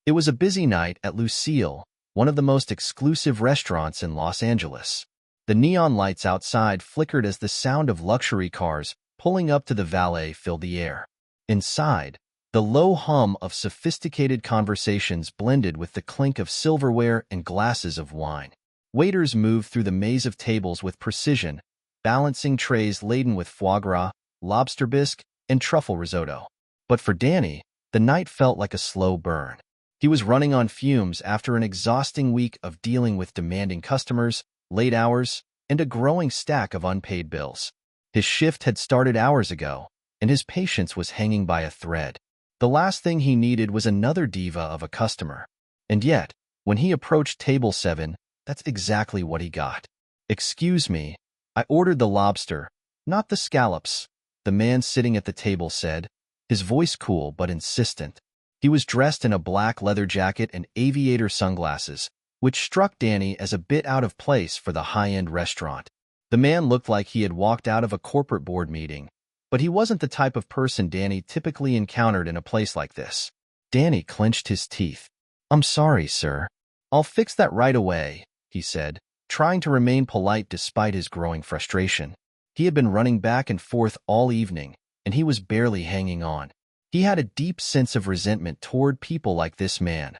It was a busy night at Lucille, one of the most exclusive restaurants in Los Angeles. The neon lights outside flickered as the sound of luxury cars pulling up to the valet filled the air. Inside, the low hum of sophisticated conversations blended with the clink of silverware and glasses of wine. Waiters moved through the maze of tables with precision, balancing trays laden with foie gras, lobster bisque, and truffle risotto. But for Danny, the night felt like a slow burn. He was running on fumes after an exhausting week of dealing with demanding customers, late hours, and a growing stack of unpaid bills. His shift had started hours ago, and his patience was hanging by a thread. The last thing he needed was another diva of a customer. And yet, when he approached table 7, that's exactly what he got. "Excuse me, I ordered the lobster, not the scallops," the man sitting at the table said, his voice cool but insistent. He was dressed in a black leather jacket and aviator sunglasses, which struck Danny as a bit out of place for the high-end restaurant. The man looked like he had walked out of a corporate board meeting, but he wasn't the type of person Danny typically encountered in a place like this. Danny clenched his teeth. "I'm sorry, sir. I'll fix that right away," he said, trying to remain polite despite his growing frustration. He had been running back and forth all evening, and he was barely hanging on. He had a deep sense of resentment toward people like this man.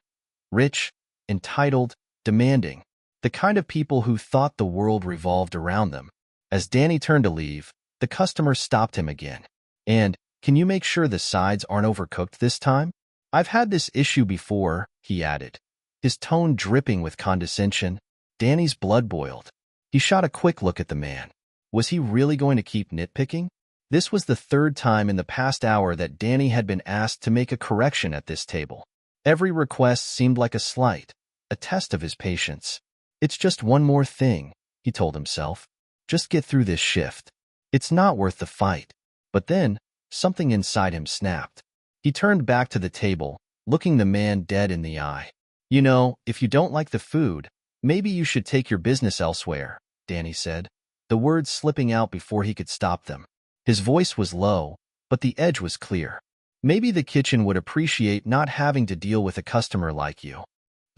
Rich, entitled, demanding. The kind of people who thought the world revolved around them. As Danny turned to leave, the customer stopped him again. "And, can you make sure the sides aren't overcooked this time? I've had this issue before," he added, his tone dripping with condescension. Danny's blood boiled. He shot a quick look at the man. Was he really going to keep nitpicking? This was the third time in the past hour that Danny had been asked to make a correction at this table. Every request seemed like a slight, a test of his patience. "It's just one more thing," he told himself. "Just get through this shift. It's not worth the fight." But then, something inside him snapped. He turned back to the table, looking the man dead in the eye. "You know, if you don't like the food, maybe you should take your business elsewhere," Danny said, the words slipping out before he could stop them. His voice was low, but the edge was clear. "Maybe the kitchen would appreciate not having to deal with a customer like you."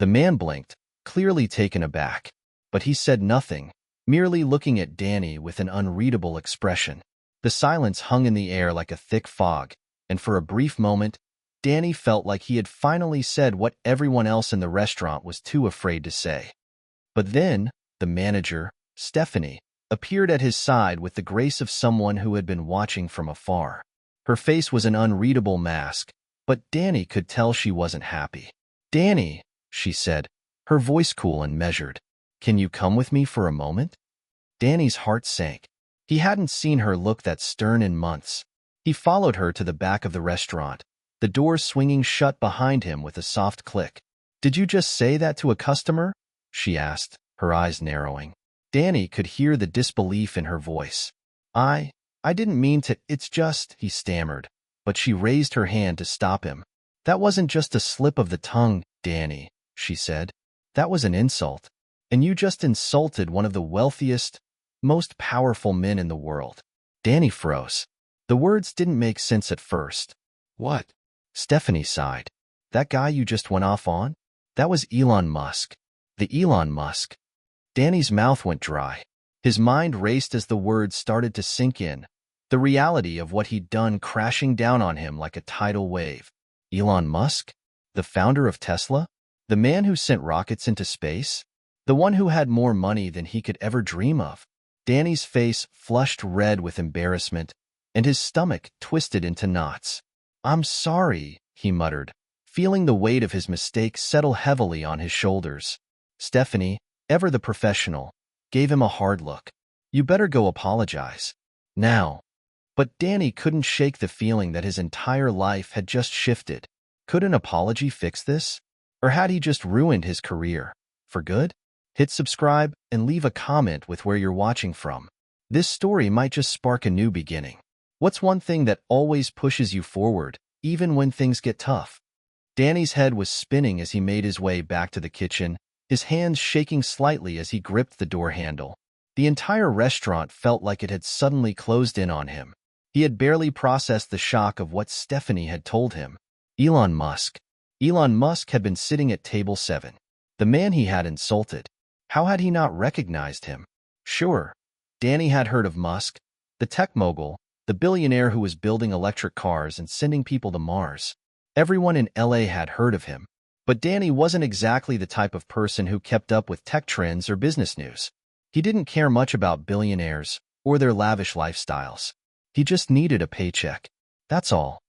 The man blinked, clearly taken aback, but he said nothing, merely looking at Danny with an unreadable expression. The silence hung in the air like a thick fog, and for a brief moment, Danny felt like he had finally said what everyone else in the restaurant was too afraid to say. But then, the manager, Stephanie, appeared at his side with the grace of someone who had been watching from afar. Her face was an unreadable mask, but Danny could tell she wasn't happy. "Danny," she said, her voice cool and measured, "can you come with me for a moment?" Danny's heart sank. He hadn't seen her look that stern in months. He followed her to the back of the restaurant, the door swinging shut behind him with a soft click. "Did you just say that to a customer?" she asked, her eyes narrowing. Danny could hear the disbelief in her voice. I didn't mean to, it's just," he stammered, but she raised her hand to stop him. "That wasn't just a slip of the tongue, Danny," she said. "That was an insult. And you just insulted one of the wealthiest, most powerful men in the world." Danny froze. The words didn't make sense at first. "What?" Stephanie sighed. "That guy you just went off on? That was Elon Musk." "The Elon Musk." Danny's mouth went dry. His mind raced as the words started to sink in, the reality of what he'd done crashing down on him like a tidal wave. Elon Musk? The founder of Tesla? The man who sent rockets into space? The one who had more money than he could ever dream of? Danny's face flushed red with embarrassment, and his stomach twisted into knots. "I'm sorry," he muttered, feeling the weight of his mistake settle heavily on his shoulders. Stephanie, ever the professional, gave him a hard look. "You better go apologize. Now." But Danny couldn't shake the feeling that his entire life had just shifted. Could an apology fix this? Or had he just ruined his career? For good? Hit subscribe and leave a comment with where you're watching from. This story might just spark a new beginning. What's one thing that always pushes you forward, even when things get tough? Danny's head was spinning as he made his way back to the kitchen, his hands shaking slightly as he gripped the door handle. The entire restaurant felt like it had suddenly closed in on him. He had barely processed the shock of what Stephanie had told him. Elon Musk. Elon Musk had been sitting at table 7. The man he had insulted. How had he not recognized him? Sure, Danny had heard of Musk, the tech mogul, the billionaire who was building electric cars and sending people to Mars. Everyone in LA had heard of him. But Danny wasn't exactly the type of person who kept up with tech trends or business news. He didn't care much about billionaires or their lavish lifestyles. He just needed a paycheck. That's all.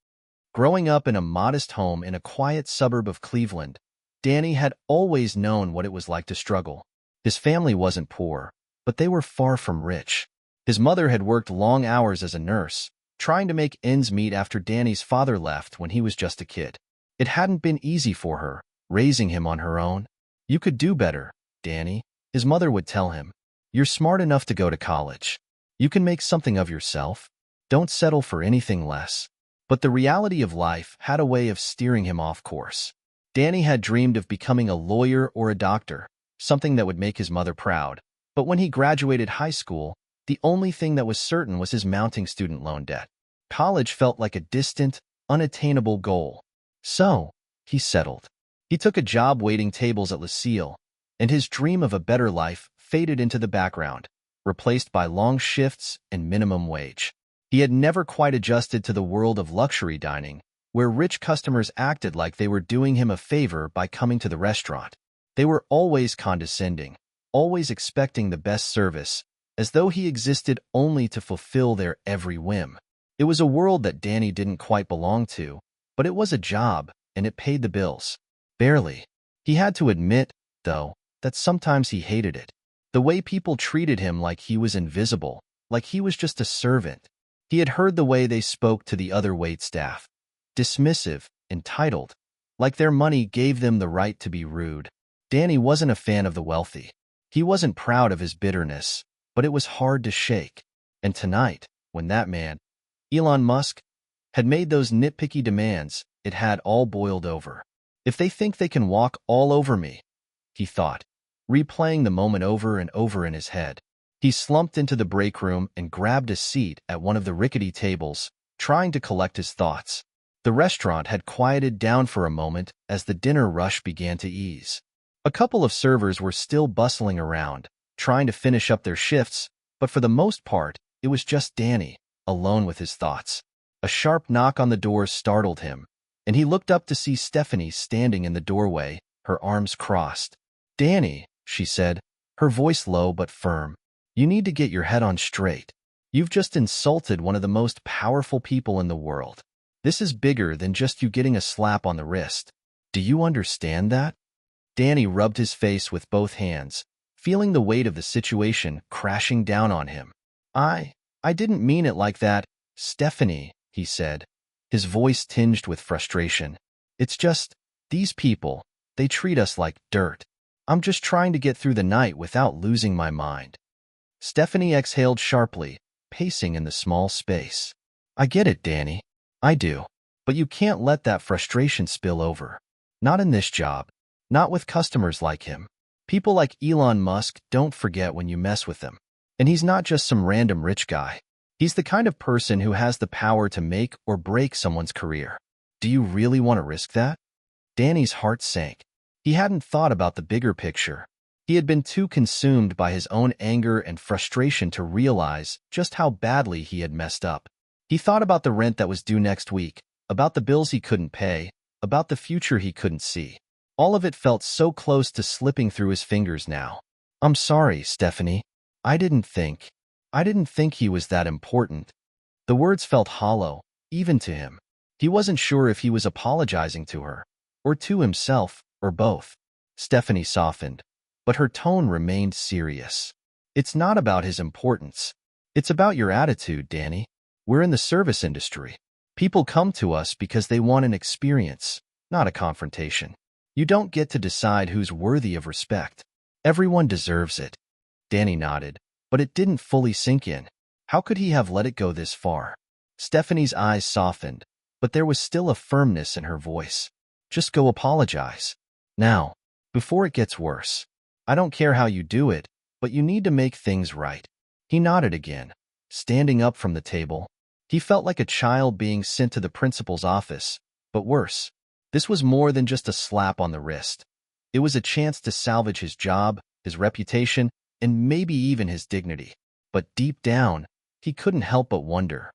Growing up in a modest home in a quiet suburb of Cleveland, Danny had always known what it was like to struggle. His family wasn't poor, but they were far from rich. His mother had worked long hours as a nurse, trying to make ends meet after Danny's father left when he was just a kid. It hadn't been easy for her, raising him on her own. "You could do better, Danny," his mother would tell him. "You're smart enough to go to college. You can make something of yourself. Don't settle for anything less." But the reality of life had a way of steering him off course. Danny had dreamed of becoming a lawyer or a doctor, something that would make his mother proud. But when he graduated high school, the only thing that was certain was his mounting student loan debt. College felt like a distant, unattainable goal. So, he settled. He took a job waiting tables at Lucille, and his dream of a better life faded into the background, replaced by long shifts and minimum wage. He had never quite adjusted to the world of luxury dining, where rich customers acted like they were doing him a favor by coming to the restaurant. They were always condescending, always expecting the best service, as though he existed only to fulfill their every whim. It was a world that Danny didn't quite belong to, but it was a job, and it paid the bills. Barely. He had to admit, though, that sometimes he hated it. The way people treated him like he was invisible, like he was just a servant. He had heard the way they spoke to the other waitstaff. Dismissive, entitled, like their money gave them the right to be rude. Danny wasn't a fan of the wealthy. He wasn't proud of his bitterness, but it was hard to shake. And tonight, when that man, Elon Musk, had made those nitpicky demands, it had all boiled over. If they think they can walk all over me, he thought, replaying the moment over and over in his head. He slumped into the break room and grabbed a seat at one of the rickety tables, trying to collect his thoughts. The restaurant had quieted down for a moment as the dinner rush began to ease. A couple of servers were still bustling around, trying to finish up their shifts, but for the most part, it was just Danny, alone with his thoughts. A sharp knock on the door startled him, and he looked up to see Stephanie standing in the doorway, her arms crossed. "Danny," she said, her voice low but firm, "you need to get your head on straight. You've just insulted one of the most powerful people in the world. This is bigger than just you getting a slap on the wrist. Do you understand that?" Danny rubbed his face with both hands, feeling the weight of the situation crashing down on him. I didn't mean it like that, Stephanie," he said, his voice tinged with frustration. "It's just, these people, they treat us like dirt. I'm just trying to get through the night without losing my mind." Stephanie exhaled sharply, pacing in the small space. "I get it, Danny. I do. But you can't let that frustration spill over. Not in this job. Not with customers like him. People like Elon Musk don't forget when you mess with them. And he's not just some random rich guy. He's the kind of person who has the power to make or break someone's career. Do you really want to risk that?" Danny's heart sank. He hadn't thought about the bigger picture. He had been too consumed by his own anger and frustration to realize just how badly he had messed up. He thought about the rent that was due next week, about the bills he couldn't pay, about the future he couldn't see. All of it felt so close to slipping through his fingers now. "I'm sorry, Stephanie. I didn't think he was that important." The words felt hollow, even to him. He wasn't sure if he was apologizing to her, or to himself, or both. Stephanie softened, but her tone remained serious. "It's not about his importance. It's about your attitude, Danny. We're in the service industry. People come to us because they want an experience, not a confrontation. You don't get to decide who's worthy of respect. Everyone deserves it." Danny nodded, but it didn't fully sink in. How could he have let it go this far? Stephanie's eyes softened, but there was still a firmness in her voice. "Just go apologize. Now, before it gets worse. I don't care how you do it, but you need to make things right." He nodded again, standing up from the table. He felt like a child being sent to the principal's office, but worse. This was more than just a slap on the wrist. It was a chance to salvage his job, his reputation, and maybe even his dignity. But deep down, he couldn't help but wonder,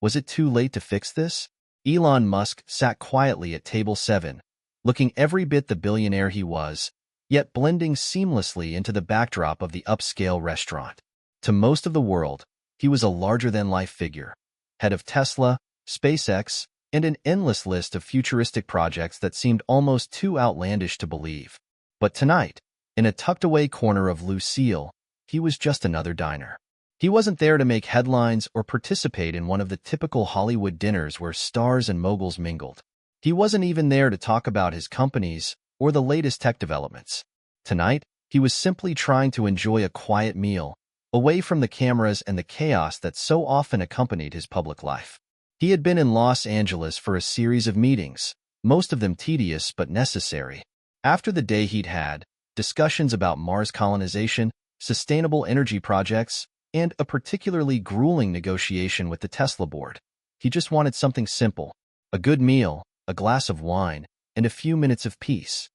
was it too late to fix this? Elon Musk sat quietly at table 7, looking every bit the billionaire he was, yet blending seamlessly into the backdrop of the upscale restaurant. To most of the world, he was a larger-than-life figure, head of Tesla, SpaceX, and an endless list of futuristic projects that seemed almost too outlandish to believe. But tonight, in a tucked-away corner of Lucille, he was just another diner. He wasn't there to make headlines or participate in one of the typical Hollywood dinners where stars and moguls mingled. He wasn't even there to talk about his companies or the latest tech developments. Tonight, he was simply trying to enjoy a quiet meal, away from the cameras and the chaos that so often accompanied his public life. He had been in Los Angeles for a series of meetings, most of them tedious but necessary. After the day he'd had, discussions about Mars colonization, sustainable energy projects, and a particularly grueling negotiation with the Tesla board. He just wanted something simple, a good meal, a glass of wine, and a few minutes of peace.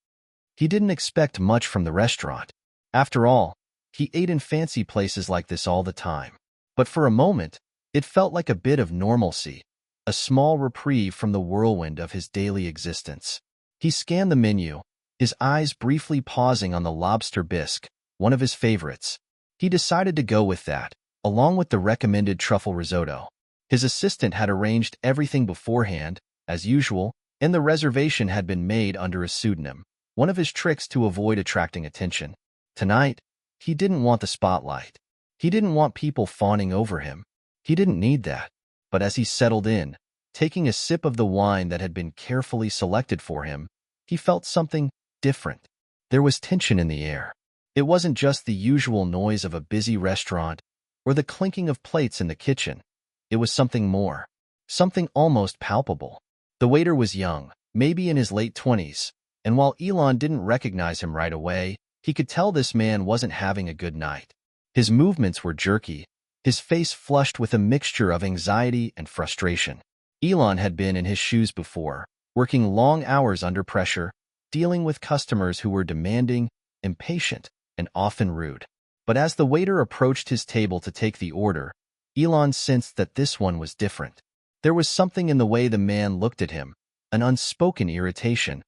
He didn't expect much from the restaurant. After all, he ate in fancy places like this all the time. But for a moment, it felt like a bit of normalcy, a small reprieve from the whirlwind of his daily existence. He scanned the menu, his eyes briefly pausing on the lobster bisque, one of his favorites. He decided to go with that, along with the recommended truffle risotto. His assistant had arranged everything beforehand, as usual, and the reservation had been made under a pseudonym, one of his tricks to avoid attracting attention. Tonight, he didn't want the spotlight. He didn't want people fawning over him. He didn't need that. But as he settled in, taking a sip of the wine that had been carefully selected for him, he felt something different. There was tension in the air. It wasn't just the usual noise of a busy restaurant or the clinking of plates in the kitchen. It was something more, something almost palpable. The waiter was young, maybe in his late 20s, and while Elon didn't recognize him right away, he could tell this man wasn't having a good night. His movements were jerky, his face flushed with a mixture of anxiety and frustration. Elon had been in his shoes before, working long hours under pressure, dealing with customers who were demanding, impatient, and often rude. But as the waiter approached his table to take the order, Elon sensed that this one was different. There was something in the way the man looked at him, an unspoken irritation,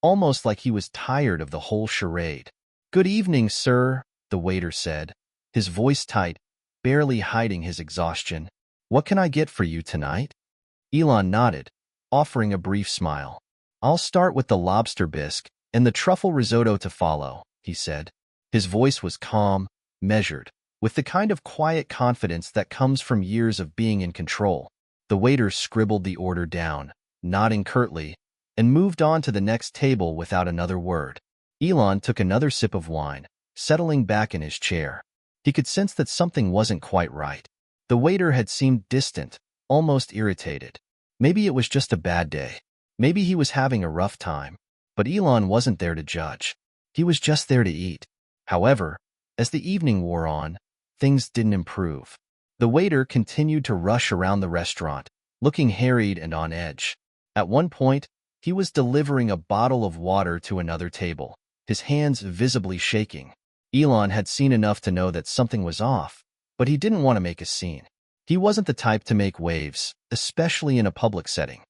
almost like he was tired of the whole charade. "Good evening, sir," the waiter said, his voice tight, barely hiding his exhaustion. "What can I get for you tonight?" Elon nodded, offering a brief smile. "I'll start with the lobster bisque and the truffle risotto to follow," he said. His voice was calm, measured, with the kind of quiet confidence that comes from years of being in control. The waiter scribbled the order down, nodding curtly, and moved on to the next table without another word. Elon took another sip of wine, settling back in his chair. He could sense that something wasn't quite right. The waiter had seemed distant, almost irritated. Maybe it was just a bad day. Maybe he was having a rough time. But Elon wasn't there to judge. He was just there to eat. However, as the evening wore on, things didn't improve. The waiter continued to rush around the restaurant, looking harried and on edge. At one point, he was delivering a bottle of water to another table, his hands visibly shaking. Elon had seen enough to know that something was off, but he didn't want to make a scene. He wasn't the type to make waves, especially in a public setting.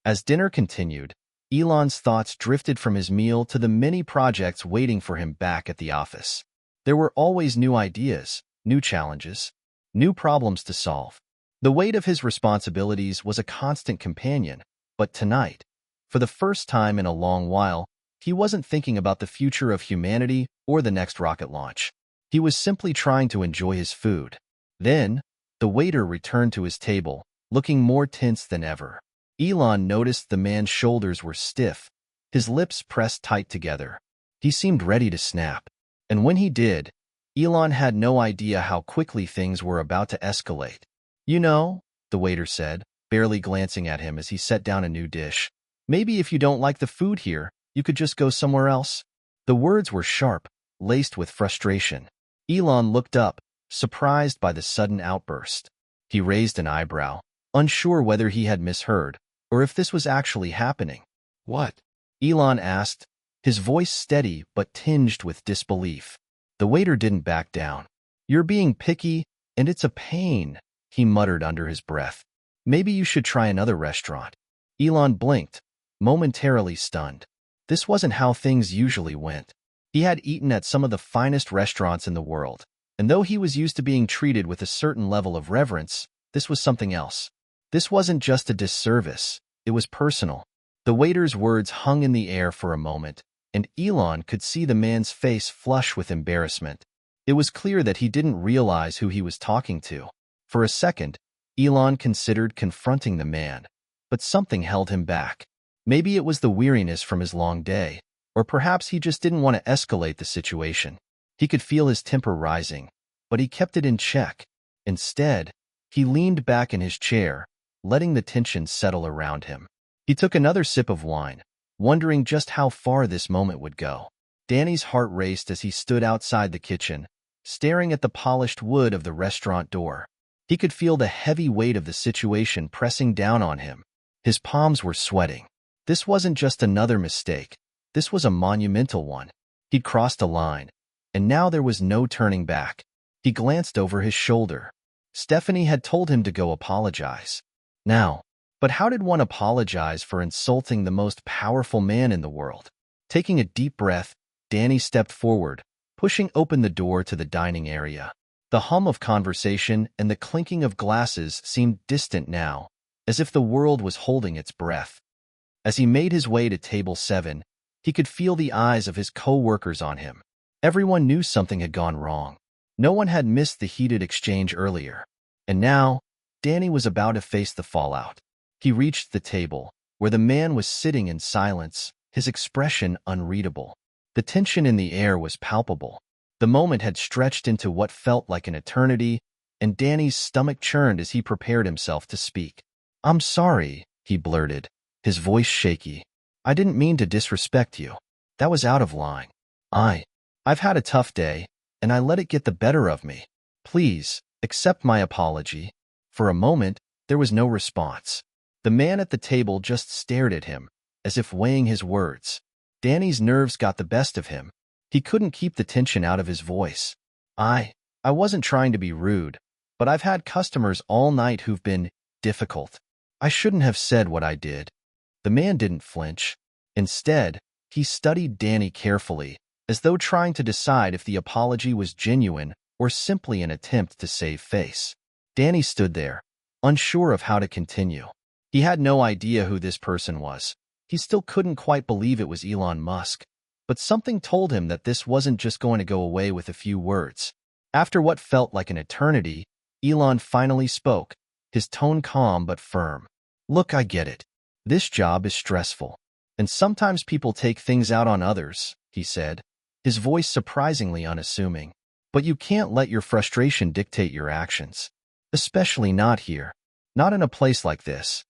As dinner continued, Elon's thoughts drifted from his meal to the many projects waiting for him back at the office. There were always new ideas, new challenges, new problems to solve. The weight of his responsibilities was a constant companion, but tonight, for the first time in a long while, he wasn't thinking about the future of humanity or the next rocket launch. He was simply trying to enjoy his food. Then, the waiter returned to his table, looking more tense than ever. Elon noticed the man's shoulders were stiff, his lips pressed tight together. He seemed ready to snap. And when he did, Elon had no idea how quickly things were about to escalate. "You know," the waiter said, barely glancing at him as he set down a new dish, "maybe if you don't like the food here, you could just go somewhere else." The words were sharp, laced with frustration. Elon looked up, surprised by the sudden outburst. He raised an eyebrow, unsure whether he had misheard, or if this was actually happening. "What?" Elon asked, his voice steady but tinged with disbelief. The waiter didn't back down. You're being picky, and it's a pain, he muttered under his breath. Maybe you should try another restaurant. Elon blinked, momentarily stunned. This wasn't how things usually went. He had eaten at some of the finest restaurants in the world, and though he was used to being treated with a certain level of reverence, this was something else. This wasn't just a disservice, it was personal. The waiter's words hung in the air for a moment, and Elon could see the man's face flush with embarrassment. It was clear that he didn't realize who he was talking to. For a second, Elon considered confronting the man, but something held him back. Maybe it was the weariness from his long day, or perhaps he just didn't want to escalate the situation. He could feel his temper rising, but he kept it in check. Instead, he leaned back in his chair, letting the tension settle around him. He took another sip of wine, wondering just how far this moment would go. Danny's heart raced as he stood outside the kitchen, staring at the polished wood of the restaurant door. He could feel the heavy weight of the situation pressing down on him. His palms were sweating. This wasn't just another mistake. This was a monumental one. He'd crossed a line, and now there was no turning back. He glanced over his shoulder. Stephanie had told him to go apologize. Now, but how did one apologize for insulting the most powerful man in the world? Taking a deep breath, Danny stepped forward, pushing open the door to the dining area. The hum of conversation and the clinking of glasses seemed distant now, as if the world was holding its breath. As he made his way to table 7, he could feel the eyes of his co-workers on him. Everyone knew something had gone wrong. No one had missed the heated exchange earlier. And now, Danny was about to face the fallout. He reached the table, where the man was sitting in silence, his expression unreadable. The tension in the air was palpable. The moment had stretched into what felt like an eternity, and Danny's stomach churned as he prepared himself to speak. "I'm sorry," he blurted, his voice shaky. "I didn't mean to disrespect you. That was out of line. I've had a tough day, and I let it get the better of me. Please, accept my apology." For a moment, there was no response. The man at the table just stared at him, as if weighing his words. Danny's nerves got the best of him. He couldn't keep the tension out of his voice. I wasn't trying to be rude, but I've had customers all night who've been difficult. I shouldn't have said what I did." The man didn't flinch. Instead, he studied Danny carefully, as though trying to decide if the apology was genuine or simply an attempt to save face. Danny stood there, unsure of how to continue. He had no idea who this person was. He still couldn't quite believe it was Elon Musk. But something told him that this wasn't just going to go away with a few words. After what felt like an eternity, Elon finally spoke, his tone calm but firm. "Look, I get it. This job is stressful, and sometimes people take things out on others," he said, his voice surprisingly unassuming. "But you can't let your frustration dictate your actions. Especially not here. Not in a place like this."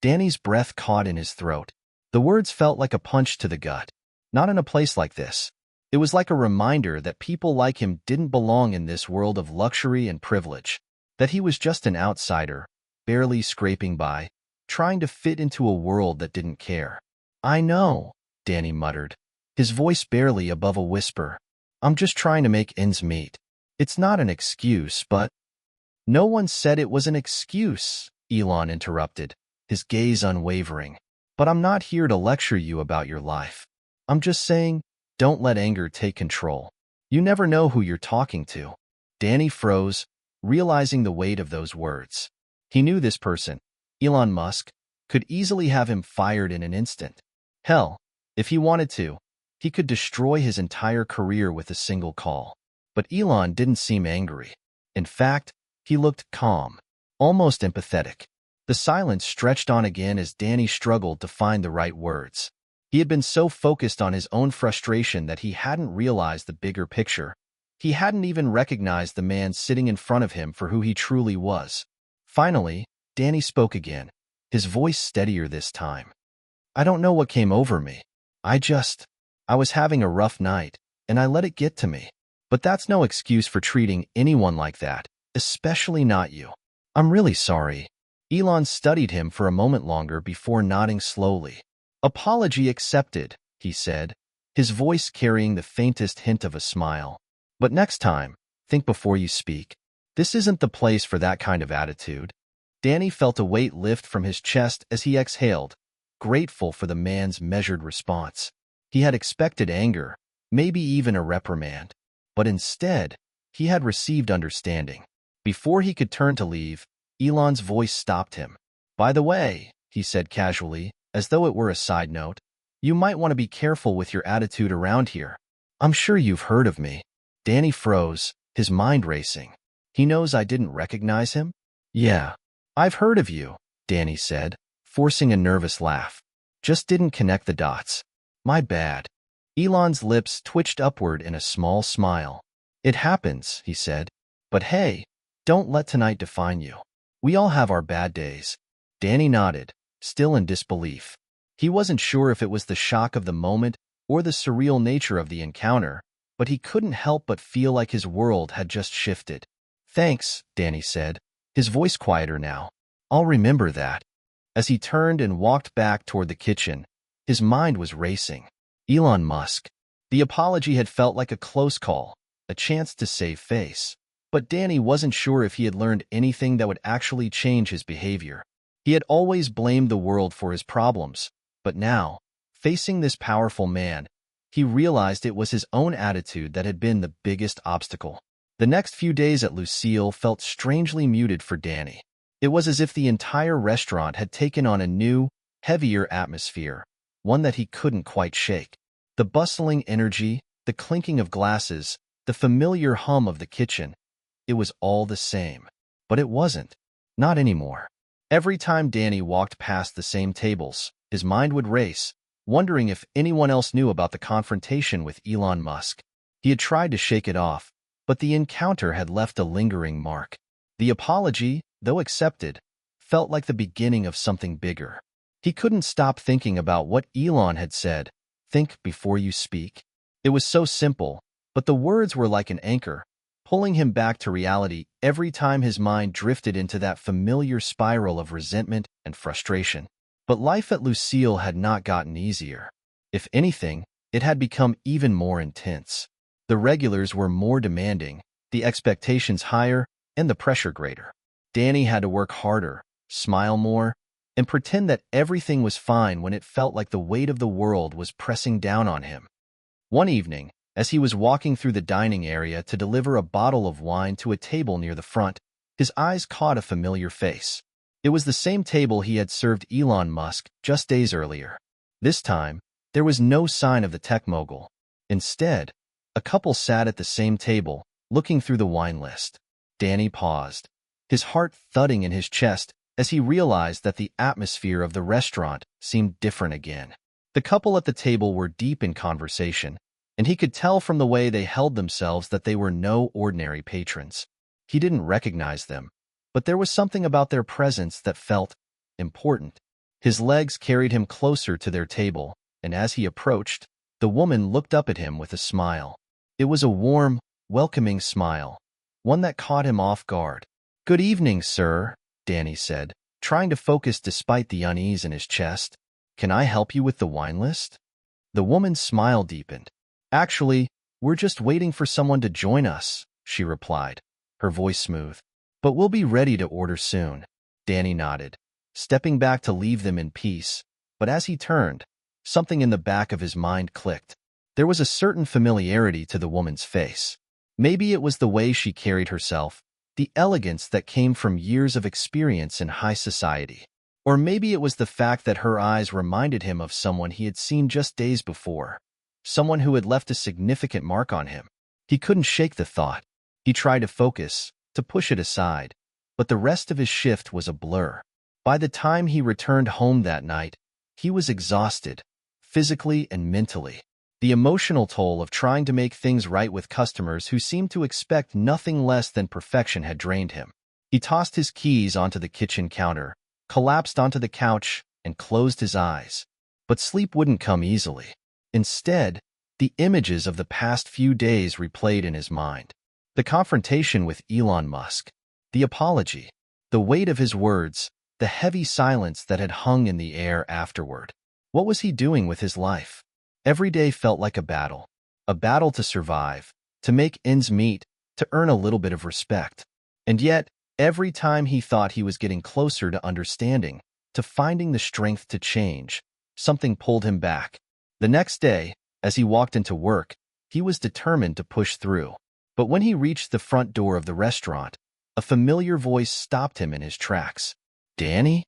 Danny's breath caught in his throat. The words felt like a punch to the gut. Not in a place like this. It was like a reminder that people like him didn't belong in this world of luxury and privilege, that he was just an outsider, barely scraping by, trying to fit into a world that didn't care. "I know," Danny muttered, his voice barely above a whisper. "I'm just trying to make ends meet. It's not an excuse, but—" "No one said it was an excuse," Elon interrupted, his gaze unwavering. "But I'm not here to lecture you about your life. I'm just saying, don't let anger take control. You never know who you're talking to." Danny froze, realizing the weight of those words. He knew this person, Elon Musk, could easily have him fired in an instant. Hell, if he wanted to, he could destroy his entire career with a single call. But Elon didn't seem angry. In fact, he looked calm, almost empathetic. The silence stretched on again as Danny struggled to find the right words. He had been so focused on his own frustration that he hadn't realized the bigger picture. He hadn't even recognized the man sitting in front of him for who he truly was. Finally, Danny spoke again, his voice steadier this time. "I don't know what came over me. I was having a rough night, and I let it get to me. But that's no excuse for treating anyone like that, especially not you. I'm really sorry." Elon studied him for a moment longer before nodding slowly. Apology accepted, he said, his voice carrying the faintest hint of a smile. But next time, think before you speak. This isn't the place for that kind of attitude. Danny felt a weight lift from his chest as he exhaled, grateful for the man's measured response. He had expected anger, maybe even a reprimand. But instead, he had received understanding. Before he could turn to leave, Elon's voice stopped him. By the way, he said casually, as though it were a side note, you might want to be careful with your attitude around here. I'm sure you've heard of me. Danny froze, his mind racing. He knows I didn't recognize him? Yeah, I've heard of you, Danny said, forcing a nervous laugh. Just didn't connect the dots. My bad. Elon's lips twitched upward in a small smile. It happens, he said. But hey, don't let tonight define you. We all have our bad days. Danny nodded, still in disbelief. He wasn't sure if it was the shock of the moment or the surreal nature of the encounter, but he couldn't help but feel like his world had just shifted. Thanks, Danny said, his voice quieter now. I'll remember that. As he turned and walked back toward the kitchen, his mind was racing. Elon Musk. The apology had felt like a close call, a chance to save face. But Danny wasn't sure if he had learned anything that would actually change his behavior. He had always blamed the world for his problems, but now, facing this powerful man, he realized it was his own attitude that had been the biggest obstacle. The next few days at Lucille felt strangely muted for Danny. It was as if the entire restaurant had taken on a new, heavier atmosphere, one that he couldn't quite shake. The bustling energy, the clinking of glasses, the familiar hum of the kitchen, it was all the same. But it wasn't. Not anymore. Every time Danny walked past the same tables, his mind would race, wondering if anyone else knew about the confrontation with Elon Musk. He had tried to shake it off, but the encounter had left a lingering mark. The apology, though accepted, felt like the beginning of something bigger. He couldn't stop thinking about what Elon had said, think before you speak. It was so simple, but the words were like an anchor, pulling him back to reality every time his mind drifted into that familiar spiral of resentment and frustration. But life at Lucille had not gotten easier. If anything, it had become even more intense. The regulars were more demanding, the expectations higher, and the pressure greater. Danny had to work harder, smile more, and pretend that everything was fine when it felt like the weight of the world was pressing down on him. One evening, as he was walking through the dining area to deliver a bottle of wine to a table near the front, his eyes caught a familiar face. It was the same table he had served Elon Musk just days earlier. This time, there was no sign of the tech mogul. Instead, a couple sat at the same table, looking through the wine list. Danny paused, his heart thudding in his chest as he realized that the atmosphere of the restaurant seemed different again. The couple at the table were deep in conversation, and he could tell from the way they held themselves that they were no ordinary patrons. He didn't recognize them, but there was something about their presence that felt important. His legs carried him closer to their table, and as he approached, the woman looked up at him with a smile. It was a warm, welcoming smile, one that caught him off guard. "Good evening, sir," Danny said, trying to focus despite the unease in his chest. "Can I help you with the wine list?" The woman's smile deepened. "Actually, we're just waiting for someone to join us," she replied, her voice smooth. "But we'll be ready to order soon." Danny nodded, stepping back to leave them in peace. But as he turned, something in the back of his mind clicked. There was a certain familiarity to the woman's face. Maybe it was the way she carried herself, the elegance that came from years of experience in high society. Or maybe it was the fact that her eyes reminded him of someone he had seen just days before, someone who had left a significant mark on him. He couldn't shake the thought. He tried to focus, to push it aside, but the rest of his shift was a blur. By the time he returned home that night, he was exhausted, physically and mentally. The emotional toll of trying to make things right with customers who seemed to expect nothing less than perfection had drained him. He tossed his keys onto the kitchen counter, collapsed onto the couch, and closed his eyes. But sleep wouldn't come easily. Instead, the images of the past few days replayed in his mind. The confrontation with Elon Musk, the apology, the weight of his words, the heavy silence that had hung in the air afterward. What was he doing with his life? Every day felt like a battle to survive, to make ends meet, to earn a little bit of respect. And yet, every time he thought he was getting closer to understanding, to finding the strength to change, something pulled him back. The next day, as he walked into work, he was determined to push through. But when he reached the front door of the restaurant, a familiar voice stopped him in his tracks. "Danny?"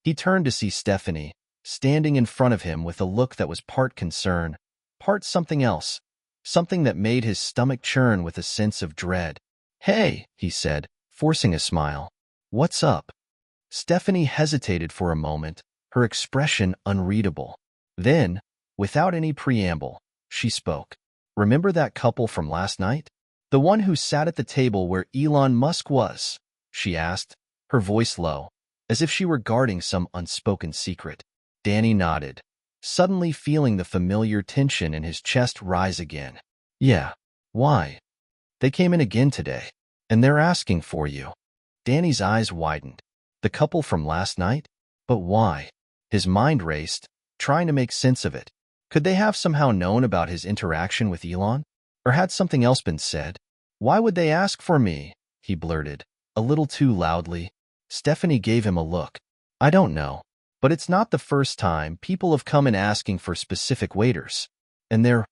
He turned to see Stephanie, standing in front of him with a look that was part concern, part something else, something that made his stomach churn with a sense of dread. "Hey," he said, forcing a smile. "What's up?" Stephanie hesitated for a moment, her expression unreadable. Then, without any preamble, she spoke. "Remember that couple from last night? The one who sat at the table where Elon Musk was?" she asked, her voice low, as if she were guarding some unspoken secret. Danny nodded, suddenly feeling the familiar tension in his chest rise again. "Yeah. Why?" "They came in again today, and they're asking for you." Danny's eyes widened. The couple from last night? But why? His mind raced, trying to make sense of it. Could they have somehow known about his interaction with Elon? Or had something else been said? "Why would they ask for me?" he blurted, a little too loudly. Stephanie gave him a look. "I don't know. But it's not the first time people have come in asking for specific waiters. And they're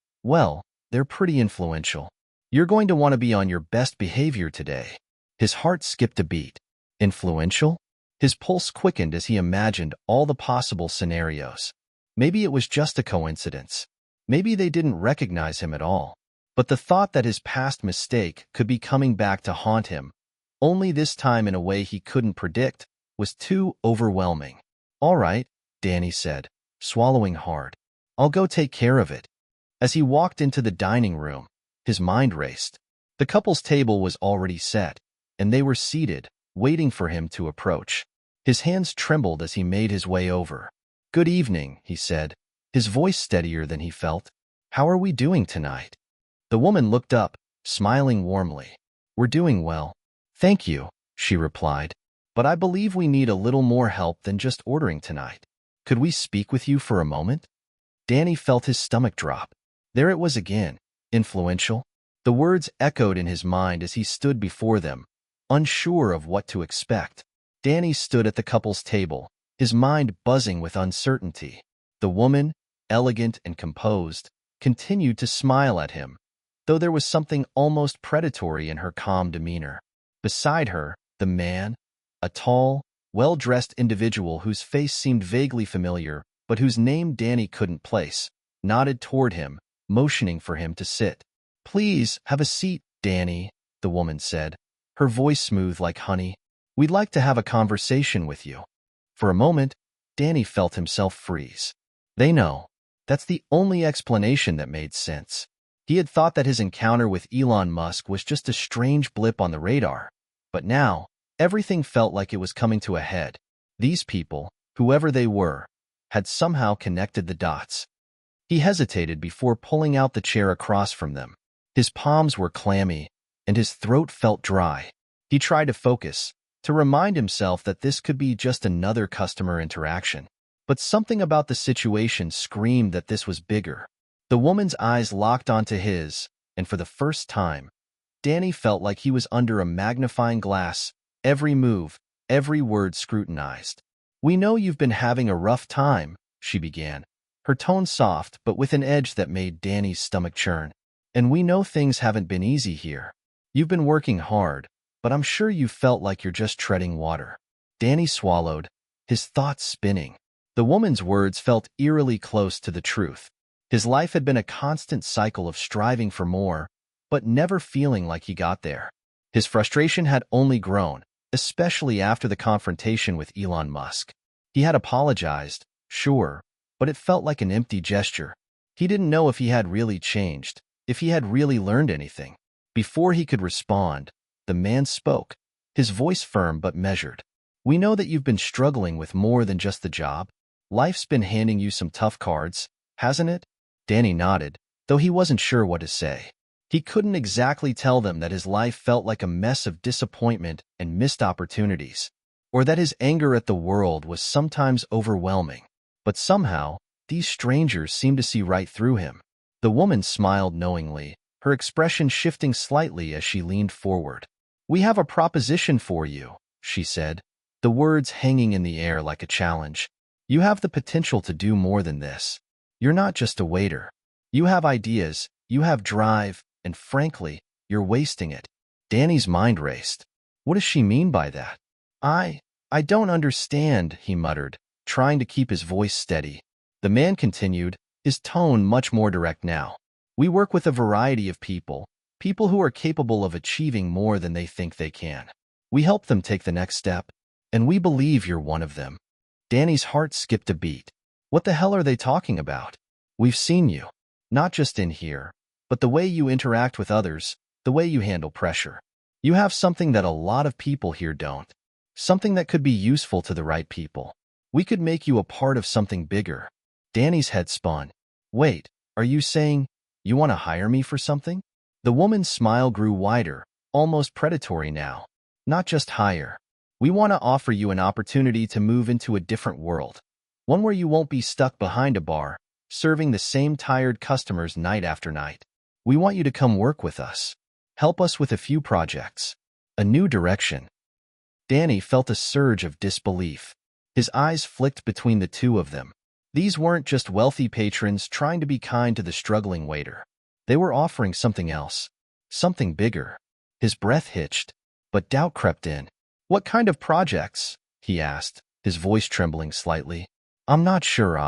pretty influential. You're going to want to be on your best behavior today." His heart skipped a beat. Influential? His pulse quickened as he imagined all the possible scenarios. Maybe it was just a coincidence. Maybe they didn't recognize him at all. But the thought that his past mistake could be coming back to haunt him, only this time in a way he couldn't predict, was too overwhelming. "All right," Danny said, swallowing hard. "I'll go take care of it." As he walked into the dining room, his mind raced. The couple's table was already set, and they were seated, waiting for him to approach. His hands trembled as he made his way over. "Good evening," he said, his voice steadier than he felt. "How are we doing tonight?" The woman looked up, smiling warmly. "We're doing well. Thank you," she replied. "But I believe we need a little more help than just ordering tonight. Could we speak with you for a moment?" Danny felt his stomach drop. There it was again, influential. The words echoed in his mind as he stood before them, unsure of what to expect. Danny stood at the couple's table, his mind buzzing with uncertainty. The woman, elegant and composed, continued to smile at him, though there was something almost predatory in her calm demeanor. Beside her, the man, a tall, well-dressed individual whose face seemed vaguely familiar, but whose name Danny couldn't place, nodded toward him, motioning for him to sit. "Please, have a seat, Danny," the woman said, her voice smooth like honey. "We'd like to have a conversation with you." For a moment, Danny felt himself freeze. They know. That's the only explanation that made sense. He had thought that his encounter with Elon Musk was just a strange blip on the radar, but now, everything felt like it was coming to a head. These people, whoever they were, had somehow connected the dots. He hesitated before pulling out the chair across from them. His palms were clammy, and his throat felt dry. He tried to focus, to remind himself that this could be just another customer interaction. But something about the situation screamed that this was bigger. The woman's eyes locked onto his, and for the first time, Danny felt like he was under a magnifying glass, every move, every word scrutinized. "We know you've been having a rough time," she began, her tone soft but with an edge that made Danny's stomach churn. "And we know things haven't been easy here. You've been working hard, but I'm sure you felt like you're just treading water." Danny swallowed, his thoughts spinning. The woman's words felt eerily close to the truth. His life had been a constant cycle of striving for more, but never feeling like he got there. His frustration had only grown, especially after the confrontation with Elon Musk. He had apologized, sure, but it felt like an empty gesture. He didn't know if he had really changed, if he had really learned anything. Before he could respond, the man spoke, his voice firm but measured. "We know that you've been struggling with more than just the job. Life's been handing you some tough cards, hasn't it?" Danny nodded, though he wasn't sure what to say. He couldn't exactly tell them that his life felt like a mess of disappointment and missed opportunities, or that his anger at the world was sometimes overwhelming. But somehow, these strangers seem to see right through him. The woman smiled knowingly, her expression shifting slightly as she leaned forward. "We have a proposition for you," she said, the words hanging in the air like a challenge. "You have the potential to do more than this. You're not just a waiter. You have ideas, you have drive, and frankly, you're wasting it." Danny's mind raced. What does she mean by that? I don't understand, he muttered, trying to keep his voice steady. The man continued, his tone much more direct now. "We work with a variety of people who are capable of achieving more than they think they can. We help them take the next step, and we believe you're one of them." Danny's heart skipped a beat. What the hell are they talking about? "We've seen you. Not just in here, but the way you interact with others, the way you handle pressure. You have something that a lot of people here don't. Something that could be useful to the right people. We could make you a part of something bigger." Danny's head spun. "Wait, are you saying you want to hire me for something?" The woman's smile grew wider, almost predatory now. "Not just hire. We want to offer you an opportunity to move into a different world. One where you won't be stuck behind a bar, serving the same tired customers night after night. We want you to come work with us. Help us with a few projects. A new direction." Danny felt a surge of disbelief. His eyes flicked between the two of them. These weren't just wealthy patrons trying to be kind to the struggling waiter. They were offering something else. Something bigger. His breath hitched, but doubt crept in. "What kind of projects?" he asked, his voice trembling slightly. "I'm not sure.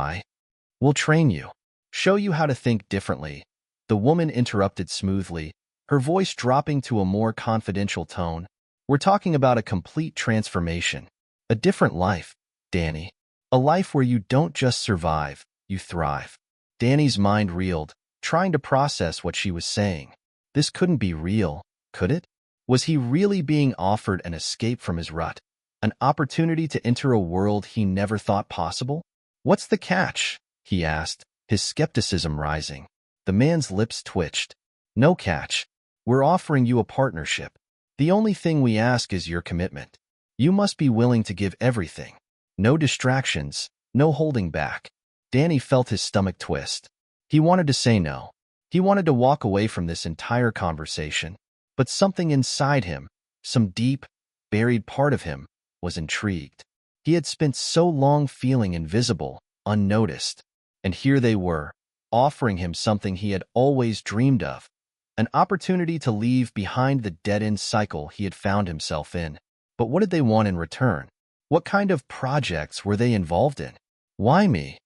We'll train you. Show you how to think differently." The woman interrupted smoothly, her voice dropping to a more confidential tone. "We're talking about a complete transformation. A different life, Danny. A life where you don't just survive, you thrive." Danny's mind reeled, trying to process what she was saying. This couldn't be real, could it? Was he really being offered an escape from his rut? An opportunity to enter a world he never thought possible? "What's the catch?" he asked, his skepticism rising. The man's lips twitched. "No catch. We're offering you a partnership. The only thing we ask is your commitment. You must be willing to give everything. No distractions, no holding back." Danny felt his stomach twist. He wanted to say no. He wanted to walk away from this entire conversation. But something inside him, some deep, buried part of him, was intrigued. He had spent so long feeling invisible, unnoticed. And here they were, offering him something he had always dreamed of. An opportunity to leave behind the dead-end cycle he had found himself in. But what did they want in return? What kind of projects were they involved in? "Why me?"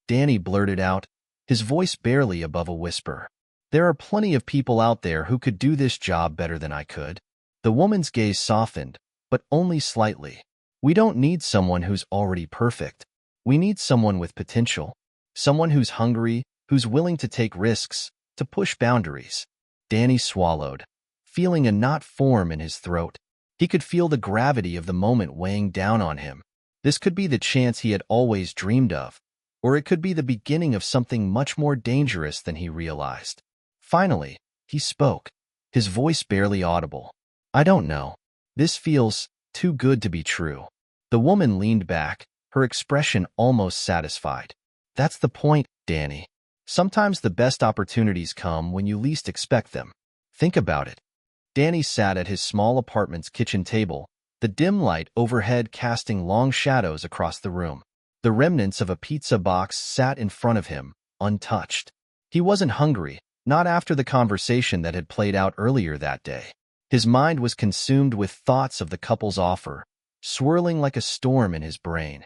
Danny blurted out, his voice barely above a whisper. "There are plenty of people out there who could do this job better than I could." The woman's gaze softened, but only slightly. "We don't need someone who's already perfect. We need someone with potential. Someone who's hungry, who's willing to take risks, to push boundaries." Danny swallowed, feeling a knot form in his throat. He could feel the gravity of the moment weighing down on him. This could be the chance he had always dreamed of, or it could be the beginning of something much more dangerous than he realized. Finally, he spoke, his voice barely audible. "I don't know. This feels too good to be true." The woman leaned back, her expression almost satisfied. "That's the point, Danny. Sometimes the best opportunities come when you least expect them. Think about it." Danny sat at his small apartment's kitchen table, the dim light overhead casting long shadows across the room. The remnants of a pizza box sat in front of him, untouched. He wasn't hungry, not after the conversation that had played out earlier that day. His mind was consumed with thoughts of the couple's offer, swirling like a storm in his brain.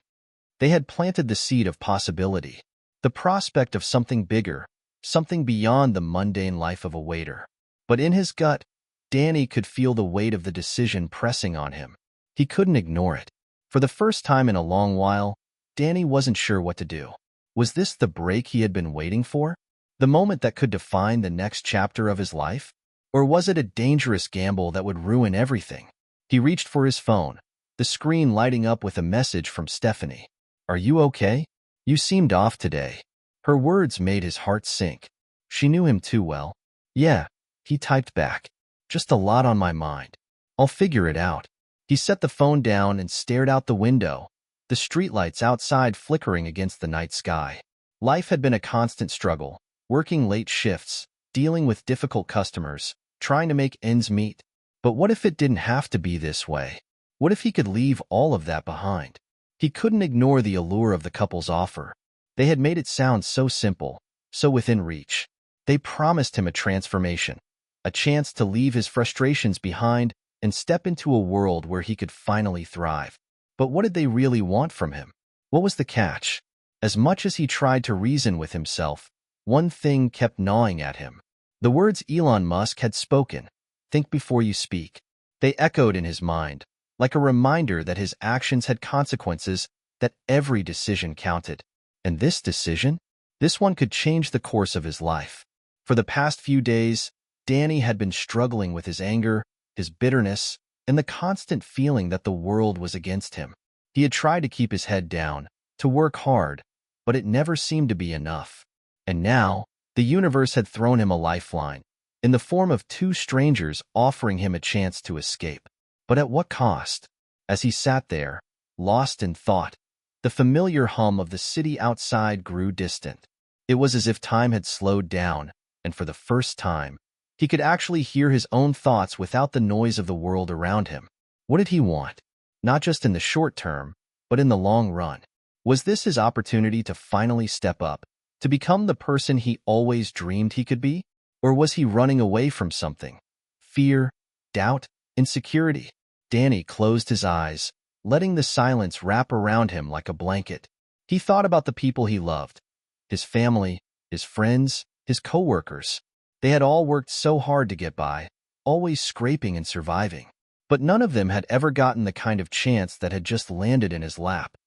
They had planted the seed of possibility, the prospect of something bigger, something beyond the mundane life of a waiter. But in his gut, Danny could feel the weight of the decision pressing on him. He couldn't ignore it. For the first time in a long while, Danny wasn't sure what to do. Was this the break he had been waiting for? The moment that could define the next chapter of his life? Or was it a dangerous gamble that would ruin everything? He reached for his phone, the screen lighting up with a message from Stephanie. "Are you okay? You seemed off today." Her words made his heart sink. She knew him too well. "Yeah," he typed back. "Just a lot on my mind. I'll figure it out." He set the phone down and stared out the window, the streetlights outside flickering against the night sky. Life had been a constant struggle, working late shifts, dealing with difficult customers, trying to make ends meet. But what if it didn't have to be this way? What if he could leave all of that behind? He couldn't ignore the allure of the couple's offer. They had made it sound so simple, so within reach. They promised him a transformation, a chance to leave his frustrations behind and step into a world where he could finally thrive. But what did they really want from him? What was the catch? As much as he tried to reason with himself, one thing kept gnawing at him. The words Elon Musk had spoken, "Think before you speak." They echoed in his mind, like a reminder that his actions had consequences, that every decision counted. And this decision? This one could change the course of his life. For the past few days, Danny had been struggling with his anger, his bitterness, and the constant feeling that the world was against him. He had tried to keep his head down, to work hard, but it never seemed to be enough. And now, the universe had thrown him a lifeline, in the form of two strangers offering him a chance to escape. But at what cost? As he sat there, lost in thought, the familiar hum of the city outside grew distant. It was as if time had slowed down, and for the first time, he could actually hear his own thoughts without the noise of the world around him. What did he want? Not just in the short term, but in the long run. Was this his opportunity to finally step up, to become the person he always dreamed he could be? Or was he running away from something? Fear, doubt, insecurity? Danny closed his eyes, letting the silence wrap around him like a blanket. He thought about the people he loved, his family, his friends, his coworkers. They had all worked so hard to get by, always scraping and surviving. But none of them had ever gotten the kind of chance that had just landed in his lap.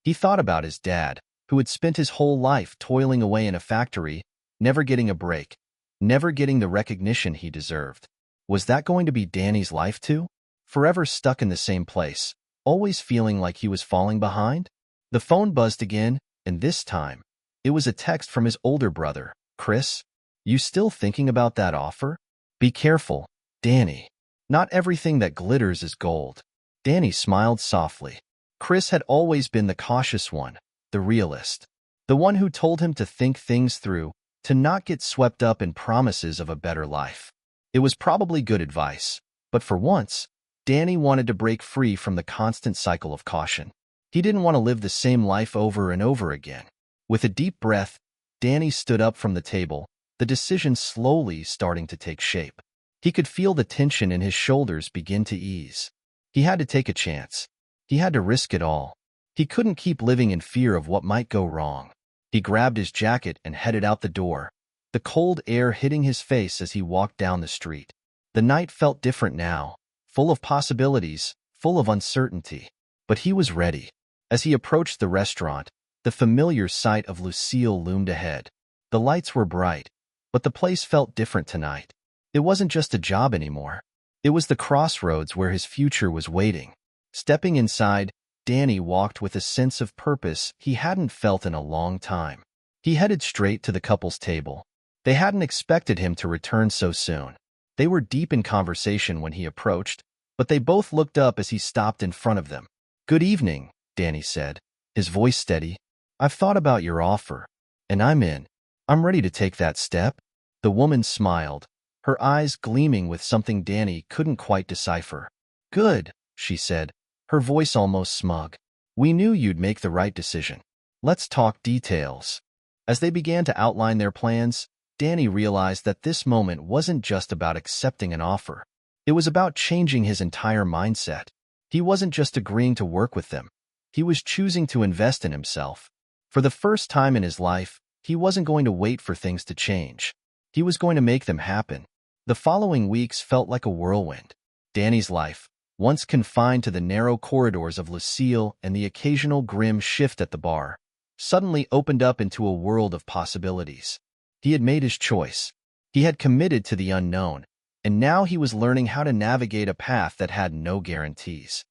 He thought about his dad, who had spent his whole life toiling away in a factory, never getting a break, never getting the recognition he deserved. Was that going to be Danny's life too? Forever stuck in the same place, always feeling like he was falling behind? The phone buzzed again, and this time, it was a text from his older brother. "Chris, you still thinking about that offer? Be careful, Danny. Not everything that glitters is gold." Danny smiled softly. Chris had always been the cautious one, the realist, the one who told him to think things through, to not get swept up in promises of a better life. It was probably good advice, but for once, Danny wanted to break free from the constant cycle of caution. He didn't want to live the same life over and over again. With a deep breath, Danny stood up from the table, the decision slowly starting to take shape. He could feel the tension in his shoulders begin to ease. He had to take a chance. He had to risk it all. He couldn't keep living in fear of what might go wrong. He grabbed his jacket and headed out the door, the cold air hitting his face as he walked down the street. The night felt different now, full of possibilities, full of uncertainty. But he was ready. As he approached the restaurant, the familiar sight of Lucille loomed ahead. The lights were bright, but the place felt different tonight. It wasn't just a job anymore. It was the crossroads where his future was waiting. Stepping inside, Danny walked with a sense of purpose he hadn't felt in a long time. He headed straight to the couple's table. They hadn't expected him to return so soon. They were deep in conversation when he approached, but they both looked up as he stopped in front of them. "Good evening," Danny said, his voice steady. "I've thought about your offer, and I'm in. I'm ready to take that step." The woman smiled, her eyes gleaming with something Danny couldn't quite decipher. "Good," she said, her voice almost smug. "We knew you'd make the right decision. Let's talk details." As they began to outline their plans, Danny realized that this moment wasn't just about accepting an offer. It was about changing his entire mindset. He wasn't just agreeing to work with them. He was choosing to invest in himself. For the first time in his life, he wasn't going to wait for things to change. He was going to make them happen. The following weeks felt like a whirlwind. Danny's life, once confined to the narrow corridors of Lucille and the occasional grim shift at the bar, suddenly opened up into a world of possibilities. He had made his choice. He had committed to the unknown, and now he was learning how to navigate a path that had no guarantees.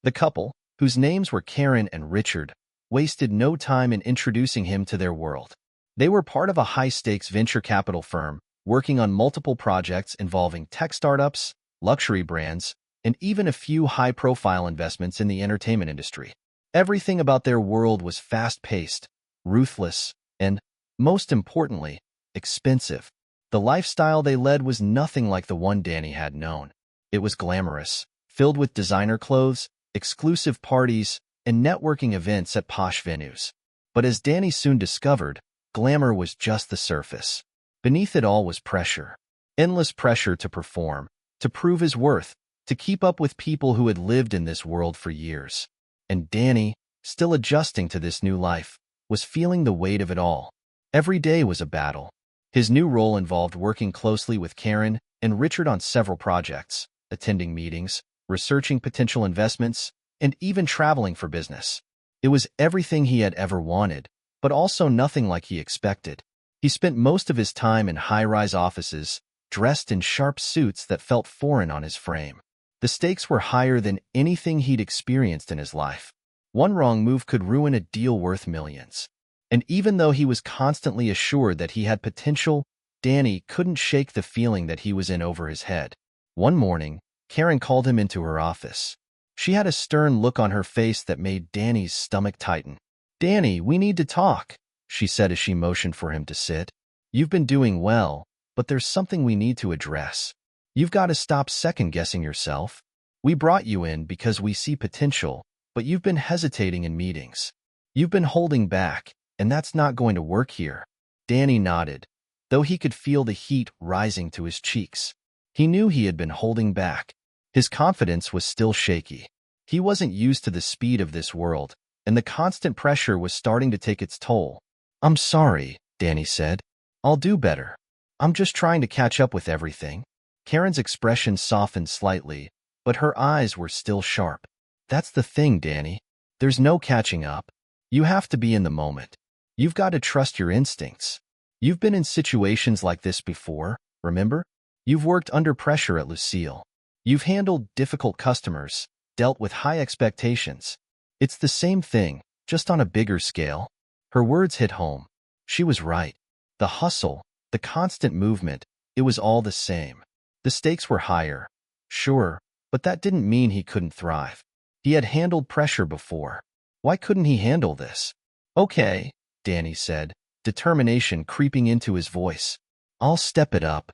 The couple, whose names were Karen and Richard, wasted no time in introducing him to their world. They were part of a high-stakes venture capital firm, working on multiple projects involving tech startups, luxury brands, and even a few high-profile investments in the entertainment industry. Everything about their world was fast-paced, ruthless, and, most importantly, expensive. The lifestyle they led was nothing like the one Danny had known. It was glamorous, filled with designer clothes, exclusive parties, and networking events at posh venues. But as Danny soon discovered, glamour was just the surface. Beneath it all was pressure. Endless pressure to perform, to prove his worth, to keep up with people who had lived in this world for years. And Danny, still adjusting to this new life, was feeling the weight of it all. Every day was a battle. His new role involved working closely with Karen and Richard on several projects, attending meetings, researching potential investments, and even traveling for business. It was everything he had ever wanted, but also nothing like he expected. He spent most of his time in high-rise offices, dressed in sharp suits that felt foreign on his frame. The stakes were higher than anything he'd experienced in his life. One wrong move could ruin a deal worth millions. And even though he was constantly assured that he had potential, Danny couldn't shake the feeling that he was in over his head. One morning, Karen called him into her office. She had a stern look on her face that made Danny's stomach tighten. "Danny, we need to talk," she said as she motioned for him to sit. "You've been doing well, but there's something we need to address. You've got to stop second-guessing yourself. We brought you in because we see potential, but you've been hesitating in meetings. You've been holding back, and that's not going to work here." Danny nodded, though he could feel the heat rising to his cheeks. He knew he had been holding back. His confidence was still shaky. He wasn't used to the speed of this world, and the constant pressure was starting to take its toll. "I'm sorry," Danny said. "I'll do better. I'm just trying to catch up with everything." Karen's expression softened slightly, but her eyes were still sharp. "That's the thing, Danny. There's no catching up. You have to be in the moment. You've got to trust your instincts. You've been in situations like this before, remember? You've worked under pressure at Lucille. You've handled difficult customers, dealt with high expectations. It's the same thing, just on a bigger scale." Her words hit home. She was right. The hustle, the constant movement, it was all the same. The stakes were higher, sure, but that didn't mean he couldn't thrive. He had handled pressure before. Why couldn't he handle this? "Okay," Danny said, determination creeping into his voice. "I'll step it up."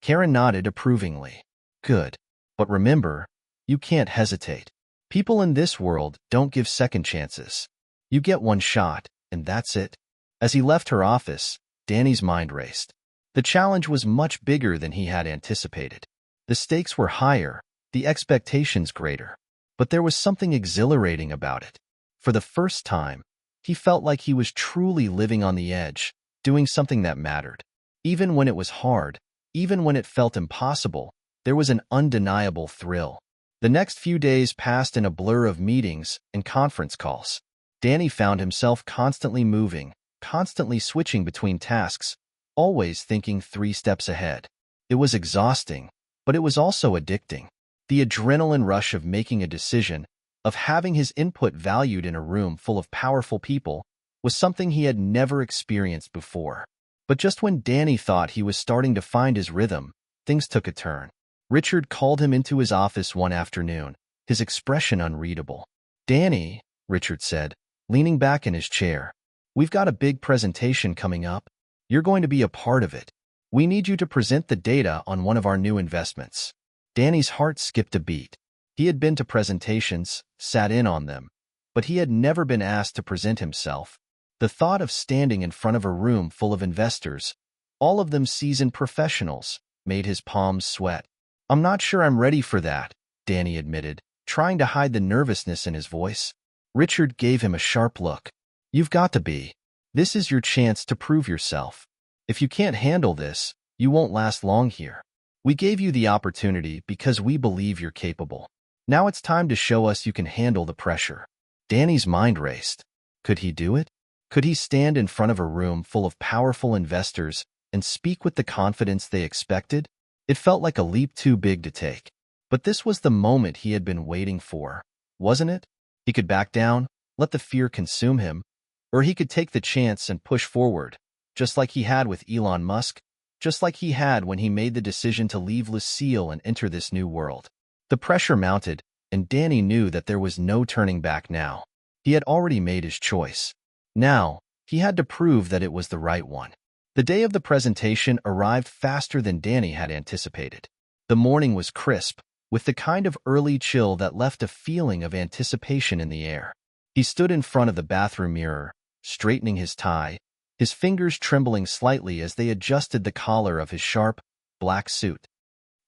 Karen nodded approvingly. "Good. But remember, you can't hesitate. People in this world don't give second chances. You get one shot, and that's it." As he left her office, Danny's mind raced. The challenge was much bigger than he had anticipated. The stakes were higher, the expectations greater. But there was something exhilarating about it. For the first time, he felt like he was truly living on the edge, doing something that mattered. Even when it was hard, even when it felt impossible, there was an undeniable thrill. The next few days passed in a blur of meetings and conference calls. Danny found himself constantly moving, constantly switching between tasks, always thinking 3 steps ahead. It was exhausting, but it was also addicting. The adrenaline rush of making a decision, of having his input valued in a room full of powerful people, was something he had never experienced before. But just when Danny thought he was starting to find his rhythm, things took a turn. Richard called him into his office one afternoon, his expression unreadable. "Danny," Richard said, leaning back in his chair, "we've got a big presentation coming up. You're going to be a part of it. We need you to present the data on one of our new investments." Danny's heart skipped a beat. He had been to presentations, sat in on them, but he had never been asked to present himself. The thought of standing in front of a room full of investors, all of them seasoned professionals, made his palms sweat. "I'm not sure I'm ready for that," Danny admitted, trying to hide the nervousness in his voice. Richard gave him a sharp look. "You've got to be. This is your chance to prove yourself. If you can't handle this, you won't last long here. We gave you the opportunity because we believe you're capable. Now it's time to show us you can handle the pressure." Danny's mind raced. Could he do it? Could he stand in front of a room full of powerful investors and speak with the confidence they expected? It felt like a leap too big to take. But this was the moment he had been waiting for, wasn't it? He could back down, let the fear consume him, or he could take the chance and push forward, just like he had with Elon Musk, just like he had when he made the decision to leave Lucille and enter this new world. The pressure mounted, and Danny knew that there was no turning back now. He had already made his choice. Now, He had to prove that it was the right one. The day of the presentation arrived faster than Danny had anticipated. The morning was crisp, with the kind of early chill that left a feeling of anticipation in the air. He stood in front of the bathroom mirror, straightening his tie, his fingers trembling slightly as they adjusted the collar of his sharp, black suit.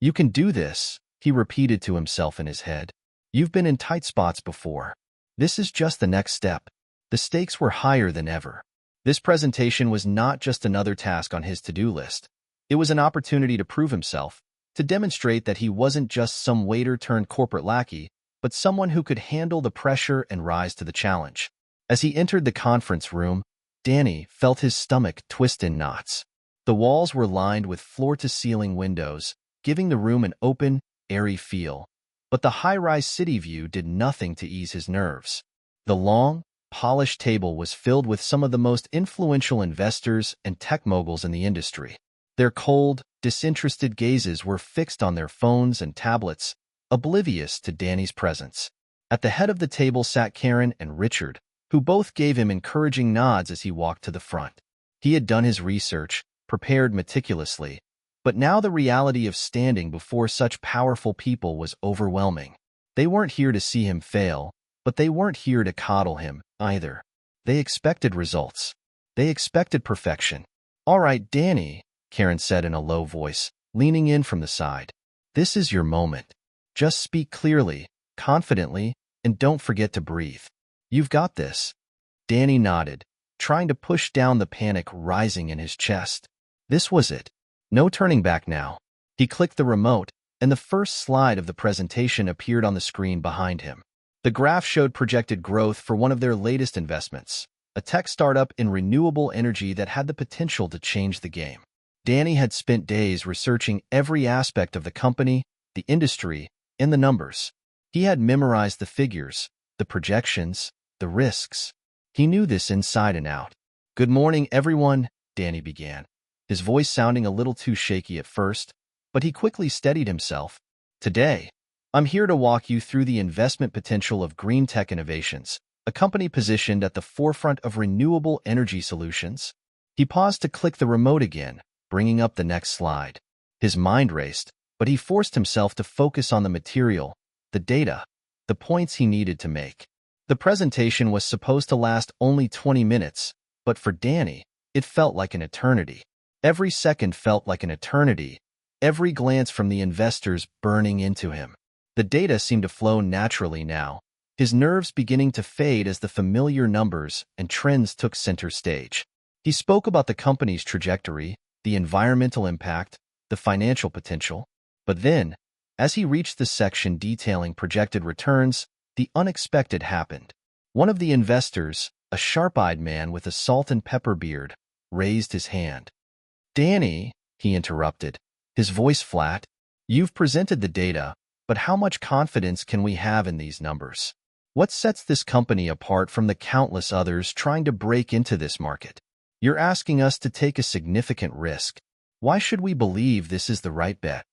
"You can do this," he repeated to himself in his head. "You've been in tight spots before. This is just the next step." The stakes were higher than ever. This presentation was not just another task on his to-do list. It was an opportunity to prove himself, to demonstrate that he wasn't just some waiter-turned-corporate lackey, but someone who could handle the pressure and rise to the challenge. As he entered the conference room, Danny felt his stomach twist in knots. The walls were lined with floor-to-ceiling windows, giving the room an open, airy feel. But the high-rise city view did nothing to ease his nerves. The long, polished table was filled with some of the most influential investors and tech moguls in the industry. Their cold, disinterested gazes were fixed on their phones and tablets, oblivious to Danny's presence. At the head of the table sat Karen and Richard, who both gave him encouraging nods as he walked to the front. He had done his research, prepared meticulously, but now the reality of standing before such powerful people was overwhelming. They weren't here to see him fail, but they weren't here to coddle him, either. They expected results. They expected perfection. "All right, Danny," Karen said in a low voice, leaning in from the side. "This is your moment. Just speak clearly, confidently, and don't forget to breathe. You've got this." Danny nodded, trying to push down the panic rising in his chest. This was it. No turning back now. He clicked the remote, and the first slide of the presentation appeared on the screen behind him. The graph showed projected growth for one of their latest investments, a tech startup in renewable energy that had the potential to change the game. Danny had spent days researching every aspect of the company, the industry, and the numbers. He had memorized the figures, the projections, the risks. He knew this inside and out. "Good morning, everyone," Danny began, his voice sounding a little too shaky at first, but he quickly steadied himself. "Today, I'm here to walk you through the investment potential of Green Tech Innovations, a company positioned at the forefront of renewable energy solutions." He paused to click the remote again, bringing up the next slide. His mind raced, but he forced himself to focus on the material, the data, the points he needed to make. The presentation was supposed to last only 20 minutes, but for Danny, it felt like an eternity. Every second felt like an eternity, every glance from the investors burning into him. The data seemed to flow naturally now, his nerves beginning to fade as the familiar numbers and trends took center stage. He spoke about the company's trajectory, the environmental impact, the financial potential. But then, as he reached the section detailing projected returns, the unexpected happened. One of the investors, a sharp-eyed man with a salt and pepper beard, raised his hand. "Danny," he interrupted, his voice flat, "you've presented the data, but how much confidence can we have in these numbers? What sets this company apart from the countless others trying to break into this market? You're asking us to take a significant risk. Why should we believe this is the right bet?"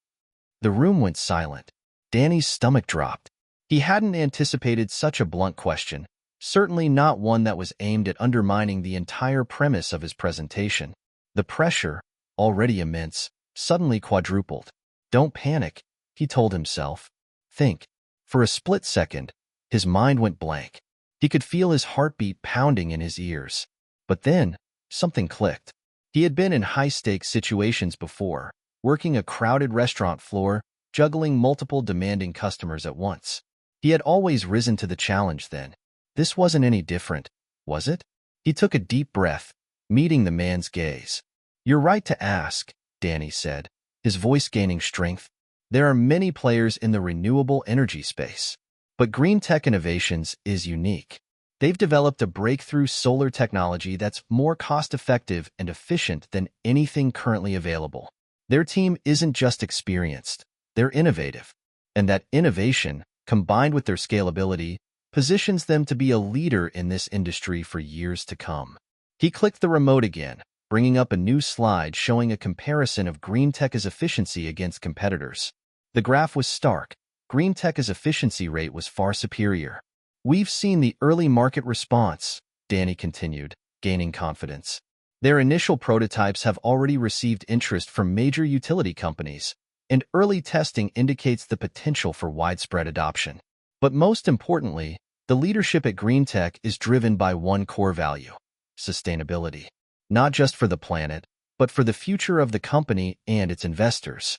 The room went silent. Danny's stomach dropped. He hadn't anticipated such a blunt question, certainly not one that was aimed at undermining the entire premise of his presentation. The pressure, already immense, suddenly quadrupled. "Don't panic," he told himself. "Think." For a split second, his mind went blank. He could feel his heartbeat pounding in his ears. But then, something clicked. He had been in high-stakes situations before, working a crowded restaurant floor, juggling multiple demanding customers at once. He had always risen to the challenge then. This wasn't any different, was it? He took a deep breath, meeting the man's gaze. "You're right to ask," Danny said, his voice gaining strength. "There are many players in the renewable energy space. But Green Tech Innovations is unique. They've developed a breakthrough solar technology that's more cost-effective and efficient than anything currently available. Their team isn't just experienced, they're innovative. And that innovation, combined with their scalability, positions them to be a leader in this industry for years to come." He clicked the remote again, bringing up a new slide showing a comparison of Green Tech's efficiency against competitors. The graph was stark. Green Tech's efficiency rate was far superior. "We've seen the early market response," Danny continued, gaining confidence. Their initial prototypes have already received interest from major utility companies, and early testing indicates the potential for widespread adoption. But most importantly, the leadership at green tech is driven by one core value: sustainability. Not just for the planet, but for the future of the company and its investors.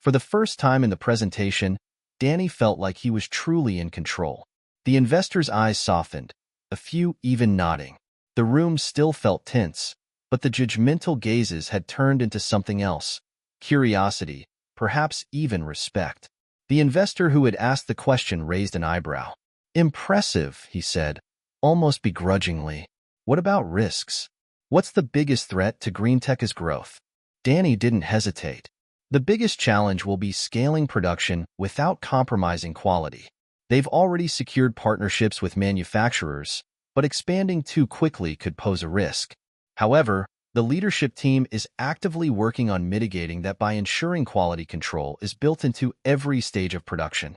For the first time in the presentation, Danny felt like he was truly in control. The investors' eyes softened, a few even nodding. The room still felt tense, but the judgmental gazes had turned into something else: curiosity, perhaps even respect. The investor who had asked the question raised an eyebrow. "Impressive," he said, almost begrudgingly. "What about risks? What's the biggest threat to green tech's growth?" Danny didn't hesitate. "The biggest challenge will be scaling production without compromising quality. They've already secured partnerships with manufacturers, but expanding too quickly could pose a risk. However, the leadership team is actively working on mitigating that by ensuring quality control is built into every stage of production."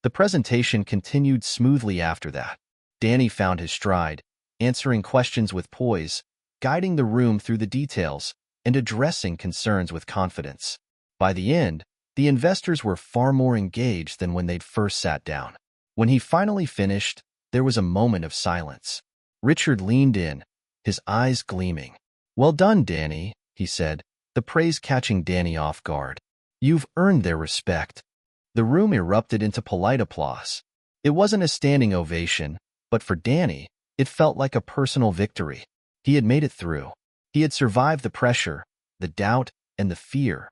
The presentation continued smoothly after that. Danny found his stride, answering questions with poise, guiding the room through the details, and addressing concerns with confidence. By the end, the investors were far more engaged than when they'd first sat down. When he finally finished, there was a moment of silence. Richard leaned in, his eyes gleaming. "Well done, Danny," he said, the praise catching Danny off guard. "You've earned their respect." The room erupted into polite applause. It wasn't a standing ovation, but for Danny, it felt like a personal victory. He had made it through. He had survived the pressure, the doubt, and the fear,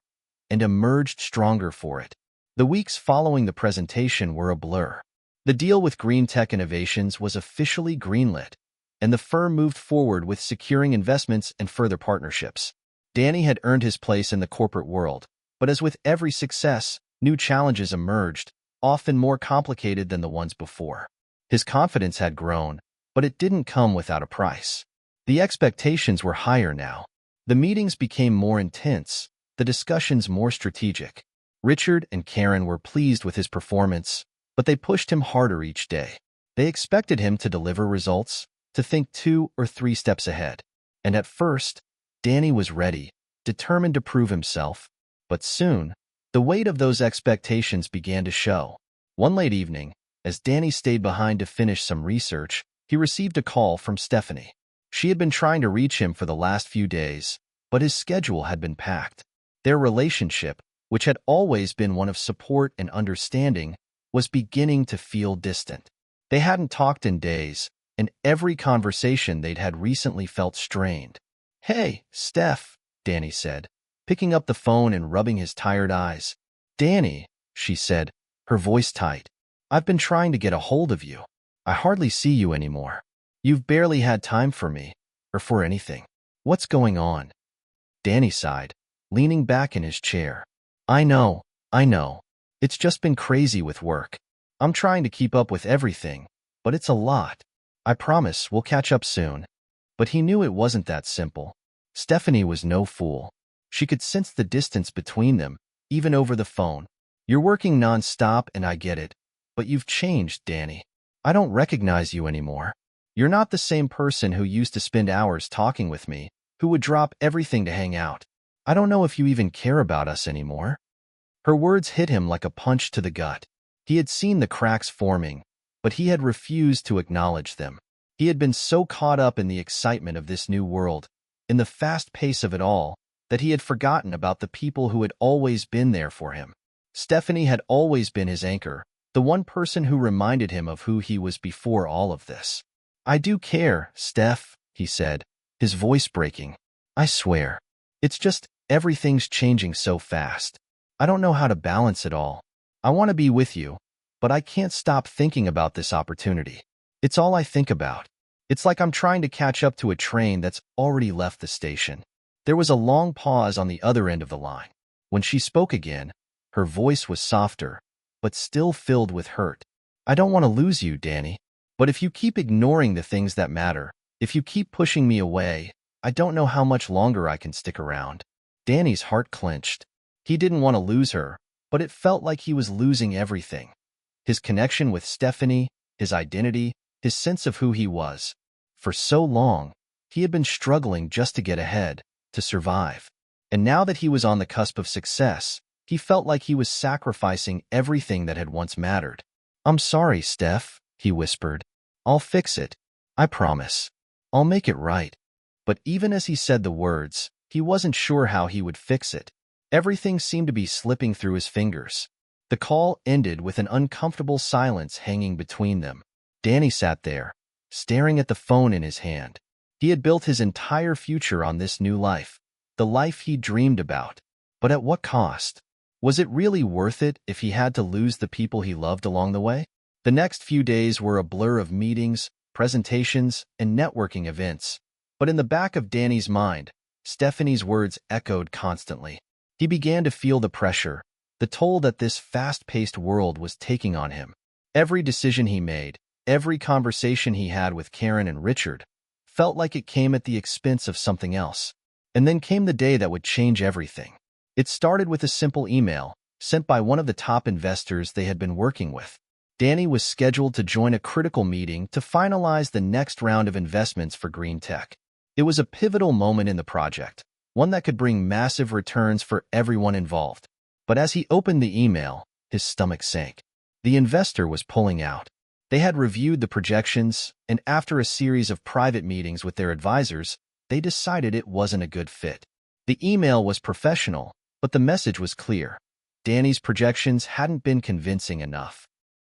and emerged stronger for it. The weeks following the presentation were a blur. The deal with Green Tech Innovations was officially greenlit, and the firm moved forward with securing investments and further partnerships. Danny had earned his place in the corporate world, but as with every success, new challenges emerged, often more complicated than the ones before. His confidence had grown, but it didn't come without a price. The expectations were higher now. The meetings became more intense, the discussions more strategic. Richard and Karen were pleased with his performance, but they pushed him harder each day. They expected him to deliver results, to think 2 or 3 steps ahead. And at first, Danny was ready, determined to prove himself. But soon, the weight of those expectations began to show. One late evening, as Danny stayed behind to finish some research, he received a call from Stephanie. She had been trying to reach him for the last few days, but his schedule had been packed. Their relationship, which had always been one of support and understanding, was beginning to feel distant. They hadn't talked in days, and every conversation they'd had recently felt strained. "Hey, Steph," Danny said, picking up the phone and rubbing his tired eyes. "Danny," she said, her voice tight, "I've been trying to get a hold of you. I hardly see you anymore. You've barely had time for me, or for anything. What's going on?" Danny sighed, leaning back in his chair. I know. It's just been crazy with work. I'm trying to keep up with everything, but it's a lot. I promise we'll catch up soon." But he knew it wasn't that simple. Stephanie was no fool. She could sense the distance between them, even over the phone. "You're working non-stop and I get it, but you've changed, Danny. I don't recognize you anymore. You're not the same person who used to spend hours talking with me, who would drop everything to hang out. I don't know if you even care about us anymore." Her words hit him like a punch to the gut. He had seen the cracks forming, but he had refused to acknowledge them. He had been so caught up in the excitement of this new world, in the fast pace of it all, that he had forgotten about the people who had always been there for him. Stephanie had always been his anchor, the one person who reminded him of who he was before all of this. "I do care, Steph," he said, his voice breaking. "I swear. It's just everything's changing so fast. I don't know how to balance it all. I want to be with you, but I can't stop thinking about this opportunity. It's all I think about. It's like I'm trying to catch up to a train that's already left the station." There was a long pause on the other end of the line. When she spoke again, her voice was softer, but still filled with hurt. "I don't want to lose you, Danny. But if you keep ignoring the things that matter, if you keep pushing me away, I don't know how much longer I can stick around." Danny's heart clenched. He didn't want to lose her, but it felt like he was losing everything. His connection with Stephanie, his identity, his sense of who he was. For so long, He had been struggling just to get ahead, to survive. And now that he was on the cusp of success, he felt like he was sacrificing everything that had once mattered. "I'm sorry, Steph," he whispered. "I'll fix it. I promise. I'll make it right." But even as he said the words, he wasn't sure how he would fix it. Everything seemed to be slipping through his fingers. The call ended with an uncomfortable silence hanging between them. Danny sat there, staring at the phone in his hand. He had built his entire future on this new life, the life he dreamed about. But at what cost? Was it really worth it if he had to lose the people he loved along the way? The next few days were a blur of meetings, presentations, and networking events. But in the back of Danny's mind, Stephanie's words echoed constantly. He began to feel the pressure, the toll that this fast-paced world was taking on him. Every decision he made, every conversation he had with Karen and Richard, felt like it came at the expense of something else. And then came the day that would change everything. It started with a simple email, sent by one of the top investors they had been working with. Danny was scheduled to join a critical meeting to finalize the next round of investments for green tech. It was a pivotal moment in the project, one that could bring massive returns for everyone involved. But as he opened the email, his stomach sank. The investor was pulling out. They had reviewed the projections, and after a series of private meetings with their advisors, they decided it wasn't a good fit. The email was professional, but the message was clear. Danny's projections hadn't been convincing enough.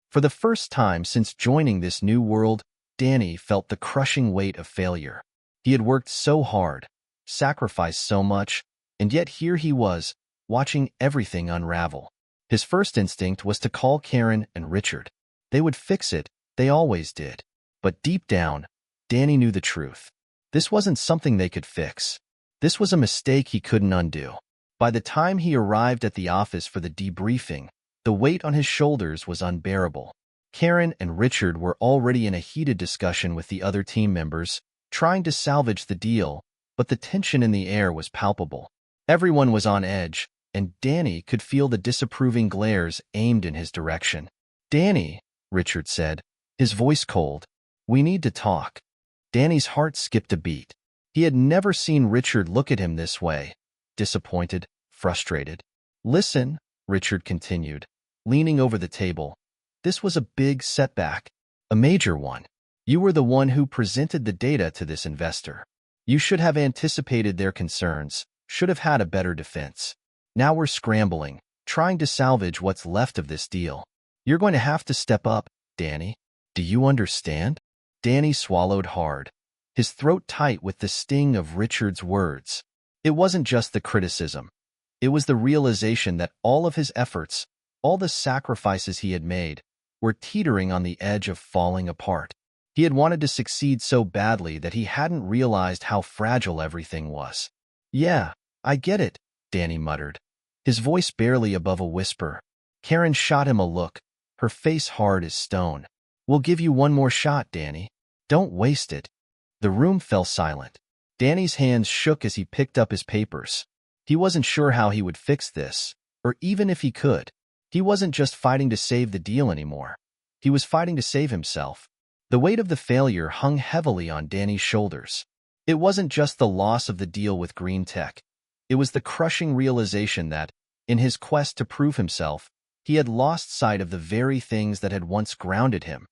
For the first time since joining this new world, Danny felt the crushing weight of failure. He had worked so hard, sacrificed so much, and yet here he was, watching everything unravel. His first instinct was to call Karen and Richard. They would fix it, they always did. But deep down, Danny knew the truth. This wasn't something they could fix. This was a mistake he couldn't undo. By the time he arrived at the office for the debriefing, the weight on his shoulders was unbearable. Karen and Richard were already in a heated discussion with the other team members, trying to salvage the deal, but the tension in the air was palpable. Everyone was on edge, and Danny could feel the disapproving glares aimed in his direction. "Danny," Richard said, his voice cold, "we need to talk." Danny's heart skipped a beat. He had never seen Richard look at him this way, disappointed, frustrated. "Listen," Richard continued, leaning over the table. "This was a big setback, a major one. You were the one who presented the data to this investor. You should have anticipated their concerns, should have had a better defense. Now we're scrambling, trying to salvage what's left of this deal. You're going to have to step up, Danny. Do you understand?" Danny swallowed hard, his throat tight with the sting of Richard's words. It wasn't just the criticism. It was the realization that all of his efforts, all the sacrifices he had made, were teetering on the edge of falling apart. He had wanted to succeed so badly that he hadn't realized how fragile everything was. "Yeah, I get it," Danny muttered, his voice barely above a whisper. Karen shot him a look, her face hard as stone. "We'll give you one more shot, Danny. Don't waste it." The room fell silent. Danny's hands shook as he picked up his papers. He wasn't sure how he would fix this, or even if he could. He wasn't just fighting to save the deal anymore. He was fighting to save himself. The weight of the failure hung heavily on Danny's shoulders. It wasn't just the loss of the deal with green tech. It was the crushing realization that, in his quest to prove himself, he had lost sight of the very things that had once grounded him.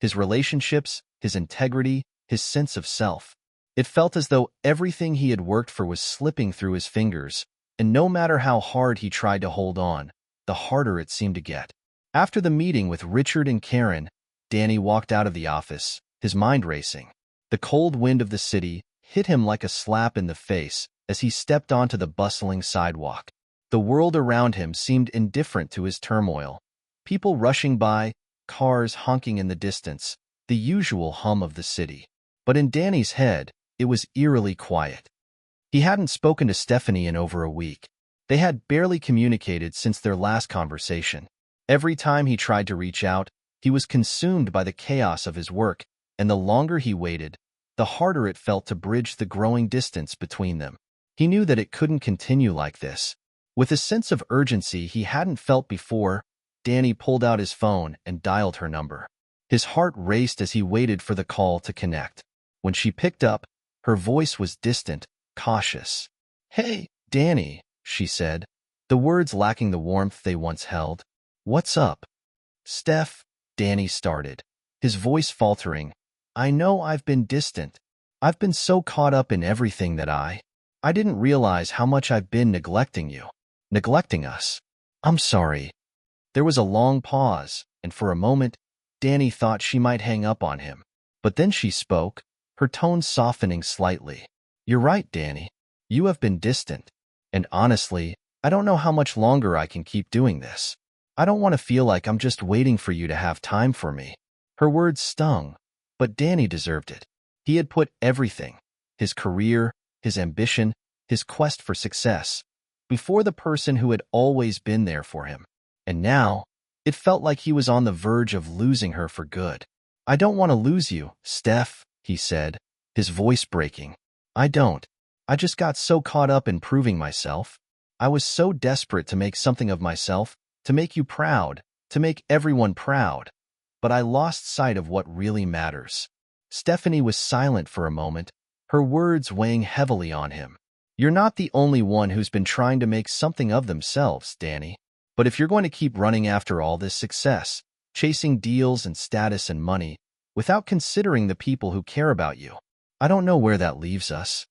His relationships, his integrity, his sense of self. It felt as though everything he had worked for was slipping through his fingers, and no matter how hard he tried to hold on, the harder it seemed to get. After the meeting with Richard and Karen, Danny walked out of the office, his mind racing. The cold wind of the city hit him like a slap in the face as he stepped onto the bustling sidewalk. The world around him seemed indifferent to his turmoil. People rushing by, cars honking in the distance, the usual hum of the city. But in Danny's head, it was eerily quiet. He hadn't spoken to Stephanie in over a week. They had barely communicated since their last conversation. Every time he tried to reach out, he was consumed by the chaos of his work, and the longer he waited, the harder it felt to bridge the growing distance between them. He knew that it couldn't continue like this. With a sense of urgency he hadn't felt before, Danny pulled out his phone and dialed her number. His heart raced as he waited for the call to connect. When she picked up, Her voice was distant, cautious. "Hey, Danny," she said, the words lacking the warmth they once held. "What's up?" "Steph," Danny started, his voice faltering. "I know I've been distant. I've been so caught up in everything that I didn't realize how much I've been neglecting you. Neglecting us. I'm sorry." There was a long pause, and for a moment, Danny thought she might hang up on him. But then she spoke, her tone softening slightly. "You're right, Danny. You have been distant. And honestly, I don't know how much longer I can keep doing this. I don't want to feel like I'm just waiting for you to have time for me." Her words stung, but Danny deserved it. He had put everything, his career, his ambition, his quest for success, before the person who had always been there for him. And now, it felt like he was on the verge of losing her for good. "I don't want to lose you, Steph," he said, his voice breaking. "I don't. I just got so caught up in proving myself. I was so desperate to make something of myself, to make you proud, to make everyone proud. But I lost sight of what really matters." Stephanie was silent for a moment, her words weighing heavily on him. "You're not the only one who's been trying to make something of themselves, Danny. But if you're going to keep running after all this success, chasing deals and status and money, without considering the people who care about you, I don't know where that leaves us."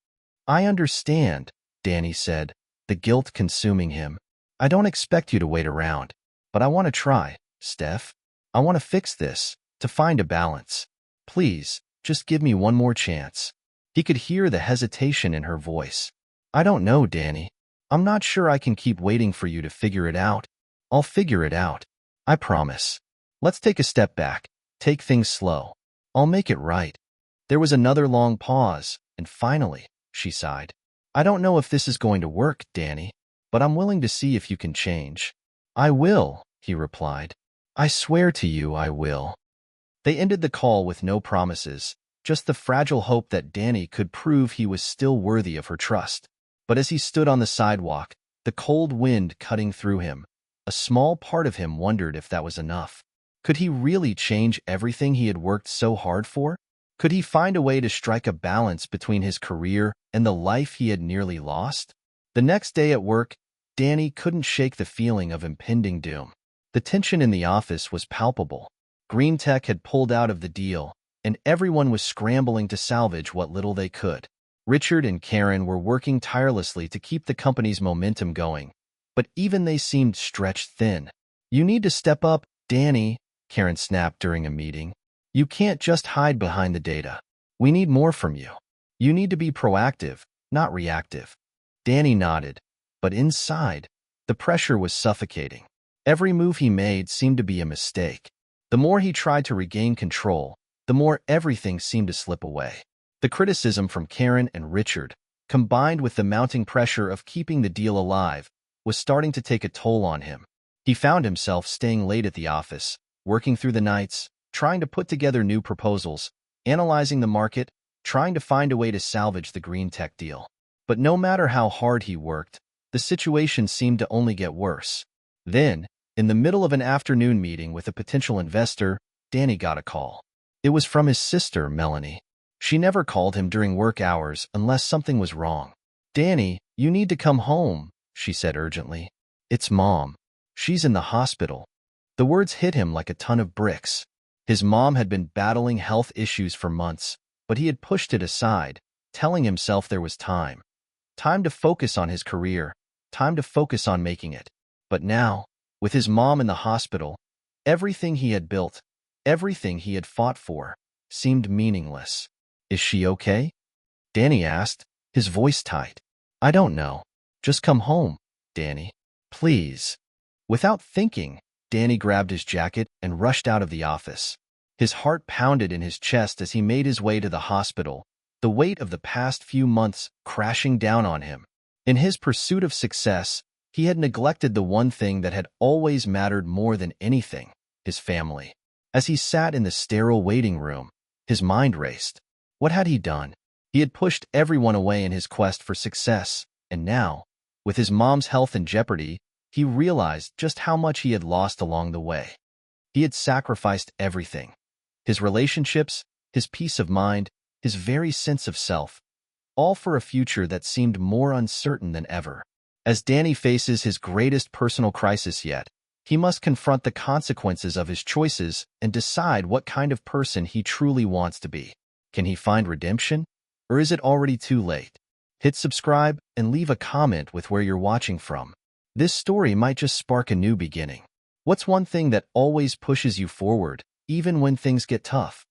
"I understand," Danny said, the guilt consuming him. "I don't expect you to wait around. But I want to try, Steph. I want to fix this, to find a balance. Please, just give me one more chance." He could hear the hesitation in her voice. "I don't know, Danny. I'm not sure I can keep waiting for you to figure it out. I'll figure it out. I promise. Let's take a step back, take things slow. I'll make it right." There was another long pause, and finally, she sighed. "I don't know if this is going to work, Danny, but I'm willing to see if you can change." "I will," he replied. "I swear to you I will." They ended the call with no promises, just the fragile hope that Danny could prove he was still worthy of her trust. But as he stood on the sidewalk, the cold wind cutting through him, a small part of him wondered if that was enough. Could he really change everything he had worked so hard for? Could he find a way to strike a balance between his career and the life he had nearly lost? The next day at work, Danny couldn't shake the feeling of impending doom. The tension in the office was palpable. Green Tech had pulled out of the deal, and everyone was scrambling to salvage what little they could. Richard and Karen were working tirelessly to keep the company's momentum going, but even they seemed stretched thin. "You need to step up, Danny," Karen snapped during a meeting. "You can't just hide behind the data. We need more from you. You need to be proactive, not reactive." Danny nodded, but inside, the pressure was suffocating. Every move he made seemed to be a mistake. The more he tried to regain control, the more everything seemed to slip away. The criticism from Karen and Richard, combined with the mounting pressure of keeping the deal alive, was starting to take a toll on him. He found himself staying late at the office, working through the nights, trying to put together new proposals, analyzing the market, trying to find a way to salvage the green tech deal. But no matter how hard he worked, the situation seemed to only get worse. Then, in the middle of an afternoon meeting with a potential investor, Danny got a call. It was from his sister, Melanie. She never called him during work hours unless something was wrong. "Danny, you need to come home," she said urgently. "It's Mom. She's in the hospital." The words hit him like a ton of bricks. His mom had been battling health issues for months, but he had pushed it aside, telling himself there was time. Time to focus on his career, time to focus on making it. But now, with his mom in the hospital, everything he had built, everything he had fought for, seemed meaningless. "Is she okay?" Danny asked, his voice tight. "I don't know. Just come home, Danny. Please." Without thinking, Danny grabbed his jacket and rushed out of the office. His heart pounded in his chest as he made his way to the hospital, the weight of the past few months crashing down on him. In his pursuit of success, he had neglected the one thing that had always mattered more than anything, his family. As he sat in the sterile waiting room, his mind raced. What had he done? He had pushed everyone away in his quest for success, and now, with his mom's health in jeopardy, he realized just how much he had lost along the way. He had sacrificed everything. His relationships, his peace of mind, his very sense of self, all for a future that seemed more uncertain than ever. As Danny faces his greatest personal crisis yet, he must confront the consequences of his choices and decide what kind of person he truly wants to be. Can he find redemption? Or is it already too late? Hit subscribe and leave a comment with where you're watching from. This story might just spark a new beginning. What's one thing that always pushes you forward, even when things get tough?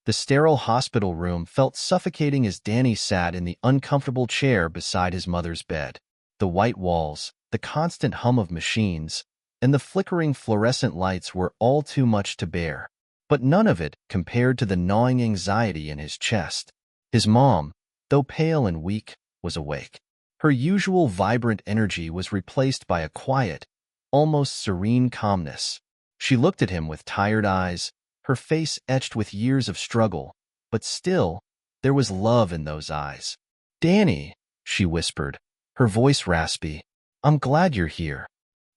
The sterile hospital room felt suffocating as Danny sat in the uncomfortable chair beside his mother's bed. The white walls, the constant hum of machines, and the flickering fluorescent lights were all too much to bear. But none of it compared to the gnawing anxiety in his chest. His mom, though pale and weak, was awake. Her usual vibrant energy was replaced by a quiet, almost serene calmness. She looked at him with tired eyes, her face etched with years of struggle, but still, there was love in those eyes. "Danny," she whispered, her voice raspy, "I'm glad you're here."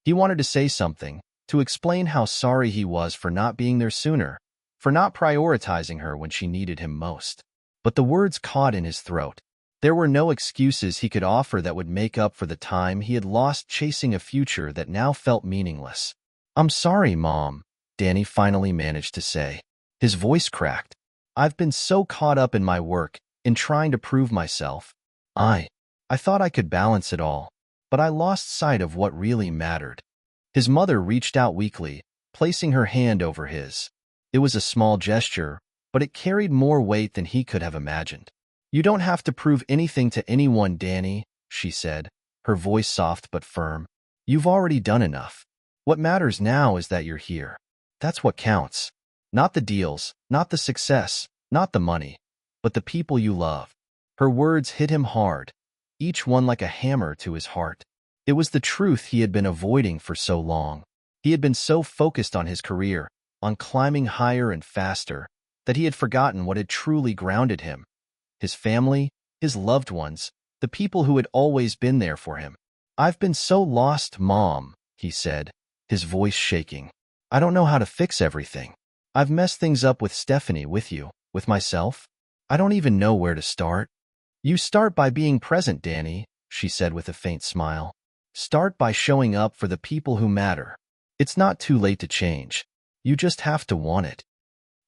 He wanted to say something, to explain how sorry he was for not being there sooner, for not prioritizing her when she needed him most. But the words caught in his throat. There were no excuses he could offer that would make up for the time he had lost chasing a future that now felt meaningless. "I'm sorry, Mom," Danny finally managed to say. His voice cracked. "I've been so caught up in my work, in trying to prove myself. I thought I could balance it all, but I lost sight of what really mattered." His mother reached out weakly, placing her hand over his. It was a small gesture, but it carried more weight than he could have imagined. "You don't have to prove anything to anyone, Danny," she said, her voice soft but firm. "You've already done enough. What matters now is that you're here. That's what counts. Not the deals, not the success, not the money, but the people you love." Her words hit him hard, each one like a hammer to his heart. It was the truth he had been avoiding for so long. He had been so focused on his career, on climbing higher and faster, that he had forgotten what had truly grounded him. His family, his loved ones, the people who had always been there for him. "I've been so lost, Mom," he said, his voice shaking. "I don't know how to fix everything. I've messed things up with Stephanie, with you, with myself. I don't even know where to start." "You start by being present, Danny," she said with a faint smile. "Start by showing up for the people who matter. It's not too late to change. You just have to want it."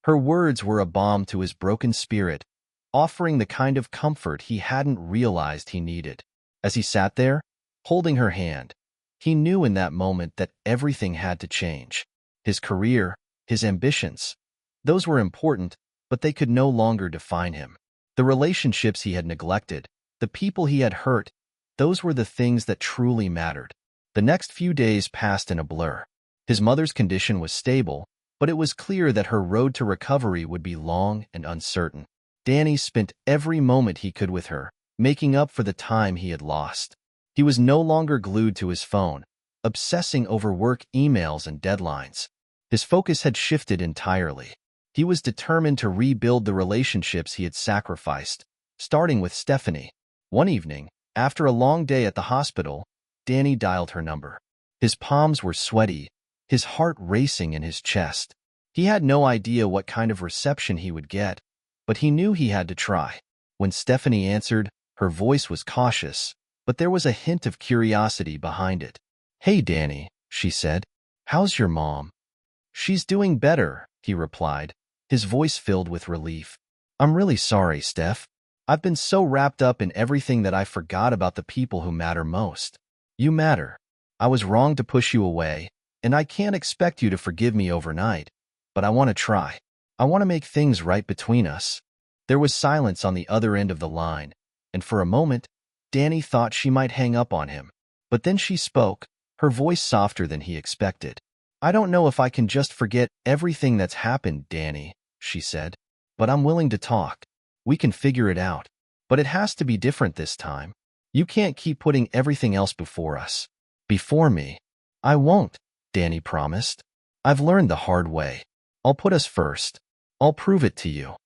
Her words were a balm to his broken spirit, offering the kind of comfort he hadn't realized he needed. As he sat there, holding her hand, he knew in that moment that everything had to change. His career, his ambitions, those were important, but they could no longer define him. The relationships he had neglected, the people he had hurt, those were the things that truly mattered. The next few days passed in a blur. His mother's condition was stable, but it was clear that her road to recovery would be long and uncertain. Danny spent every moment he could with her, making up for the time he had lost. He was no longer glued to his phone, obsessing over work emails and deadlines. His focus had shifted entirely. He was determined to rebuild the relationships he had sacrificed, starting with Stephanie. One evening, after a long day at the hospital, Danny dialed her number. His palms were sweaty, his heart racing in his chest. He had no idea what kind of reception he would get, but he knew he had to try. When Stephanie answered, her voice was cautious, but there was a hint of curiosity behind it. "Hey, Danny," she said. "How's your mom?" "She's doing better," he replied, his voice filled with relief. "I'm really sorry, Steph. I've been so wrapped up in everything that I forgot about the people who matter most. You matter. I was wrong to push you away, and I can't expect you to forgive me overnight, but I want to try. I want to make things right between us." There was silence on the other end of the line, and for a moment, Danny thought she might hang up on him. But then she spoke, her voice softer than he expected. "I don't know if I can just forget everything that's happened, Danny," she said, "but I'm willing to talk. We can figure it out. But it has to be different this time. You can't keep putting everything else before us." "Before me? I won't," Danny promised. "I've learned the hard way. I'll put us first. I'll prove it to you."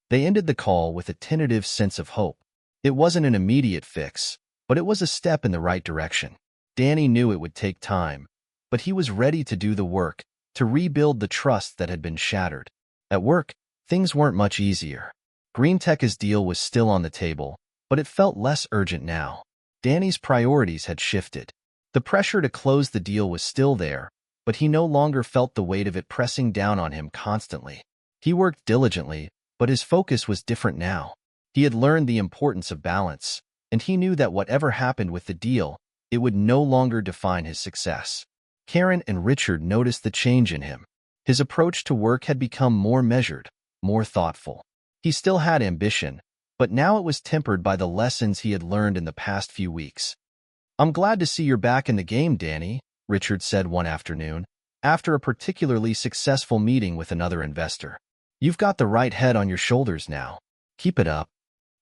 They ended the call with a tentative sense of hope. It wasn't an immediate fix, but it was a step in the right direction. Danny knew it would take time, but he was ready to do the work, to rebuild the trust that had been shattered. At work, things weren't much easier. Green Tech's deal was still on the table, but it felt less urgent now. Danny's priorities had shifted. The pressure to close the deal was still there, but he no longer felt the weight of it pressing down on him constantly. He worked diligently, but his focus was different now. He had learned the importance of balance, and he knew that whatever happened with the deal, it would no longer define his success. Karen and Richard noticed the change in him. His approach to work had become more measured, more thoughtful. He still had ambition, but now it was tempered by the lessons he had learned in the past few weeks. "I'm glad to see you're back in the game, Danny," Richard said one afternoon, after a particularly successful meeting with another investor. "You've got the right head on your shoulders now. Keep it up."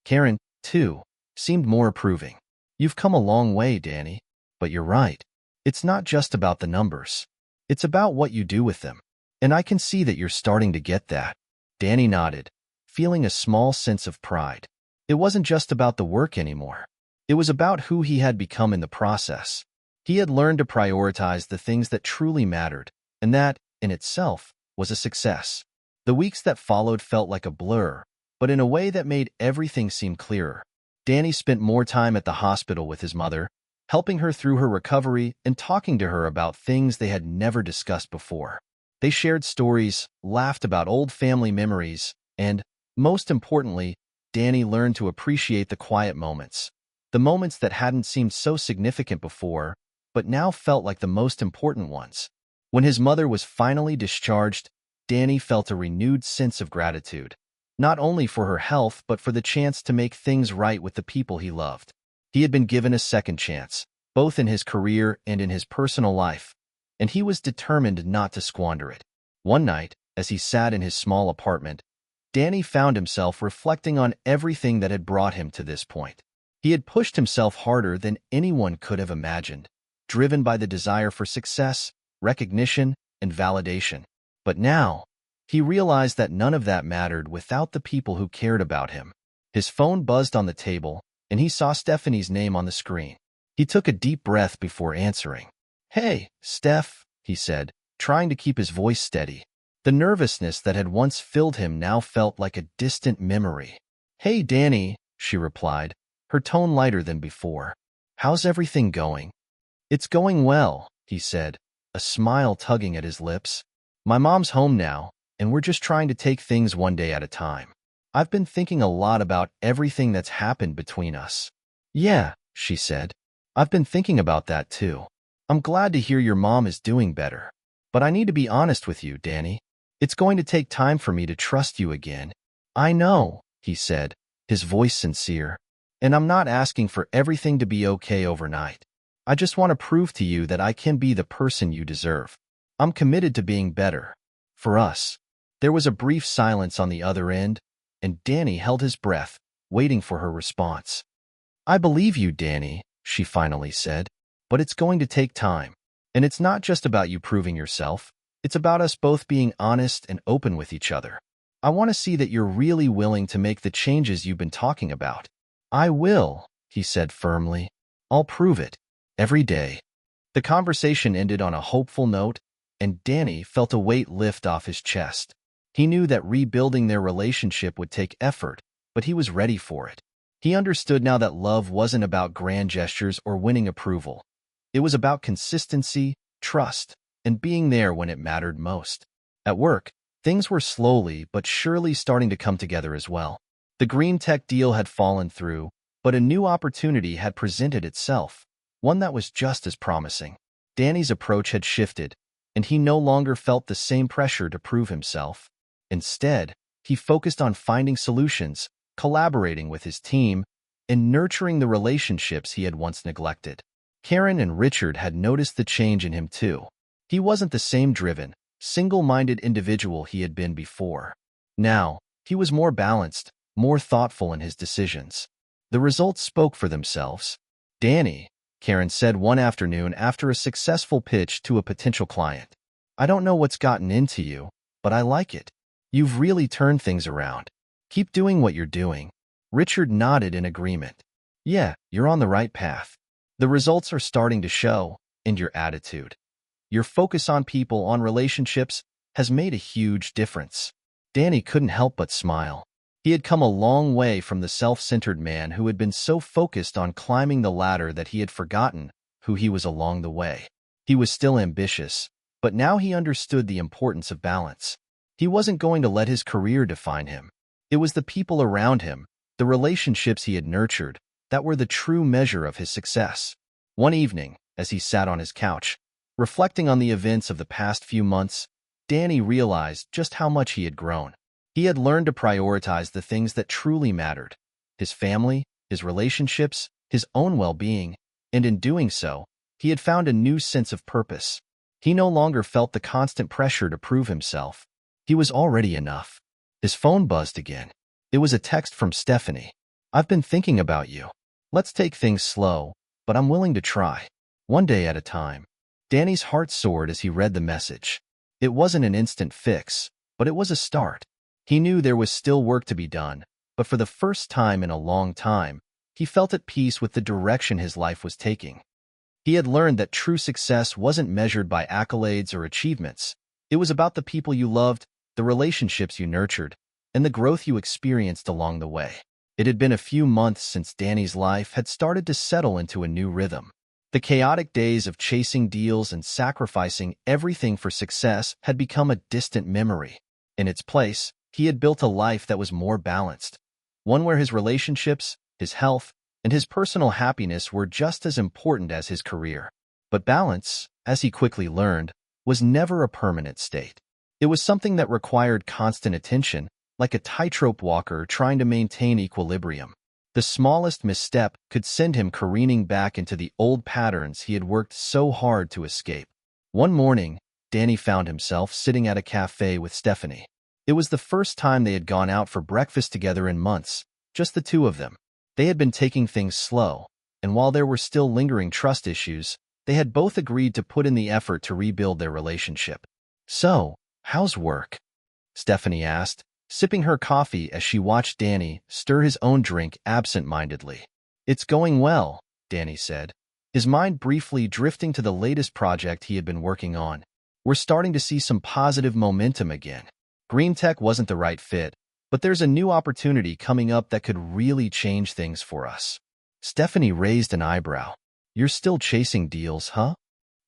Karen, too, seemed more approving. "You've come a long way, Danny. But you're right. It's not just about the numbers. It's about what you do with them. And I can see that you're starting to get that." Danny nodded, feeling a small sense of pride. It wasn't just about the work anymore. It was about who he had become in the process. He had learned to prioritize the things that truly mattered, and that, in itself, was a success. The weeks that followed felt like a blur, but in a way that made everything seem clearer. Danny spent more time at the hospital with his mother, helping her through her recovery and talking to her about things they had never discussed before. They shared stories, laughed about old family memories, and, most importantly, Danny learned to appreciate the quiet moments. The moments that hadn't seemed so significant before, but now felt like the most important ones. When his mother was finally discharged, Danny felt a renewed sense of gratitude, not only for her health but for the chance to make things right with the people he loved. He had been given a second chance, both in his career and in his personal life, and he was determined not to squander it. One night, as he sat in his small apartment, Danny found himself reflecting on everything that had brought him to this point. He had pushed himself harder than anyone could have imagined, driven by the desire for success, recognition, and validation. But now, he realized that none of that mattered without the people who cared about him. His phone buzzed on the table, and he saw Stephanie's name on the screen. He took a deep breath before answering. "Hey, Steph," he said, trying to keep his voice steady. The nervousness that had once filled him now felt like a distant memory. "Hey, Danny," she replied, her tone lighter than before. "How's everything going?" "It's going well," he said, a smile tugging at his lips. "My mom's home now, and we're just trying to take things one day at a time. I've been thinking a lot about everything that's happened between us." "Yeah," she said. "I've been thinking about that too. I'm glad to hear your mom is doing better. But I need to be honest with you, Danny. It's going to take time for me to trust you again." "I know," he said, his voice sincere. "And I'm not asking for everything to be okay overnight. I just want to prove to you that I can be the person you deserve. I'm committed to being better. For us." There was a brief silence on the other end, and Danny held his breath, waiting for her response. "I believe you, Danny," she finally said. "But it's going to take time. And it's not just about you proving yourself. It's about us both being honest and open with each other. I want to see that you're really willing to make the changes you've been talking about." "I will," he said firmly. "I'll prove it. Every day." The conversation ended on a hopeful note, and Danny felt a weight lift off his chest. He knew that rebuilding their relationship would take effort, but he was ready for it. He understood now that love wasn't about grand gestures or winning approval. It was about consistency, trust, and being there when it mattered most. At work, things were slowly but surely starting to come together as well. The green tech deal had fallen through, but a new opportunity had presented itself, one that was just as promising. Danny's approach had shifted, and he no longer felt the same pressure to prove himself. Instead, he focused on finding solutions, collaborating with his team, and nurturing the relationships he had once neglected. Karen and Richard had noticed the change in him too. He wasn't the same driven, single-minded individual he had been before. Now, he was more balanced, more thoughtful in his decisions. The results spoke for themselves. "Danny," Karen said one afternoon after a successful pitch to a potential client, "I don't know what's gotten into you, but I like it. You've really turned things around. Keep doing what you're doing." Richard nodded in agreement. "Yeah, you're on the right path. The results are starting to show, and your attitude. Your focus on people, on relationships, has made a huge difference." Danny couldn't help but smile. He had come a long way from the self-centered man who had been so focused on climbing the ladder that he had forgotten who he was along the way. He was still ambitious, but now he understood the importance of balance. He wasn't going to let his career define him. It was the people around him, the relationships he had nurtured, that were the true measure of his success. One evening, as he sat on his couch, reflecting on the events of the past few months, Danny realized just how much he had grown. He had learned to prioritize the things that truly mattered: his family, his relationships, his own well-being, and in doing so, he had found a new sense of purpose. He no longer felt the constant pressure to prove himself. He was already enough. His phone buzzed again. It was a text from Stephanie. "I've been thinking about you. Let's take things slow, but I'm willing to try. One day at a time." Danny's heart soared as he read the message. It wasn't an instant fix, but it was a start. He knew there was still work to be done, but for the first time in a long time, he felt at peace with the direction his life was taking. He had learned that true success wasn't measured by accolades or achievements. It was about the people you loved, the relationships you nurtured, and the growth you experienced along the way. It had been a few months since Danny's life had started to settle into a new rhythm. The chaotic days of chasing deals and sacrificing everything for success had become a distant memory. In its place, he had built a life that was more balanced, one where his relationships, his health, and his personal happiness were just as important as his career. But balance, as he quickly learned, was never a permanent state. It was something that required constant attention, like a tightrope walker trying to maintain equilibrium. The smallest misstep could send him careening back into the old patterns he had worked so hard to escape. One morning, Danny found himself sitting at a cafe with Stephanie. It was the first time they had gone out for breakfast together in months, just the two of them. They had been taking things slow, and while there were still lingering trust issues, they had both agreed to put in the effort to rebuild their relationship. "So, how's work?" Stephanie asked, sipping her coffee as she watched Danny stir his own drink absent-mindedly. "It's going well," Danny said, his mind briefly drifting to the latest project he had been working on. "We're starting to see some positive momentum again. Green tech wasn't the right fit, but there's a new opportunity coming up that could really change things for us." Stephanie raised an eyebrow. "You're still chasing deals, huh?"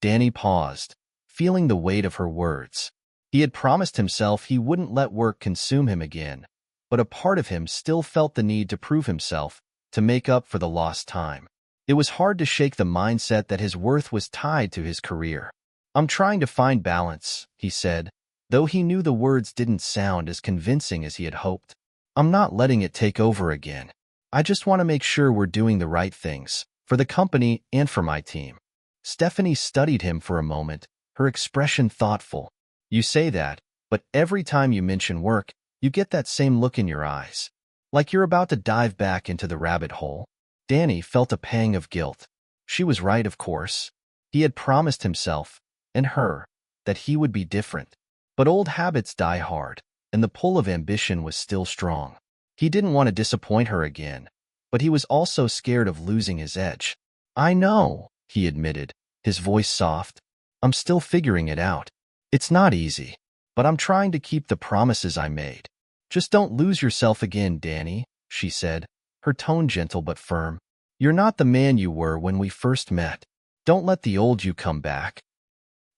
Danny paused, feeling the weight of her words. He had promised himself he wouldn't let work consume him again, but a part of him still felt the need to prove himself, to make up for the lost time. It was hard to shake the mindset that his worth was tied to his career. "I'm trying to find balance," he said, though he knew the words didn't sound as convincing as he had hoped. "I'm not letting it take over again. I just want to make sure we're doing the right things, for the company and for my team." Stephanie studied him for a moment, her expression thoughtful. "You say that, but every time you mention work, you get that same look in your eyes. Like you're about to dive back into the rabbit hole." Danny felt a pang of guilt. She was right, of course. He had promised himself, and her, that he would be different. But old habits die hard, and the pull of ambition was still strong. He didn't want to disappoint her again, but he was also scared of losing his edge. "I know," he admitted, his voice soft. "I'm still figuring it out. It's not easy, but I'm trying to keep the promises I made." "Just don't lose yourself again, Danny," she said, her tone gentle but firm. "You're not the man you were when we first met. Don't let the old you come back."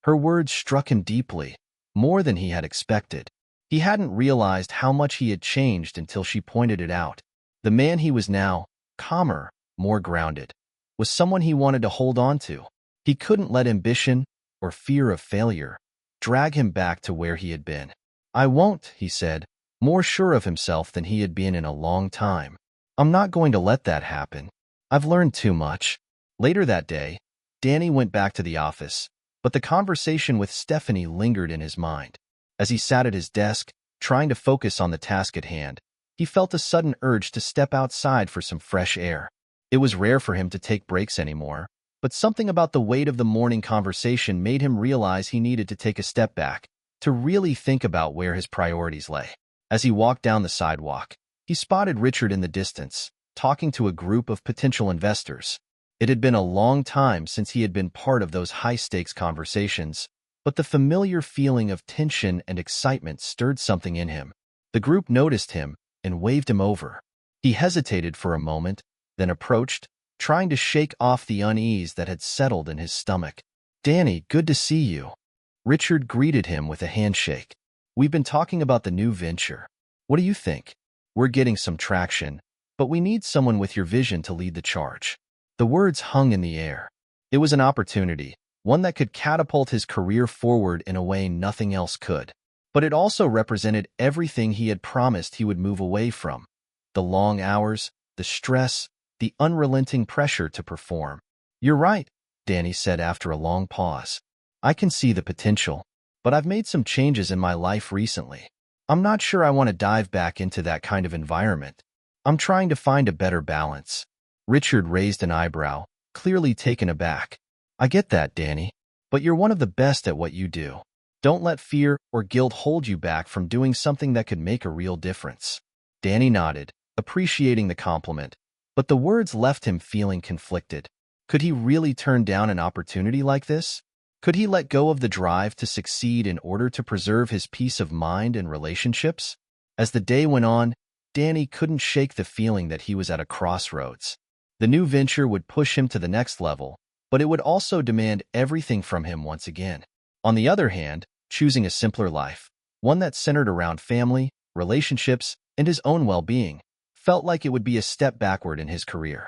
Her words struck him deeply, more than he had expected. He hadn't realized how much he had changed until she pointed it out. The man he was now, calmer, more grounded, was someone he wanted to hold on to. He couldn't let ambition, or fear of failure, drag him back to where he had been. "I won't," he said, more sure of himself than he had been in a long time. "I'm not going to let that happen. I've learned too much." Later that day, Danny went back to the office, but the conversation with Stephanie lingered in his mind. As he sat at his desk, trying to focus on the task at hand, he felt a sudden urge to step outside for some fresh air. It was rare for him to take breaks anymore, but something about the weight of the morning conversation made him realize he needed to take a step back, to really think about where his priorities lay. As he walked down the sidewalk, he spotted Richard in the distance, talking to a group of potential investors. It had been a long time since he had been part of those high-stakes conversations, but the familiar feeling of tension and excitement stirred something in him. The group noticed him, and waved him over. He hesitated for a moment, then approached, trying to shake off the unease that had settled in his stomach. "Danny, good to see you." Richard greeted him with a handshake. "We've been talking about the new venture. What do you think? We're getting some traction, but we need someone with your vision to lead the charge." The words hung in the air. It was an opportunity, one that could catapult his career forward in a way nothing else could. But it also represented everything he had promised he would move away from: the long hours, the stress, the unrelenting pressure to perform. "You're right," Danny said after a long pause. "I can see the potential, but I've made some changes in my life recently. I'm not sure I want to dive back into that kind of environment. I'm trying to find a better balance." Richard raised an eyebrow, clearly taken aback. "I get that, Danny, but you're one of the best at what you do. Don't let fear or guilt hold you back from doing something that could make a real difference." Danny nodded, appreciating the compliment, but the words left him feeling conflicted. Could he really turn down an opportunity like this? Could he let go of the drive to succeed in order to preserve his peace of mind and relationships? As the day went on, Danny couldn't shake the feeling that he was at a crossroads. The new venture would push him to the next level, but it would also demand everything from him once again. On the other hand, choosing a simpler life, one that centered around family, relationships, and his own well-being, felt like it would be a step backward in his career.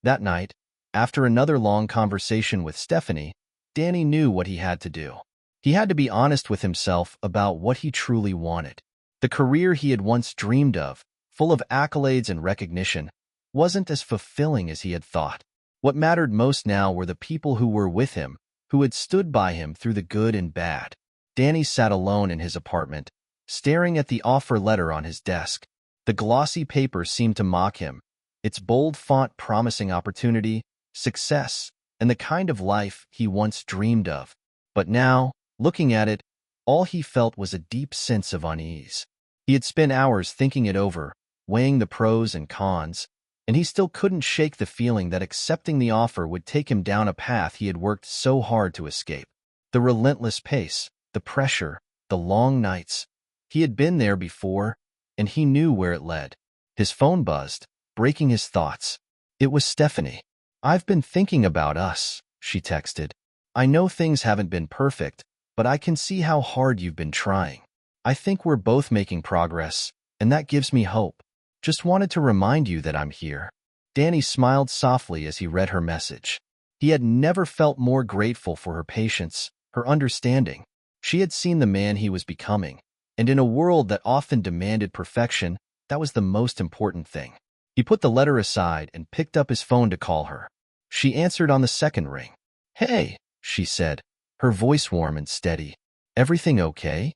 That night, after another long conversation with Stephanie, Danny knew what he had to do. He had to be honest with himself about what he truly wanted. The career he had once dreamed of, full of accolades and recognition, wasn't as fulfilling as he had thought. What mattered most now were the people who were with him, who had stood by him through the good and bad. Danny sat alone in his apartment, staring at the offer letter on his desk. The glossy paper seemed to mock him, its bold font promising opportunity, success, and the kind of life he once dreamed of. But now, looking at it, all he felt was a deep sense of unease. He had spent hours thinking it over, weighing the pros and cons, and he still couldn't shake the feeling that accepting the offer would take him down a path he had worked so hard to escape. The relentless pace, the pressure, the long nights. He had been there before, and he knew where it led. His phone buzzed, breaking his thoughts. It was Stephanie. "I've been thinking about us," she texted. "I know things haven't been perfect, but I can see how hard you've been trying. I think we're both making progress, and that gives me hope. Just wanted to remind you that I'm here." Danny smiled softly as he read her message. He had never felt more grateful for her patience, her understanding. She had seen the man he was becoming, and in a world that often demanded perfection, that was the most important thing. He put the letter aside and picked up his phone to call her. She answered on the second ring. "Hey," she said, her voice warm and steady. "Everything okay?"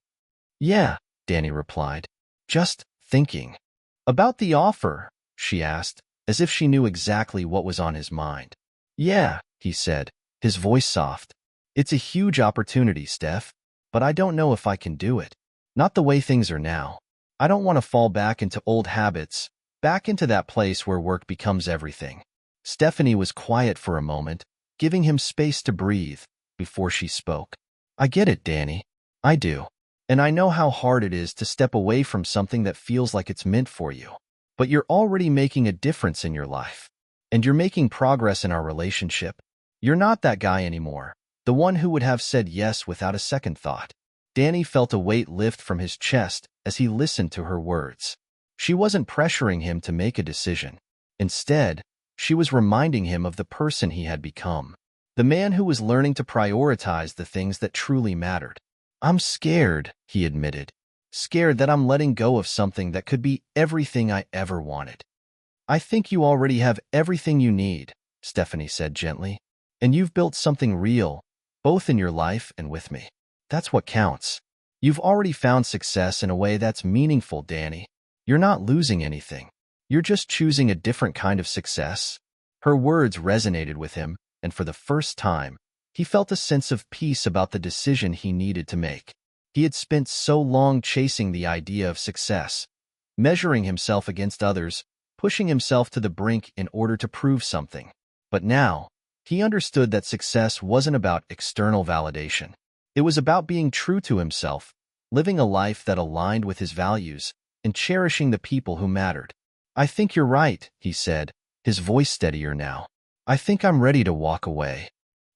"Yeah," Danny replied. "Just thinking." "About the offer?" she asked, as if she knew exactly what was on his mind. "Yeah," he said, his voice soft. "It's a huge opportunity, Steph, but I don't know if I can do it. Not the way things are now. I don't want to fall back into old habits, back into that place where work becomes everything." Stephanie was quiet for a moment, giving him space to breathe, before she spoke. "I get it, Danny. I do. And I know how hard it is to step away from something that feels like it's meant for you. But you're already making a difference in your life. And you're making progress in our relationship. You're not that guy anymore, the one who would have said yes without a second thought." Danny felt a weight lift from his chest as he listened to her words. She wasn't pressuring him to make a decision. Instead, she was reminding him of the person he had become, the man who was learning to prioritize the things that truly mattered. "I'm scared," he admitted. "Scared that I'm letting go of something that could be everything I ever wanted." "I think you already have everything you need," Stephanie said gently. "And you've built something real, both in your life and with me. That's what counts. You've already found success in a way that's meaningful, Danny. You're not losing anything. You're just choosing a different kind of success." Her words resonated with him, and for the first time, he felt a sense of peace about the decision he needed to make. He had spent so long chasing the idea of success, measuring himself against others, pushing himself to the brink in order to prove something. But now, he understood that success wasn't about external validation. It was about being true to himself, living a life that aligned with his values, and cherishing the people who mattered. "I think you're right," he said, his voice steadier now. "I think I'm ready to walk away."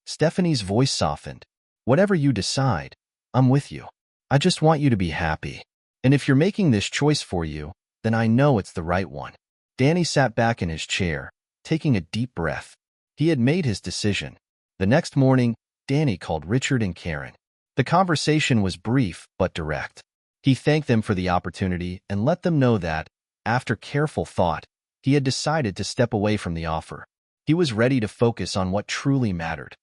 Stephanie's voice softened. "Whatever you decide, I'm with you. I just want you to be happy. And if you're making this choice for you, then I know it's the right one." Danny sat back in his chair, taking a deep breath. He had made his decision. The next morning, Danny called Richard and Karen. The conversation was brief but direct. He thanked them for the opportunity and let them know that, after careful thought, he had decided to step away from the offer. He was ready to focus on what truly mattered: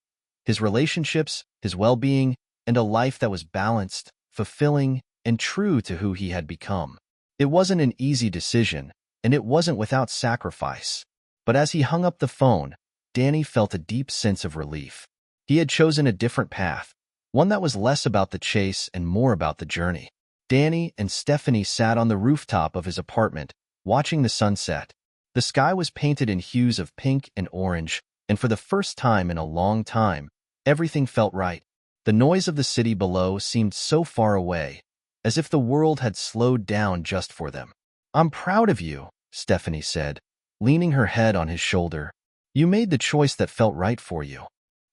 his relationships, his well-being, and a life that was balanced, fulfilling, and true to who he had become. It wasn't an easy decision, and it wasn't without sacrifice. But as he hung up the phone, Danny felt a deep sense of relief. He had chosen a different path, one that was less about the chase and more about the journey. Danny and Stephanie sat on the rooftop of his apartment, watching the sunset. The sky was painted in hues of pink and orange, and for the first time in a long time, everything felt right. The noise of the city below seemed so far away, as if the world had slowed down just for them. "I'm proud of you," Stephanie said, leaning her head on his shoulder. "You made the choice that felt right for you."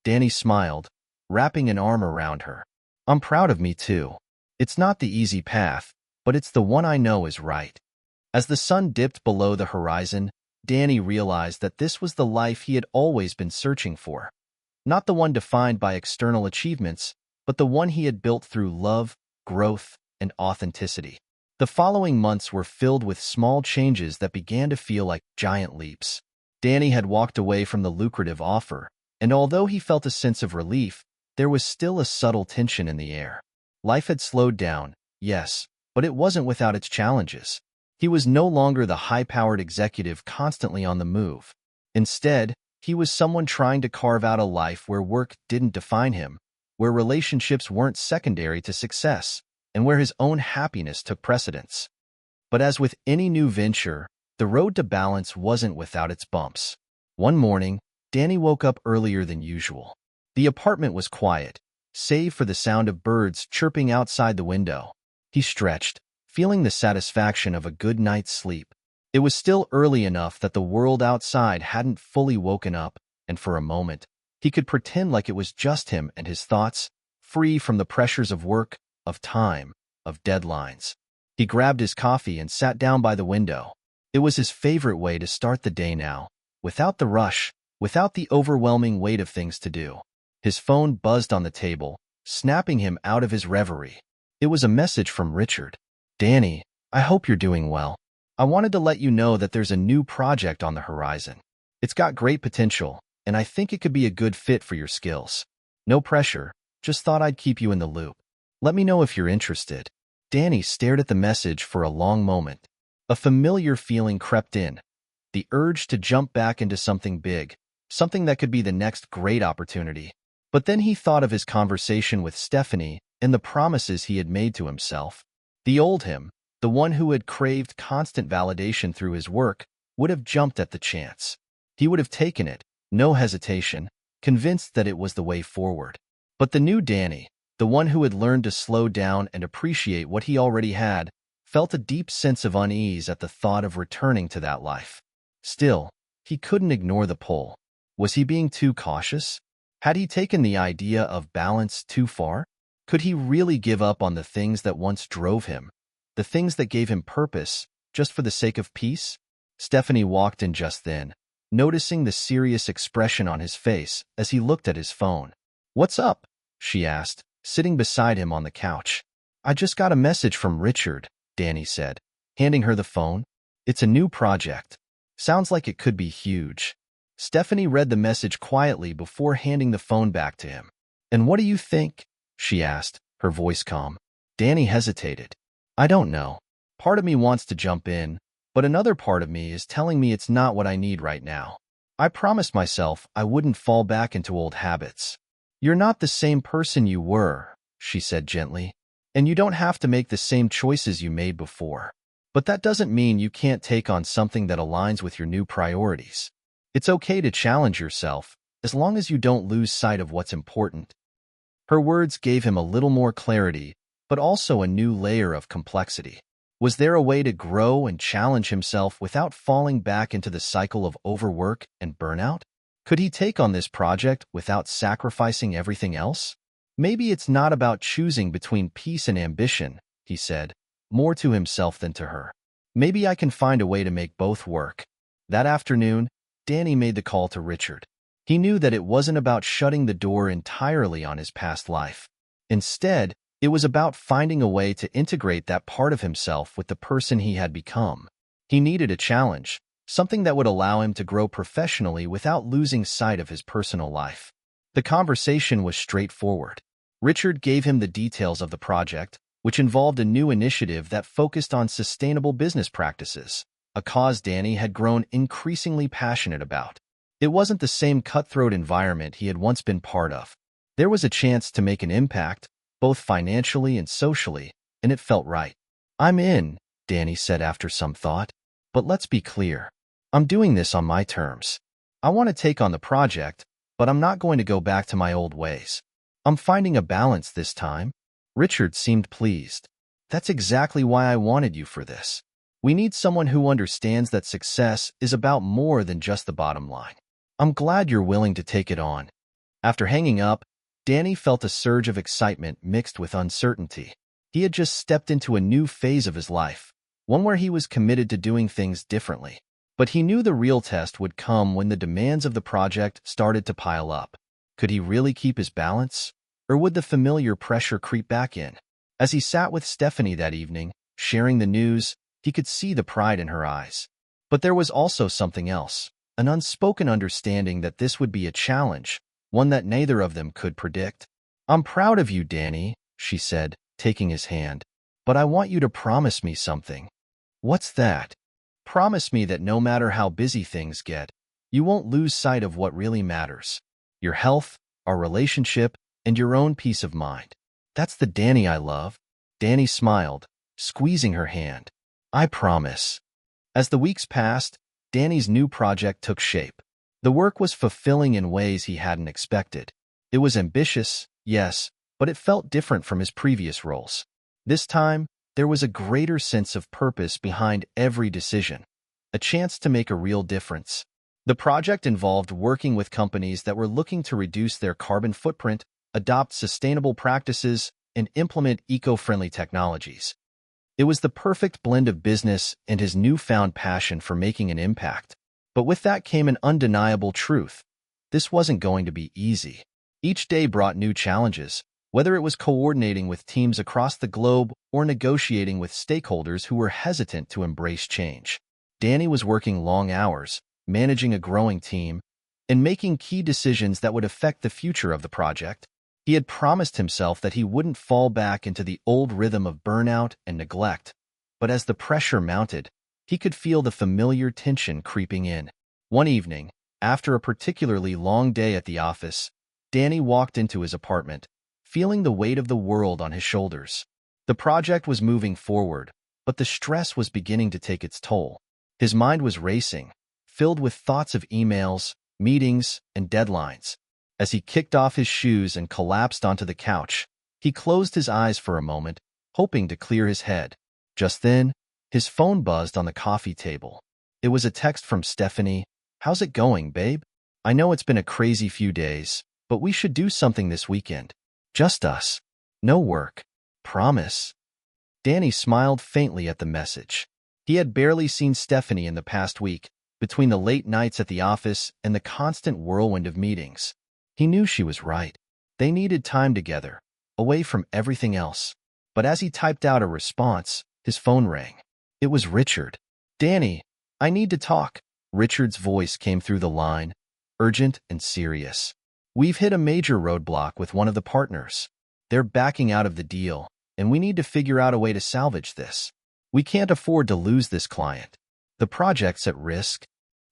Danny smiled, wrapping an arm around her. "I'm proud of me too. It's not the easy path, but it's the one I know is right." As the sun dipped below the horizon, Danny realized that this was the life he had always been searching for. Not the one defined by external achievements, but the one he had built through love, growth, and authenticity. The following months were filled with small changes that began to feel like giant leaps. Danny had walked away from the lucrative offer, and although he felt a sense of relief, there was still a subtle tension in the air. Life had slowed down, yes, but it wasn't without its challenges. He was no longer the high-powered executive constantly on the move. Instead, he was someone trying to carve out a life where work didn't define him, where relationships weren't secondary to success, and where his own happiness took precedence. But as with any new venture, the road to balance wasn't without its bumps. One morning, Danny woke up earlier than usual. The apartment was quiet, save for the sound of birds chirping outside the window. He stretched, feeling the satisfaction of a good night's sleep. It was still early enough that the world outside hadn't fully woken up, and for a moment, he could pretend like it was just him and his thoughts, free from the pressures of work, of time, of deadlines. He grabbed his coffee and sat down by the window. It was his favorite way to start the day now, without the rush, without the overwhelming weight of things to do. His phone buzzed on the table, snapping him out of his reverie. It was a message from Richard. "Danny, I hope you're doing well. I wanted to let you know that there's a new project on the horizon. It's got great potential, and I think it could be a good fit for your skills. No pressure, just thought I'd keep you in the loop. Let me know if you're interested." Danny stared at the message for a long moment. A familiar feeling crept in, the urge to jump back into something big, something that could be the next great opportunity. But then he thought of his conversation with Stephanie and the promises he had made to himself. The old him, the one who had craved constant validation through his work, would have jumped at the chance. He would have taken it, no hesitation, convinced that it was the way forward. But the new Danny, the one who had learned to slow down and appreciate what he already had, felt a deep sense of unease at the thought of returning to that life. Still, he couldn't ignore the pull. Was he being too cautious? Had he taken the idea of balance too far? Could he really give up on the things that once drove him, the things that gave him purpose, just for the sake of peace? Stephanie walked in just then, noticing the serious expression on his face as he looked at his phone. "What's up?" she asked, sitting beside him on the couch. "I just got a message from Richard," Danny said, handing her the phone. "It's a new project. Sounds like it could be huge." Stephanie read the message quietly before handing the phone back to him. "And what do you think?" she asked, her voice calm. Danny hesitated. "I don't know. Part of me wants to jump in, but another part of me is telling me it's not what I need right now. I promised myself I wouldn't fall back into old habits." "You're not the same person you were," she said gently, "and you don't have to make the same choices you made before. But that doesn't mean you can't take on something that aligns with your new priorities. It's okay to challenge yourself, as long as you don't lose sight of what's important." Her words gave him a little more clarity, but also a new layer of complexity. Was there a way to grow and challenge himself without falling back into the cycle of overwork and burnout? Could he take on this project without sacrificing everything else? Maybe it's not about choosing between peace and ambition, he said, more to himself than to her. Maybe I can find a way to make both work. That afternoon, Danny made the call to Richard. He knew that it wasn't about shutting the door entirely on his past life. Instead, it was about finding a way to integrate that part of himself with the person he had become. He needed a challenge, something that would allow him to grow professionally without losing sight of his personal life. The conversation was straightforward. Richard gave him the details of the project, which involved a new initiative that focused on sustainable business practices, a cause Danny had grown increasingly passionate about. It wasn't the same cutthroat environment he had once been part of. There was a chance to make an impact, both financially and socially, and it felt right. "I'm in," Danny said after some thought. "But let's be clear. I'm doing this on my terms. I want to take on the project, but I'm not going to go back to my old ways. I'm finding a balance this time." Richard seemed pleased. "That's exactly why I wanted you for this. We need someone who understands that success is about more than just the bottom line. I'm glad you're willing to take it on." After hanging up, Danny felt a surge of excitement mixed with uncertainty. He had just stepped into a new phase of his life, one where he was committed to doing things differently. But he knew the real test would come when the demands of the project started to pile up. Could he really keep his balance? Or would the familiar pressure creep back in? As he sat with Stephanie that evening, sharing the news, he could see the pride in her eyes. But there was also something else, an unspoken understanding that this would be a challenge, one that neither of them could predict. "I'm proud of you, Danny," she said, taking his hand. "But I want you to promise me something." "What's that?" "Promise me that no matter how busy things get, you won't lose sight of what really matters. Your health, our relationship, and your own peace of mind." "That's the Danny I love." Danny smiled, squeezing her hand. "I promise." As the weeks passed, Danny's new project took shape. The work was fulfilling in ways he hadn't expected. It was ambitious, yes, but it felt different from his previous roles. This time, there was a greater sense of purpose behind every decision, a chance to make a real difference. The project involved working with companies that were looking to reduce their carbon footprint, adopt sustainable practices, and implement eco-friendly technologies. It was the perfect blend of business and his newfound passion for making an impact. But with that came an undeniable truth. This wasn't going to be easy. Each day brought new challenges, whether it was coordinating with teams across the globe or negotiating with stakeholders who were hesitant to embrace change. Danny was working long hours, managing a growing team, and making key decisions that would affect the future of the project. He had promised himself that he wouldn't fall back into the old rhythm of burnout and neglect. But as the pressure mounted, he could feel the familiar tension creeping in. One evening, after a particularly long day at the office, Danny walked into his apartment, feeling the weight of the world on his shoulders. The project was moving forward, but the stress was beginning to take its toll. His mind was racing, filled with thoughts of emails, meetings, and deadlines. As he kicked off his shoes and collapsed onto the couch, he closed his eyes for a moment, hoping to clear his head. Just then, his phone buzzed on the coffee table. It was a text from Stephanie. "How's it going, babe? I know it's been a crazy few days, but we should do something this weekend. Just us. No work. Promise?" Danny smiled faintly at the message. He had barely seen Stephanie in the past week, between the late nights at the office and the constant whirlwind of meetings. He knew she was right. They needed time together, away from everything else. But as he typed out a response, his phone rang. It was Richard. "Danny, I need to talk." Richard's voice came through the line, urgent and serious. "We've hit a major roadblock with one of the partners. They're backing out of the deal, and we need to figure out a way to salvage this. We can't afford to lose this client. The project's at risk."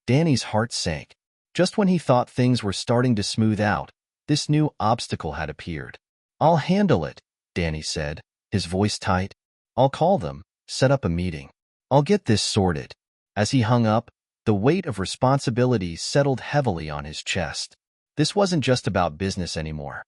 Danny's heart sank. Just when he thought things were starting to smooth out, this new obstacle had appeared. "I'll handle it," Danny said, his voice tight. "I'll call them, set up a meeting. I'll get this sorted." As he hung up, the weight of responsibility settled heavily on his chest. This wasn't just about business anymore.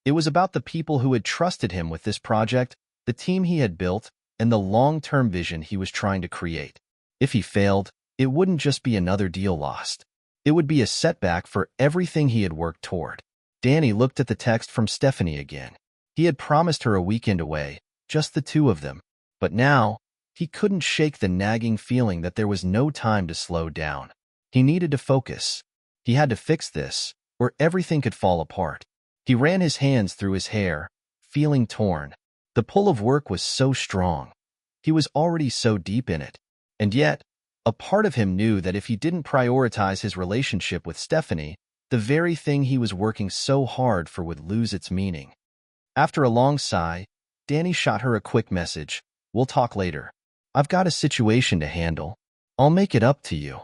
It was about the people who had trusted him with this project, the team he had built, and the long-term vision he was trying to create. If he failed, it wouldn't just be another deal lost. It would be a setback for everything he had worked toward. Danny looked at the text from Stephanie again. He had promised her a weekend away, just the two of them. But now, he couldn't shake the nagging feeling that there was no time to slow down. He needed to focus. He had to fix this, or everything could fall apart. He ran his hands through his hair, feeling torn. The pull of work was so strong. He was already so deep in it. And yet, a part of him knew that if he didn't prioritize his relationship with Stephanie, the very thing he was working so hard for would lose its meaning. After a long sigh, Danny shot her a quick message. "We'll talk later. I've got a situation to handle. I'll make it up to you."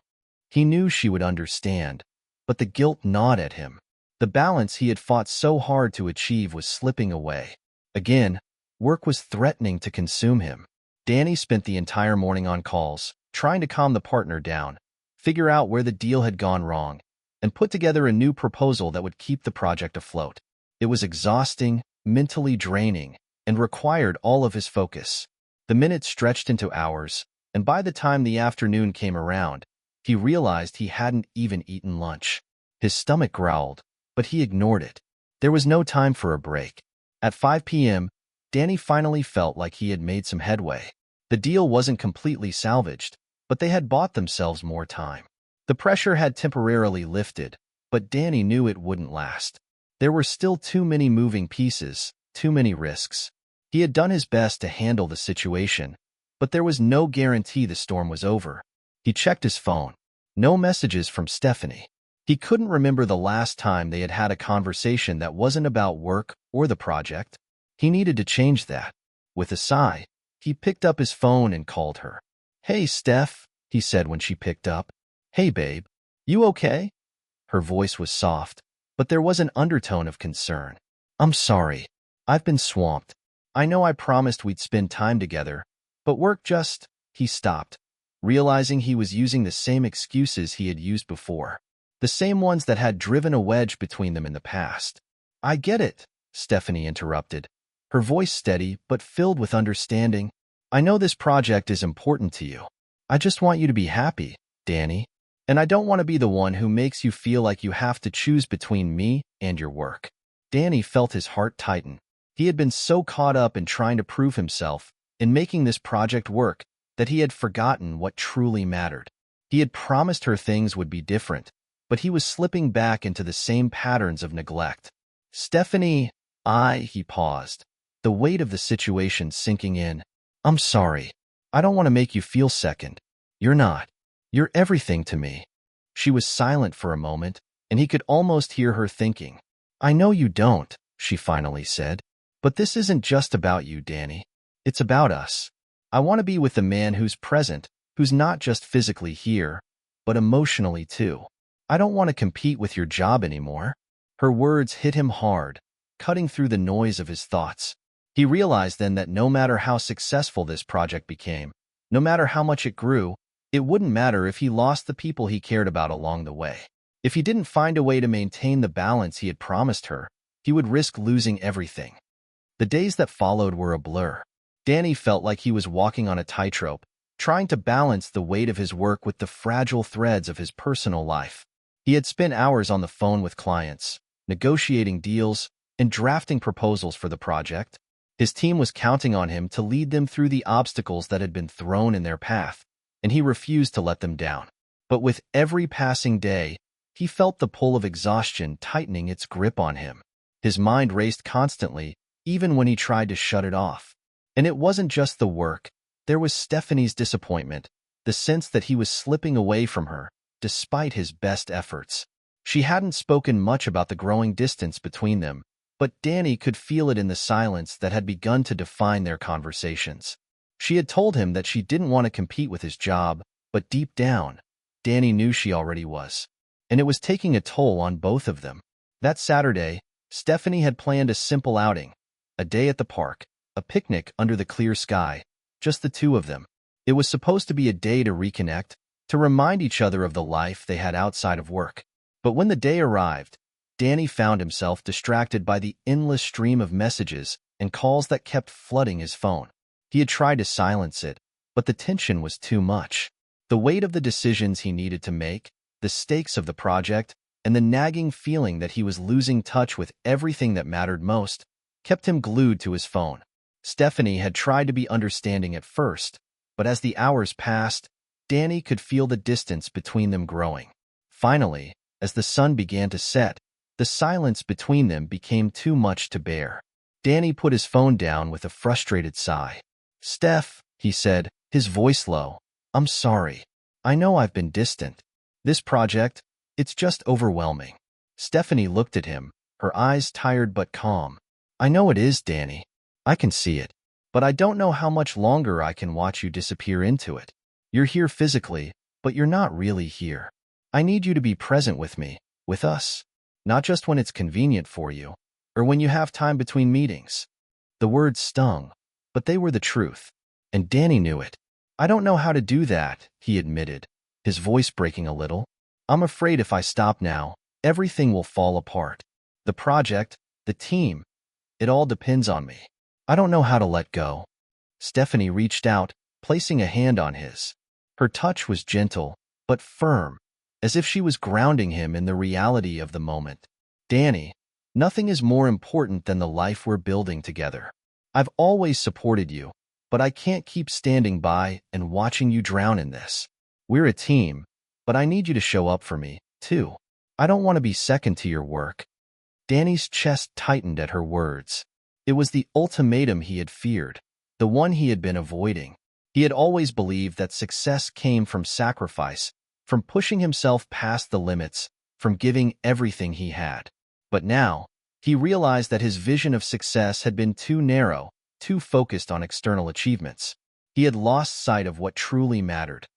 He knew she would understand, but the guilt gnawed at him. The balance he had fought so hard to achieve was slipping away. Again, work was threatening to consume him. Danny spent the entire morning on calls, trying to calm the partner down, figure out where the deal had gone wrong, and put together a new proposal that would keep the project afloat. It was exhausting, mentally draining, and required all of his focus. The minutes stretched into hours, and by the time the afternoon came around, he realized he hadn't even eaten lunch. His stomach growled, but he ignored it. There was no time for a break. At 5 p.m., Danny finally felt like he had made some headway. The deal wasn't completely salvaged, but they had bought themselves more time. The pressure had temporarily lifted, but Danny knew it wouldn't last. There were still too many moving pieces, too many risks. He had done his best to handle the situation, but there was no guarantee the storm was over. He checked his phone. No messages from Stephanie. He couldn't remember the last time they had had a conversation that wasn't about work or the project. He needed to change that. With a sigh, he picked up his phone and called her. "Hey, Steph," he said when she picked up. "Hey, babe. You okay?" Her voice was soft, but there was an undertone of concern. "I'm sorry. I've been swamped. I know I promised we'd spend time together, but work just—" He stopped, realizing he was using the same excuses he had used before, the same ones that had driven a wedge between them in the past. "I get it," Stephanie interrupted, her voice steady but filled with understanding. "I know this project is important to you. I just want you to be happy, Danny. And I don't want to be the one who makes you feel like you have to choose between me and your work." Danny felt his heart tighten. He had been so caught up in trying to prove himself, in making this project work, that he had forgotten what truly mattered. He had promised her things would be different, but he was slipping back into the same patterns of neglect. "Stephanie, he paused, the weight of the situation sinking in. "I'm sorry. I don't want to make you feel second. You're not. You're everything to me." She was silent for a moment, and he could almost hear her thinking. "I know you don't," she finally said. "But this isn't just about you, Danny. It's about us. I want to be with the man who's present, who's not just physically here, but emotionally too. I don't want to compete with your job anymore." Her words hit him hard, cutting through the noise of his thoughts. He realized then that no matter how successful this project became, no matter how much it grew, it wouldn't matter if he lost the people he cared about along the way. If he didn't find a way to maintain the balance he had promised her, he would risk losing everything. The days that followed were a blur. Danny felt like he was walking on a tightrope, trying to balance the weight of his work with the fragile threads of his personal life. He had spent hours on the phone with clients, negotiating deals, and drafting proposals for the project. His team was counting on him to lead them through the obstacles that had been thrown in their path, and he refused to let them down. But with every passing day, he felt the pull of exhaustion tightening its grip on him. His mind raced constantly, even when he tried to shut it off. And it wasn't just the work. There was Stephanie's disappointment, the sense that he was slipping away from her, despite his best efforts. She hadn't spoken much about the growing distance between them, but Danny could feel it in the silence that had begun to define their conversations. She had told him that she didn't want to compete with his job, but deep down, Danny knew she already was. And it was taking a toll on both of them. That Saturday, Stephanie had planned a simple outing, a day at the park, a picnic under the clear sky, just the two of them. It was supposed to be a day to reconnect, to remind each other of the life they had outside of work. But when the day arrived, Danny found himself distracted by the endless stream of messages and calls that kept flooding his phone. He had tried to silence it, but the tension was too much. The weight of the decisions he needed to make, the stakes of the project, and the nagging feeling that he was losing touch with everything that mattered most kept him glued to his phone. Stephanie had tried to be understanding at first, but as the hours passed, Danny could feel the distance between them growing. Finally, as the sun began to set, the silence between them became too much to bear. Danny put his phone down with a frustrated sigh. "Steph," he said, his voice low, "I'm sorry. I know I've been distant. This project, it's just overwhelming." Stephanie looked at him, her eyes tired but calm. "I know it is, Danny. I can see it. But I don't know how much longer I can watch you disappear into it. You're here physically, but you're not really here. I need you to be present with me, with us. Not just when it's convenient for you, or when you have time between meetings." The words stung, but they were the truth, and Danny knew it. "I don't know how to do that," he admitted, his voice breaking a little. "I'm afraid if I stop now, everything will fall apart. The project, the team, it all depends on me. I don't know how to let go." Stephanie reached out, placing a hand on his. Her touch was gentle, but firm, as if she was grounding him in the reality of the moment. "Danny, nothing is more important than the life we're building together. I've always supported you, but I can't keep standing by and watching you drown in this. We're a team, but I need you to show up for me, too. I don't want to be second to your work." Danny's chest tightened at her words. It was the ultimatum he had feared, the one he had been avoiding. He had always believed that success came from sacrifice, from pushing himself past the limits, from giving everything he had. But now, he realized that his vision of success had been too narrow, too focused on external achievements. He had lost sight of what truly mattered: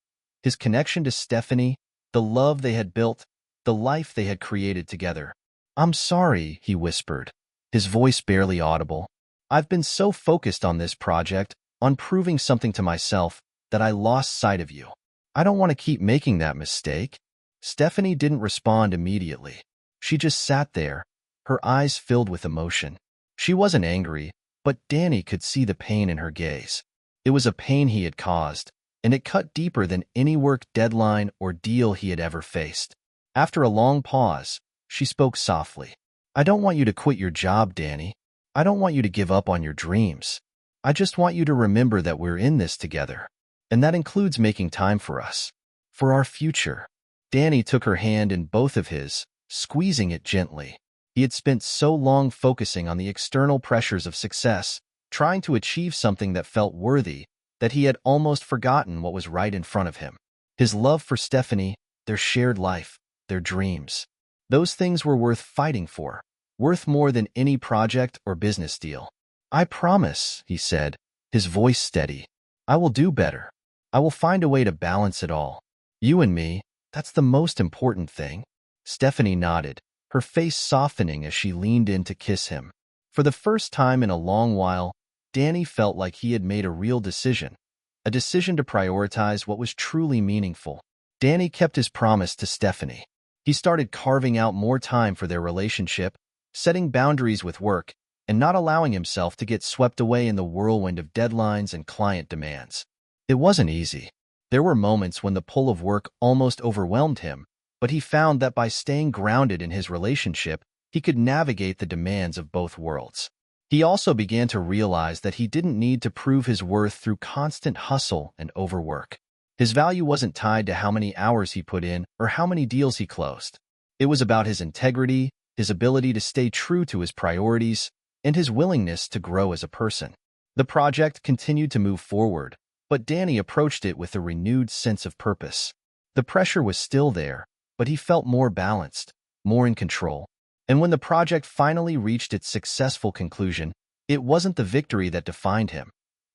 his connection to Stephanie, the love they had built, the life they had created together. "I'm sorry," he whispered, his voice barely audible. "I've been so focused on this project, on proving something to myself, that I lost sight of you. I don't want to keep making that mistake." Stephanie didn't respond immediately. She just sat there, her eyes filled with emotion. She wasn't angry, but Danny could see the pain in her gaze. It was a pain he had caused, and it cut deeper than any work deadline or deal he had ever faced. After a long pause, she spoke softly. "I don't want you to quit your job, Danny. I don't want you to give up on your dreams. I just want you to remember that we're in this together. And that includes making time for us, for our future." Danny took her hand in both of his, squeezing it gently. He had spent so long focusing on the external pressures of success, trying to achieve something that felt worthy, that he had almost forgotten what was right in front of him. His love for Stephanie, their shared life, their dreams. Those things were worth fighting for, worth more than any project or business deal. "I promise," he said, his voice steady. "I will do better. I will find a way to balance it all. You and me, that's the most important thing." Stephanie nodded, her face softening as she leaned in to kiss him. For the first time in a long while, Danny felt like he had made a real decision, a decision to prioritize what was truly meaningful. Danny kept his promise to Stephanie. He started carving out more time for their relationship, setting boundaries with work, and not allowing himself to get swept away in the whirlwind of deadlines and client demands. It wasn't easy. There were moments when the pull of work almost overwhelmed him, but he found that by staying grounded in his relationship, he could navigate the demands of both worlds. He also began to realize that he didn't need to prove his worth through constant hustle and overwork. His value wasn't tied to how many hours he put in or how many deals he closed. It was about his integrity, his ability to stay true to his priorities, and his willingness to grow as a person. The project continued to move forward, but Danny approached it with a renewed sense of purpose. The pressure was still there, but he felt more balanced, more in control. And when the project finally reached its successful conclusion, it wasn't the victory that defined him.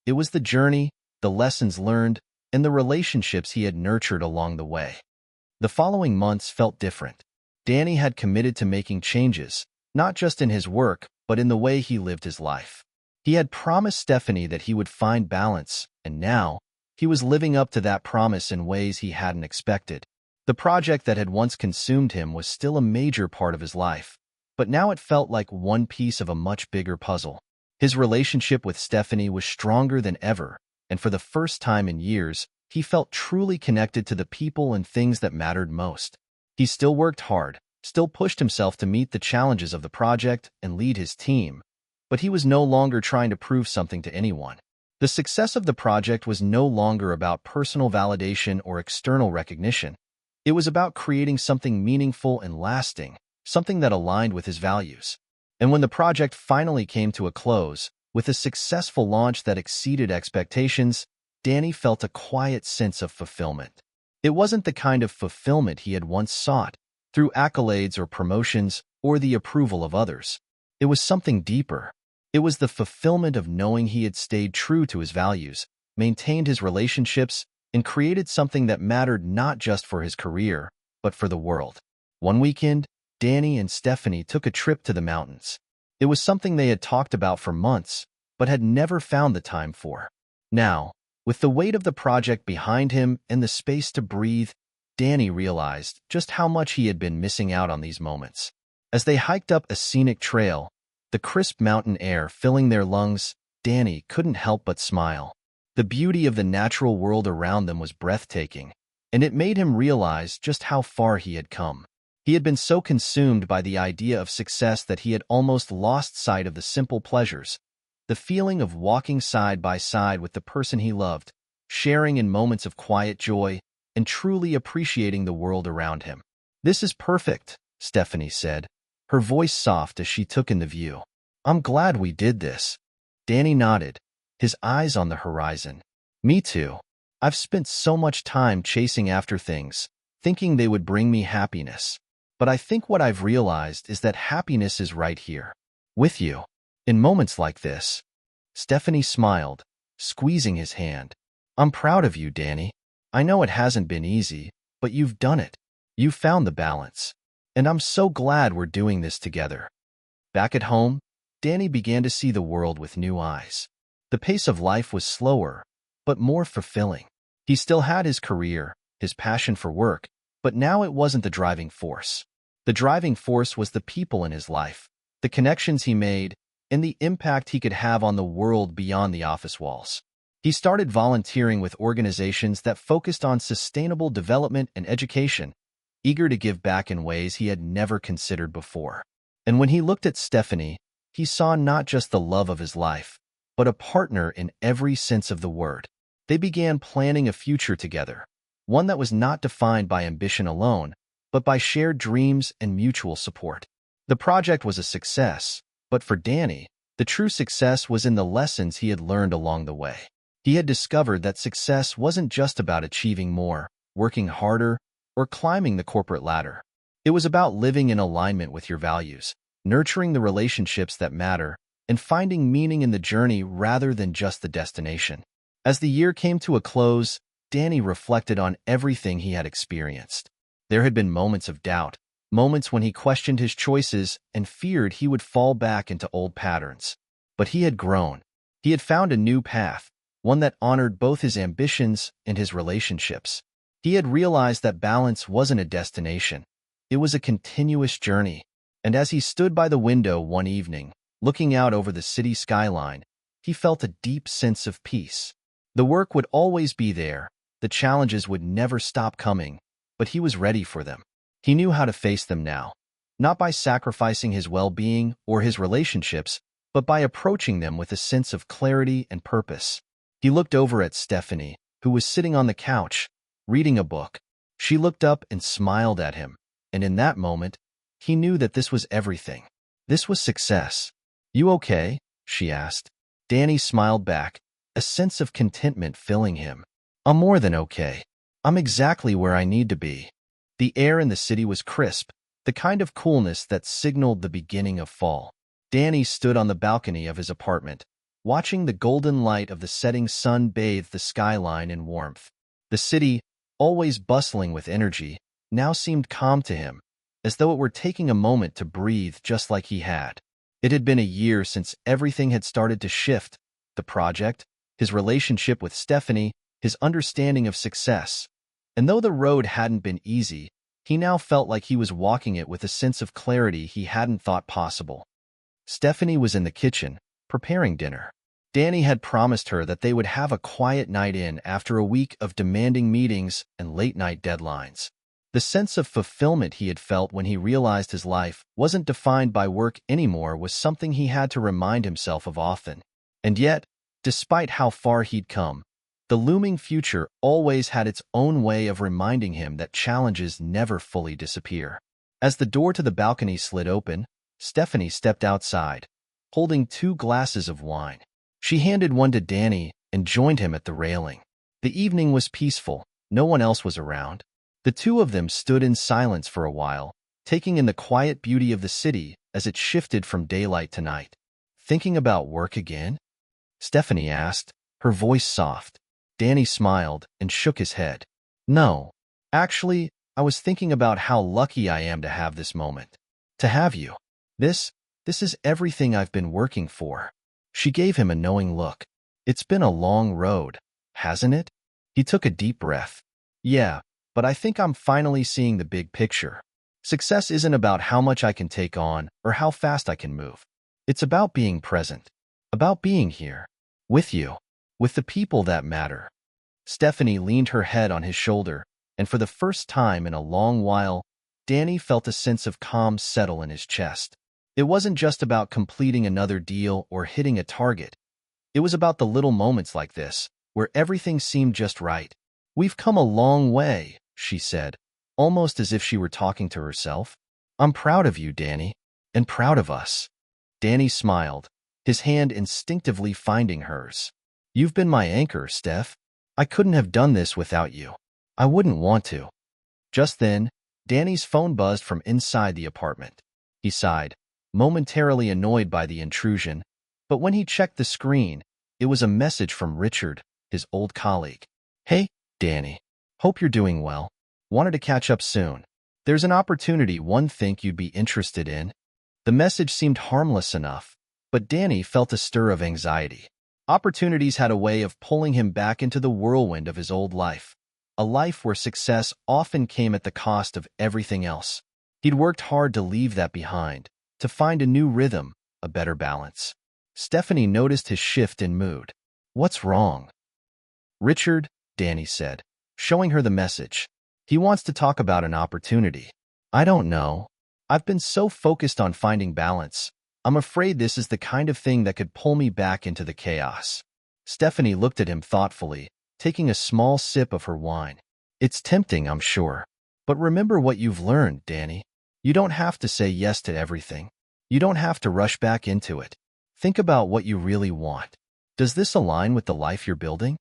It was the journey, the lessons learned, and the relationships he had nurtured along the way. The following months felt different. Danny had committed to making changes, not just in his work, but in the way he lived his life. He had promised Stephanie that he would find balance, and now, he was living up to that promise in ways he hadn't expected. The project that had once consumed him was still a major part of his life, but now it felt like one piece of a much bigger puzzle. His relationship with Stephanie was stronger than ever, and for the first time in years, he felt truly connected to the people and things that mattered most. He still worked hard, still pushed himself to meet the challenges of the project and lead his team, but he was no longer trying to prove something to anyone. The success of the project was no longer about personal validation or external recognition. It was about creating something meaningful and lasting, something that aligned with his values. And when the project finally came to a close, with a successful launch that exceeded expectations, Danny felt a quiet sense of fulfillment. It wasn't the kind of fulfillment he had once sought, through accolades or promotions or the approval of others. It was something deeper. It was the fulfillment of knowing he had stayed true to his values, maintained his relationships, and created something that mattered not just for his career, but for the world. One weekend, Danny and Stephanie took a trip to the mountains. It was something they had talked about for months, but had never found the time for. Now, with the weight of the project behind him and the space to breathe, Danny realized just how much he had been missing out on these moments. As they hiked up a scenic trail, the crisp mountain air filling their lungs, Danny couldn't help but smile. The beauty of the natural world around them was breathtaking, and it made him realize just how far he had come. He had been so consumed by the idea of success that he had almost lost sight of the simple pleasures, the feeling of walking side by side with the person he loved, sharing in moments of quiet joy, and truly appreciating the world around him. "This is perfect," Stephanie said, her voice soft as she took in the view. "I'm glad we did this." Danny nodded, his eyes on the horizon. "Me too. I've spent so much time chasing after things, thinking they would bring me happiness. But I think what I've realized is that happiness is right here, with you. In moments like this." Stephanie smiled, squeezing his hand. "I'm proud of you, Danny. I know it hasn't been easy, but you've done it. You've found the balance. And I'm so glad we're doing this together." Back at home, Danny began to see the world with new eyes. The pace of life was slower, but more fulfilling. He still had his career, his passion for work, but now it wasn't the driving force. The driving force was the people in his life, the connections he made, and the impact he could have on the world beyond the office walls. He started volunteering with organizations that focused on sustainable development and education, eager to give back in ways he had never considered before. And when he looked at Stephanie, he saw not just the love of his life, but a partner in every sense of the word. They began planning a future together, one that was not defined by ambition alone, but by shared dreams and mutual support. The project was a success, but for Danny, the true success was in the lessons he had learned along the way. He had discovered that success wasn't just about achieving more, working harder, or climbing the corporate ladder. It was about living in alignment with your values, nurturing the relationships that matter, and finding meaning in the journey rather than just the destination. As the year came to a close, Danny reflected on everything he had experienced. There had been moments of doubt, moments when he questioned his choices and feared he would fall back into old patterns. But he had grown. He had found a new path, one that honored both his ambitions and his relationships. He had realized that balance wasn't a destination. It was a continuous journey. And as he stood by the window one evening, looking out over the city skyline, he felt a deep sense of peace. The work would always be there, the challenges would never stop coming, but he was ready for them. He knew how to face them now, not by sacrificing his well-being or his relationships, but by approaching them with a sense of clarity and purpose. He looked over at Stephanie, who was sitting on the couch, reading a book. She looked up and smiled at him, and in that moment, he knew that this was everything. This was success. "You okay?" she asked. Danny smiled back, a sense of contentment filling him. "I'm more than okay. I'm exactly where I need to be." The air in the city was crisp, the kind of coolness that signaled the beginning of fall. Danny stood on the balcony of his apartment, watching the golden light of the setting sun bathe the skyline in warmth. The city, always bustling with energy, now seemed calm to him, as though it were taking a moment to breathe just like he had. It had been a year since everything had started to shift: the project, his relationship with Stephanie, his understanding of success. And though the road hadn't been easy, he now felt like he was walking it with a sense of clarity he hadn't thought possible. Stephanie was in the kitchen, preparing dinner. Danny had promised her that they would have a quiet night in after a week of demanding meetings and late-night deadlines. The sense of fulfillment he had felt when he realized his life wasn't defined by work anymore was something he had to remind himself of often. And yet, despite how far he'd come, the looming future always had its own way of reminding him that challenges never fully disappear. As the door to the balcony slid open, Stephanie stepped outside, holding 2 glasses of wine. She handed one to Danny and joined him at the railing. The evening was peaceful. No one else was around. The two of them stood in silence for a while, taking in the quiet beauty of the city as it shifted from daylight to night. "Thinking about work again?" Stephanie asked, her voice soft. Danny smiled and shook his head. "No. Actually, I was thinking about how lucky I am to have this moment. To have you. This is everything I've been working for." She gave him a knowing look. "It's been a long road, hasn't it?" He took a deep breath. "Yeah, but I think I'm finally seeing the big picture. Success isn't about how much I can take on or how fast I can move. It's about being present, about being here, with you, with the people that matter." Stephanie leaned her head on his shoulder, and for the first time in a long while, Danny felt a sense of calm settle in his chest. It wasn't just about completing another deal or hitting a target. It was about the little moments like this, where everything seemed just right. "We've come a long way," she said, almost as if she were talking to herself. "I'm proud of you, Danny, and proud of us." Danny smiled, his hand instinctively finding hers. "You've been my anchor, Steph. I couldn't have done this without you. I wouldn't want to." Just then, Danny's phone buzzed from inside the apartment. He sighed, momentarily annoyed by the intrusion, but when he checked the screen, it was a message from Richard, his old colleague. "Hey, Danny. Hope you're doing well. Wanted to catch up soon. There's an opportunity one think you'd be interested in." The message seemed harmless enough, but Danny felt a stir of anxiety. Opportunities had a way of pulling him back into the whirlwind of his old life, a life where success often came at the cost of everything else. He'd worked hard to leave that behind, to find a new rhythm, a better balance. Stephanie noticed his shift in mood. "What's wrong?" "Richard," Danny said, showing her the message. "He wants to talk about an opportunity." "I don't know. I've been so focused on finding balance. I'm afraid this is the kind of thing that could pull me back into the chaos." Stephanie looked at him thoughtfully, taking a small sip of her wine. "It's tempting, I'm sure. But remember what you've learned, Danny. You don't have to say yes to everything. You don't have to rush back into it. Think about what you really want. Does this align with the life you're building?"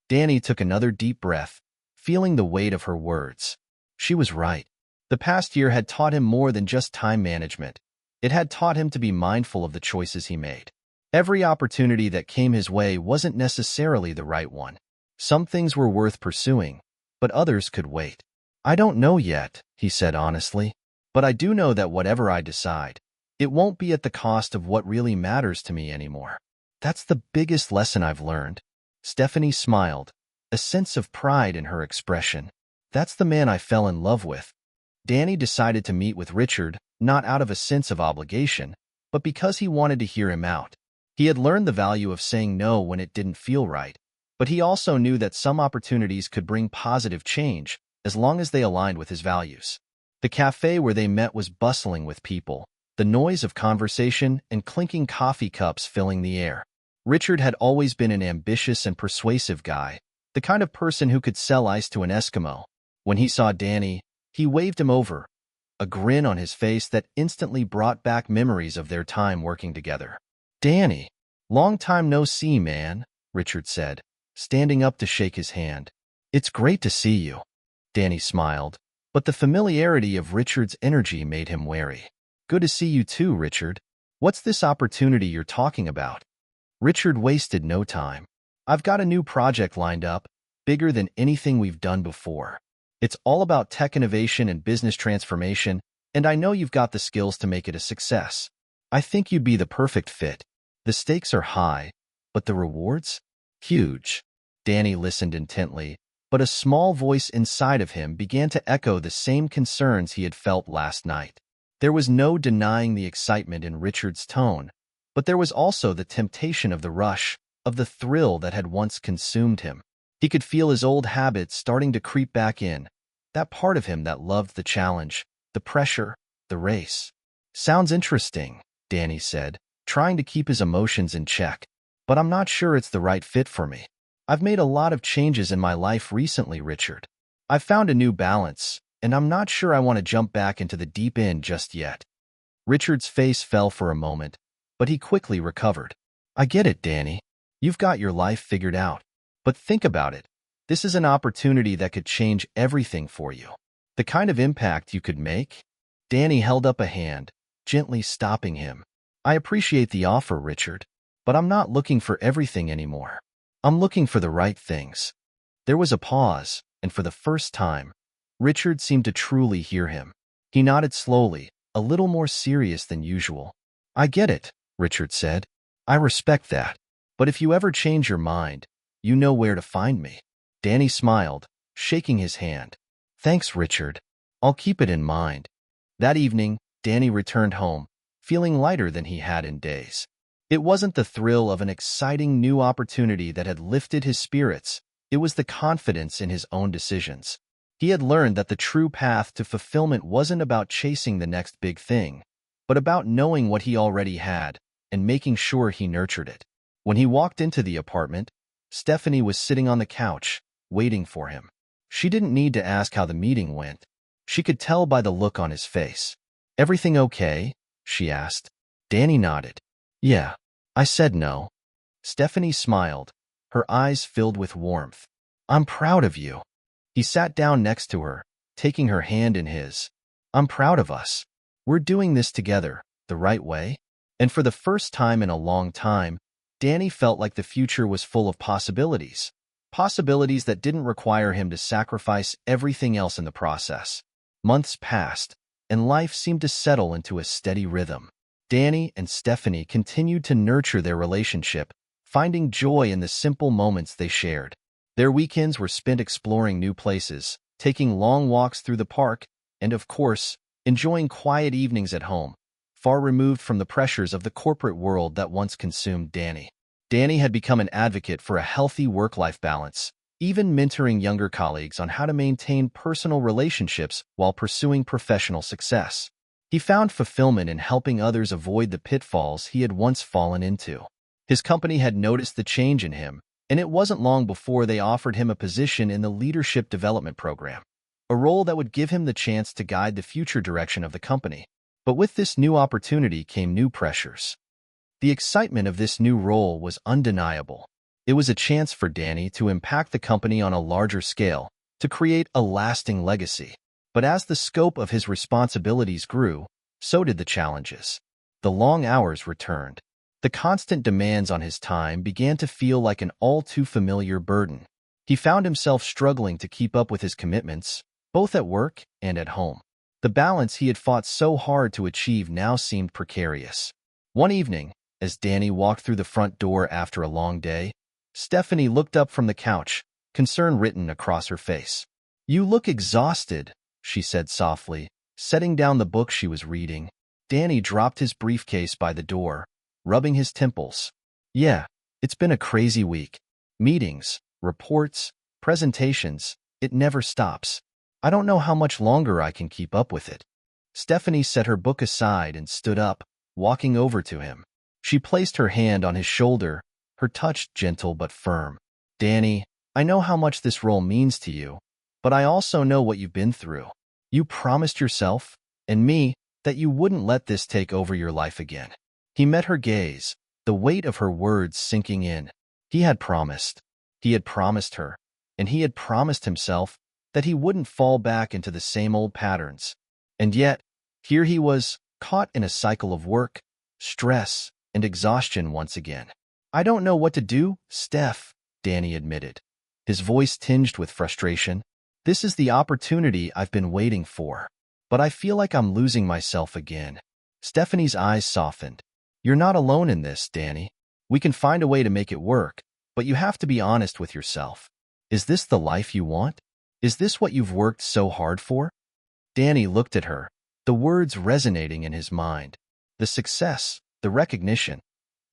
Danny took another deep breath, feeling the weight of her words. She was right. The past year had taught him more than just time management. It had taught him to be mindful of the choices he made. Every opportunity that came his way wasn't necessarily the right one. Some things were worth pursuing, but others could wait. "I don't know yet," he said honestly, "but I do know that whatever I decide, it won't be at the cost of what really matters to me anymore." "That's the biggest lesson I've learned." Stephanie smiled, a sense of pride in her expression. "That's the man I fell in love with." Danny decided to meet with Richard, not out of a sense of obligation, but because he wanted to hear him out. He had learned the value of saying no when it didn't feel right, but he also knew that some opportunities could bring positive change as long as they aligned with his values. The cafe where they met was bustling with people, the noise of conversation and clinking coffee cups filling the air. Richard had always been an ambitious and persuasive guy, the kind of person who could sell ice to an Eskimo. When he saw Danny, he waved him over, a grin on his face that instantly brought back memories of their time working together. "Danny, long time no see, man," Richard said, standing up to shake his hand. "It's great to see you." Danny smiled, but the familiarity of Richard's energy made him wary. "Good to see you too, Richard. What's this opportunity you're talking about?" Richard wasted no time. "I've got a new project lined up, bigger than anything we've done before. It's all about tech innovation and business transformation, and I know you've got the skills to make it a success. I think you'd be the perfect fit. The stakes are high, but the rewards? Huge." Danny listened intently, but a small voice inside of him began to echo the same concerns he had felt last night. There was no denying the excitement in Richard's tone, But there was also the temptation of the rush, of the thrill that had once consumed him. He could feel his old habits starting to creep back in, that part of him that loved the challenge, the pressure, the race. Sounds interesting, Danny said, trying to keep his emotions in check. But I'm not sure it's the right fit for me. I've made a lot of changes in my life recently, Richard. I've found a new balance, and I'm not sure I want to jump back into the deep end just yet. Richard's face fell for a moment, but he quickly recovered. I get it, Danny. You've got your life figured out. But think about it. This is an opportunity that could change everything for you. The kind of impact you could make? Danny held up a hand, gently stopping him. I appreciate the offer, Richard, but I'm not looking for everything anymore. I'm looking for the right things. There was a pause, and for the first time, Richard seemed to truly hear him. He nodded slowly, a little more serious than usual. I get it, Richard said. I respect that. But if you ever change your mind, you know where to find me. Danny smiled, shaking his hand. Thanks, Richard. I'll keep it in mind. That evening, Danny returned home, feeling lighter than he had in days. It wasn't the thrill of an exciting new opportunity that had lifted his spirits. It was the confidence in his own decisions. He had learned that the true path to fulfillment wasn't about chasing the next big thing, but about knowing what he already had and making sure he nurtured it. When he walked into the apartment, Stephanie was sitting on the couch, waiting for him. She didn't need to ask how the meeting went. She could tell by the look on his face. Everything okay? She asked. Danny nodded. Yeah. I said no. Stephanie smiled, her eyes filled with warmth. I'm proud of you. He sat down next to her, taking her hand in his. I'm proud of us. We're doing this together, the right way. And for the first time in a long time, Danny felt like the future was full of possibilities. Possibilities that didn't require him to sacrifice everything else in the process. Months passed, and life seemed to settle into a steady rhythm. Danny and Stephanie continued to nurture their relationship, finding joy in the simple moments they shared. Their weekends were spent exploring new places, taking long walks through the park, and of course, enjoying quiet evenings at home, far removed from the pressures of the corporate world that once consumed Danny. Danny had become an advocate for a healthy work-life balance, even mentoring younger colleagues on how to maintain personal relationships while pursuing professional success. He found fulfillment in helping others avoid the pitfalls he had once fallen into. His company had noticed the change in him, and it wasn't long before they offered him a position in the Leadership Development Program, a role that would give him the chance to guide the future direction of the company. But with this new opportunity came new pressures. The excitement of this new role was undeniable. It was a chance for Danny to impact the company on a larger scale, to create a lasting legacy. But as the scope of his responsibilities grew, so did the challenges. The long hours returned. The constant demands on his time began to feel like an all-too-familiar burden. He found himself struggling to keep up with his commitments, both at work and at home. The balance he had fought so hard to achieve now seemed precarious. One evening, as Danny walked through the front door after a long day, Stephanie looked up from the couch, concern written across her face. You look exhausted, she said softly, setting down the book she was reading. Danny dropped his briefcase by the door, rubbing his temples. Yeah, it's been a crazy week. Meetings, reports, presentations, it never stops. I don't know how much longer I can keep up with it. Stephanie set her book aside and stood up, walking over to him. She placed her hand on his shoulder, her touch gentle but firm. Danny, I know how much this role means to you, but I also know what you've been through. You promised yourself, and me, that you wouldn't let this take over your life again. He met her gaze, the weight of her words sinking in. He had promised. He had promised her, and he had promised himself that he wouldn't fall back into the same old patterns. And yet, here he was, caught in a cycle of work, stress, and exhaustion once again. I don't know what to do, Steph, Danny admitted, his voice tinged with frustration. This is the opportunity I've been waiting for, but I feel like I'm losing myself again. Stephanie's eyes softened. You're not alone in this, Danny. We can find a way to make it work, but you have to be honest with yourself. Is this the life you want? Is this what you've worked so hard for? Danny looked at her, the words resonating in his mind. The success, the recognition,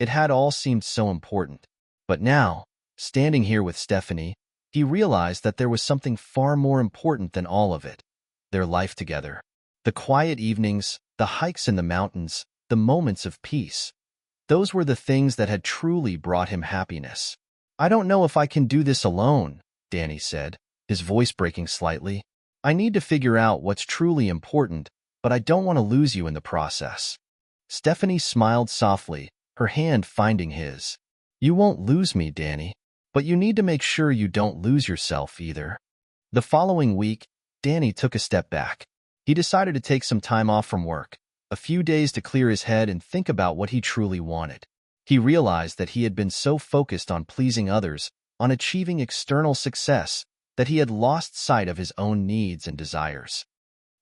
It had all seemed so important. But now, standing here with Stephanie, he realized that there was something far more important than all of it. Their life together. The quiet evenings, the hikes in the mountains, the moments of peace. Those were the things that had truly brought him happiness. "I don't know if I can do this alone," Danny said, his voice breaking slightly. "I need to figure out what's truly important, but I don't want to lose you in the process." Stephanie smiled softly, her hand finding his. "You won't lose me, Danny, but you need to make sure you don't lose yourself either." The following week, Danny took a step back. He decided to take some time off from work, a few days to clear his head and think about what he truly wanted. He realized that he had been so focused on pleasing others, on achieving external success, that he had lost sight of his own needs and desires.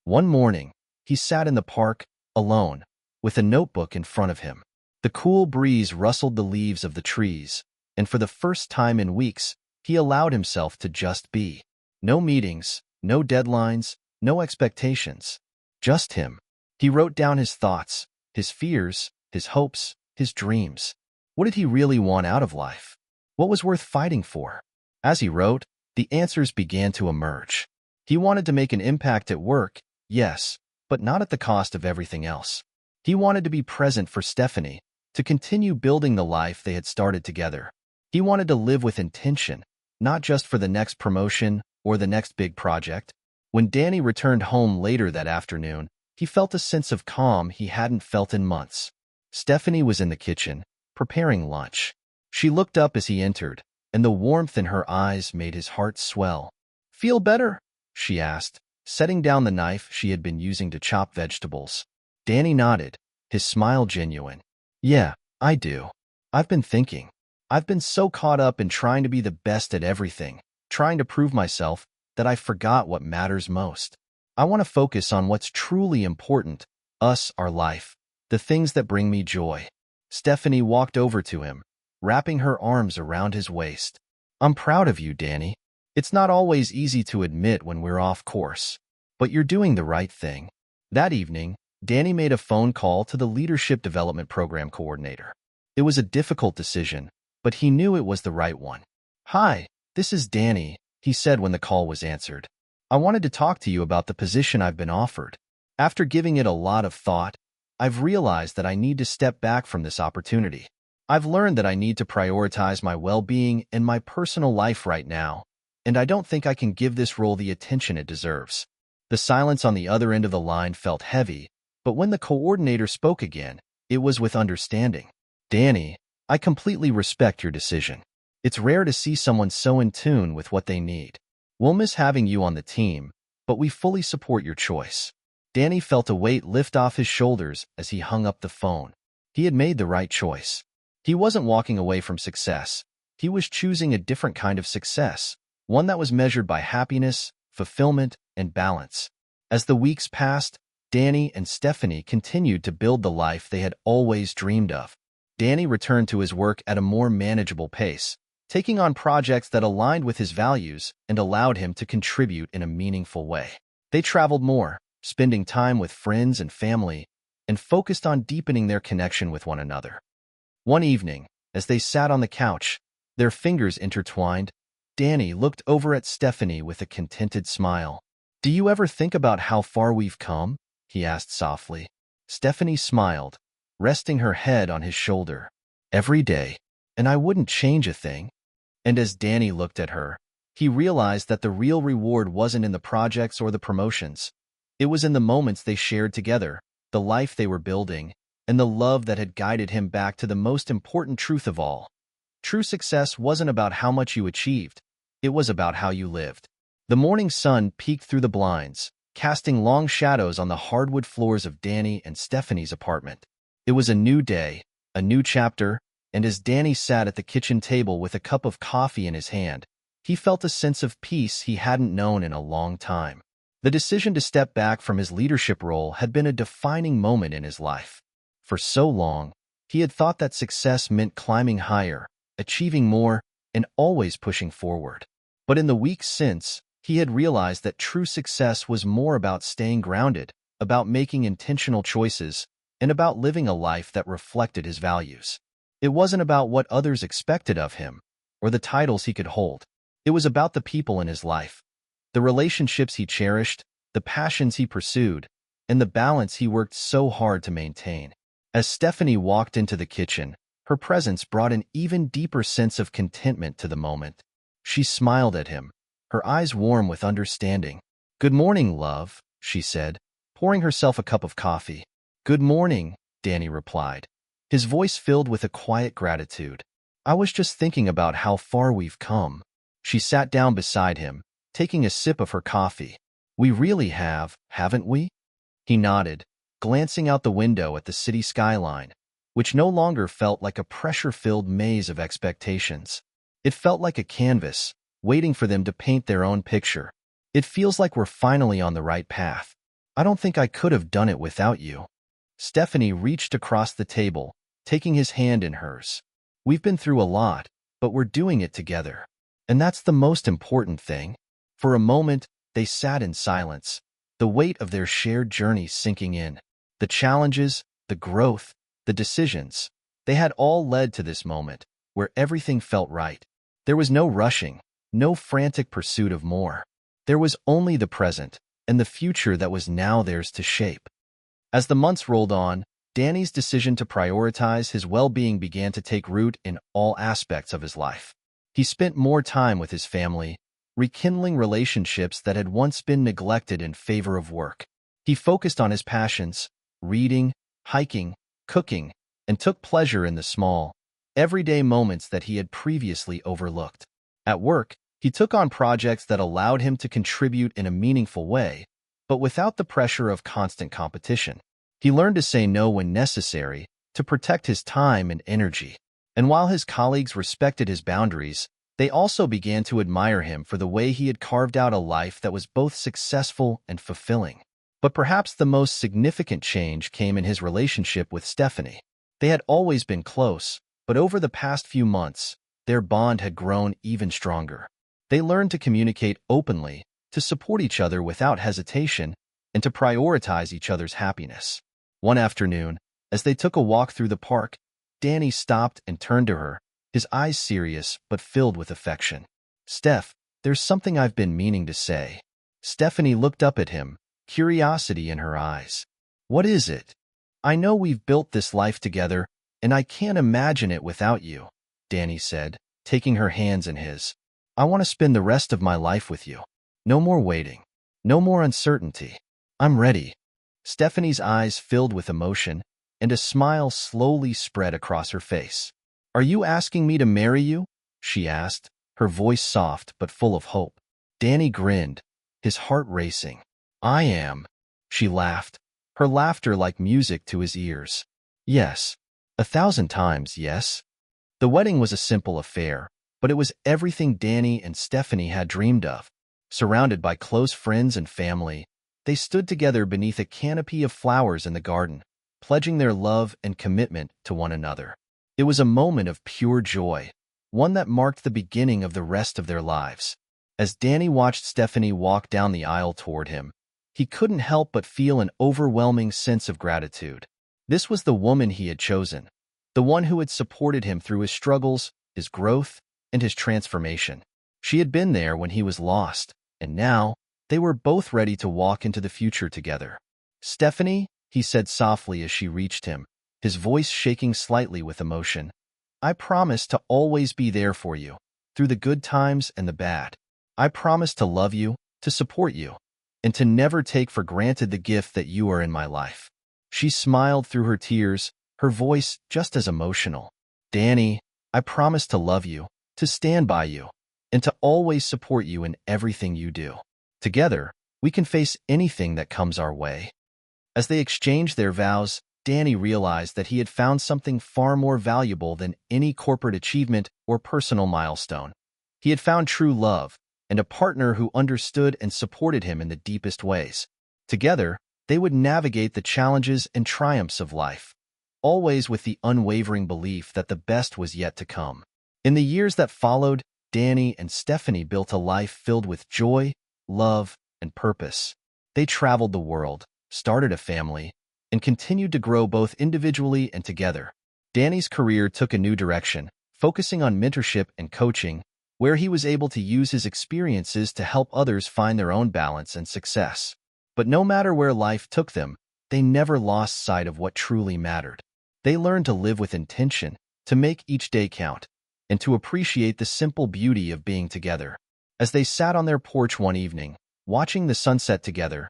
One morning, he sat in the park, alone, with a notebook in front of him. The cool breeze rustled the leaves of the trees, and for the first time in weeks, he allowed himself to just be. No meetings, no deadlines, no expectations. Just him. He wrote down his thoughts, his fears, his hopes, his dreams. What did he really want out of life? What was worth fighting for? As he wrote, the answers began to emerge. He wanted to make an impact at work, yes, but not at the cost of everything else. He wanted to be present for Stephanie, to continue building the life they had started together. He wanted to live with intention, not just for the next promotion or the next big project. When Danny returned home later that afternoon, he felt a sense of calm he hadn't felt in months. Stephanie was in the kitchen, preparing lunch. She looked up as he entered, and the warmth in her eyes made his heart swell. "Feel better?" she asked, setting down the knife she had been using to chop vegetables. Danny nodded, his smile genuine. "Yeah, I do. I've been thinking. I've been so caught up in trying to be the best at everything, trying to prove myself, that I forgot what matters most. I want to focus on what's truly important, us, our life, the things that bring me joy." Stephanie walked over to him, wrapping her arms around his waist. "I'm proud of you, Danny. It's not always easy to admit when we're off course, but you're doing the right thing." That evening, Danny made a phone call to the Leadership Development Program coordinator. It was a difficult decision, but he knew it was the right one. "Hi, this is Danny," he said when the call was answered. "I wanted to talk to you about the position I've been offered. After giving it a lot of thought, I've realized that I need to step back from this opportunity. I've learned that I need to prioritize my well-being and my personal life right now, and I don't think I can give this role the attention it deserves." The silence on the other end of the line felt heavy, but when the coordinator spoke again, it was with understanding. "Danny, I completely respect your decision. It's rare to see someone so in tune with what they need. We'll miss having you on the team, but we fully support your choice." Danny felt a weight lift off his shoulders as he hung up the phone. He had made the right choice. He wasn't walking away from success. He was choosing a different kind of success, one that was measured by happiness, fulfillment, and balance. As the weeks passed, Danny and Stephanie continued to build the life they had always dreamed of. Danny returned to his work at a more manageable pace, taking on projects that aligned with his values and allowed him to contribute in a meaningful way. They traveled more, spending time with friends and family, and focused on deepening their connection with one another. One evening, as they sat on the couch, their fingers intertwined, Danny looked over at Stephanie with a contented smile. "Do you ever think about how far we've come?" he asked softly. Stephanie smiled, resting her head on his shoulder. "Every day, and I wouldn't change a thing." And as Danny looked at her, he realized that the real reward wasn't in the projects or the promotions. It was in the moments they shared together, the life they were building, and the love that had guided him back to the most important truth of all. True success wasn't about how much you achieved. It was about how you lived. The morning sun peeked through the blinds, casting long shadows on the hardwood floors of Danny and Stephanie's apartment. It was a new day, a new chapter, and as Danny sat at the kitchen table with a cup of coffee in his hand, he felt a sense of peace he hadn't known in a long time. The decision to step back from his leadership role had been a defining moment in his life. For so long, he had thought that success meant climbing higher, achieving more, and always pushing forward. But in the weeks since, he had realized that true success was more about staying grounded, about making intentional choices, and about living a life that reflected his values. It wasn't about what others expected of him or the titles he could hold. It was about the people in his life, the relationships he cherished, the passions he pursued, and the balance he worked so hard to maintain. As Stephanie walked into the kitchen, her presence brought an even deeper sense of contentment to the moment. She smiled at him, her eyes warm with understanding. "Good morning, love," she said, pouring herself a cup of coffee. "Good morning," Danny replied, his voice filled with a quiet gratitude. "I was just thinking about how far we've come." She sat down beside him, taking a sip of her coffee. "We really have, haven't we?" He nodded, glancing out the window at the city skyline, which no longer felt like a pressure-filled maze of expectations. It felt like a canvas, waiting for them to paint their own picture. "It feels like we're finally on the right path. I don't think I could have done it without you." Stephanie reached across the table, taking his hand in hers. "We've been through a lot, but we're doing it together. And that's the most important thing." For a moment, they sat in silence, the weight of their shared journey sinking in. The challenges, the growth, the decisions, they had all led to this moment, where everything felt right. There was no rushing, no frantic pursuit of more. There was only the present, and the future that was now theirs to shape. As the months rolled on, Danny's decision to prioritize his well-being began to take root in all aspects of his life. He spent more time with his family, rekindling relationships that had once been neglected in favor of work. He focused on his passions, reading, hiking, cooking, and took pleasure in the small, everyday moments that he had previously overlooked. At work, he took on projects that allowed him to contribute in a meaningful way, but without the pressure of constant competition. He learned to say no when necessary, to protect his time and energy. And while his colleagues respected his boundaries, they also began to admire him for the way he had carved out a life that was both successful and fulfilling. But perhaps the most significant change came in his relationship with Stephanie. They had always been close, but over the past few months, their bond had grown even stronger. They learned to communicate openly, to support each other without hesitation, and to prioritize each other's happiness. One afternoon, as they took a walk through the park, Danny stopped and turned to her, his eyes serious but filled with affection. "Steph, there's something I've been meaning to say." Stephanie looked up at him, curiosity in her eyes. "What is it?" "I know we've built this life together, and I can't imagine it without you," Danny said, taking her hands in his. "I want to spend the rest of my life with you. No more waiting. No more uncertainty. I'm ready." Stephanie's eyes filled with emotion, and a smile slowly spread across her face. "Are you asking me to marry you?" she asked, her voice soft but full of hope. Danny grinned, his heart racing. "I am," she laughed, her laughter like music to his ears. "Yes, 1,000 times yes." The wedding was a simple affair, but it was everything Danny and Stephanie had dreamed of. Surrounded by close friends and family, they stood together beneath a canopy of flowers in the garden, pledging their love and commitment to one another. It was a moment of pure joy, one that marked the beginning of the rest of their lives. As Danny watched Stephanie walk down the aisle toward him, he couldn't help but feel an overwhelming sense of gratitude. This was the woman he had chosen, the one who had supported him through his struggles, his growth, and his transformation. She had been there when he was lost, and now they were both ready to walk into the future together. "Stephanie," he said softly as she reached him, his voice shaking slightly with emotion, "I promise to always be there for you, through the good times and the bad. I promise to love you, to support you, and to never take for granted the gift that you are in my life." She smiled through her tears, her voice just as emotional. "Danny, I promise to love you, to stand by you, and to always support you in everything you do. Together, we can face anything that comes our way." As they exchanged their vows, Danny realized that he had found something far more valuable than any corporate achievement or personal milestone. He had found true love, and a partner who understood and supported him in the deepest ways. Together, they would navigate the challenges and triumphs of life, always with the unwavering belief that the best was yet to come. In the years that followed, Danny and Stephanie built a life filled with joy, love, and purpose. They traveled the world, started a family, and continued to grow both individually and together. Danny's career took a new direction, focusing on mentorship and coaching, where he was able to use his experiences to help others find their own balance and success. But no matter where life took them, they never lost sight of what truly mattered. They learned to live with intention, to make each day count, and to appreciate the simple beauty of being together. As they sat on their porch one evening, watching the sunset together,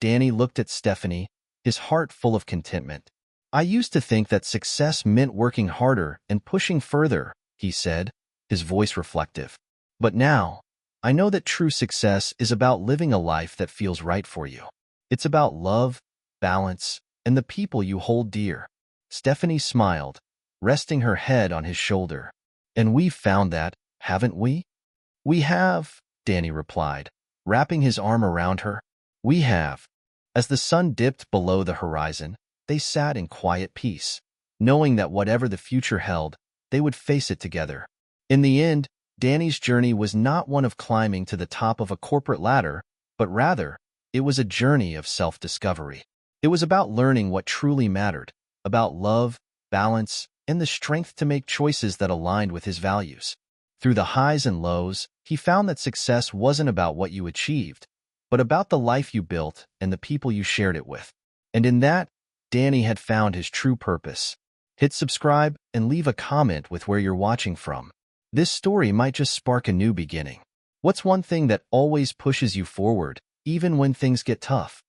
Danny looked at Stephanie, his heart full of contentment. "I used to think that success meant working harder and pushing further," he said, his voice reflective. "But now, I know that true success is about living a life that feels right for you. It's about love, balance, and the people you hold dear." Stephanie smiled, resting her head on his shoulder. "And we've found that, haven't we?" "We have," Danny replied, wrapping his arm around her. "We have." As the sun dipped below the horizon, they sat in quiet peace, knowing that whatever the future held, they would face it together. In the end, Danny's journey was not one of climbing to the top of a corporate ladder, but rather, it was a journey of self-discovery. It was about learning what truly mattered, about love, balance, and the strength to make choices that aligned with his values. Through the highs and lows, he found that success wasn't about what you achieved, but about the life you built and the people you shared it with. And in that, Danny had found his true purpose. Hit subscribe and leave a comment with where you're watching from. This story might just spark a new beginning. What's one thing that always pushes you forward, even when things get tough?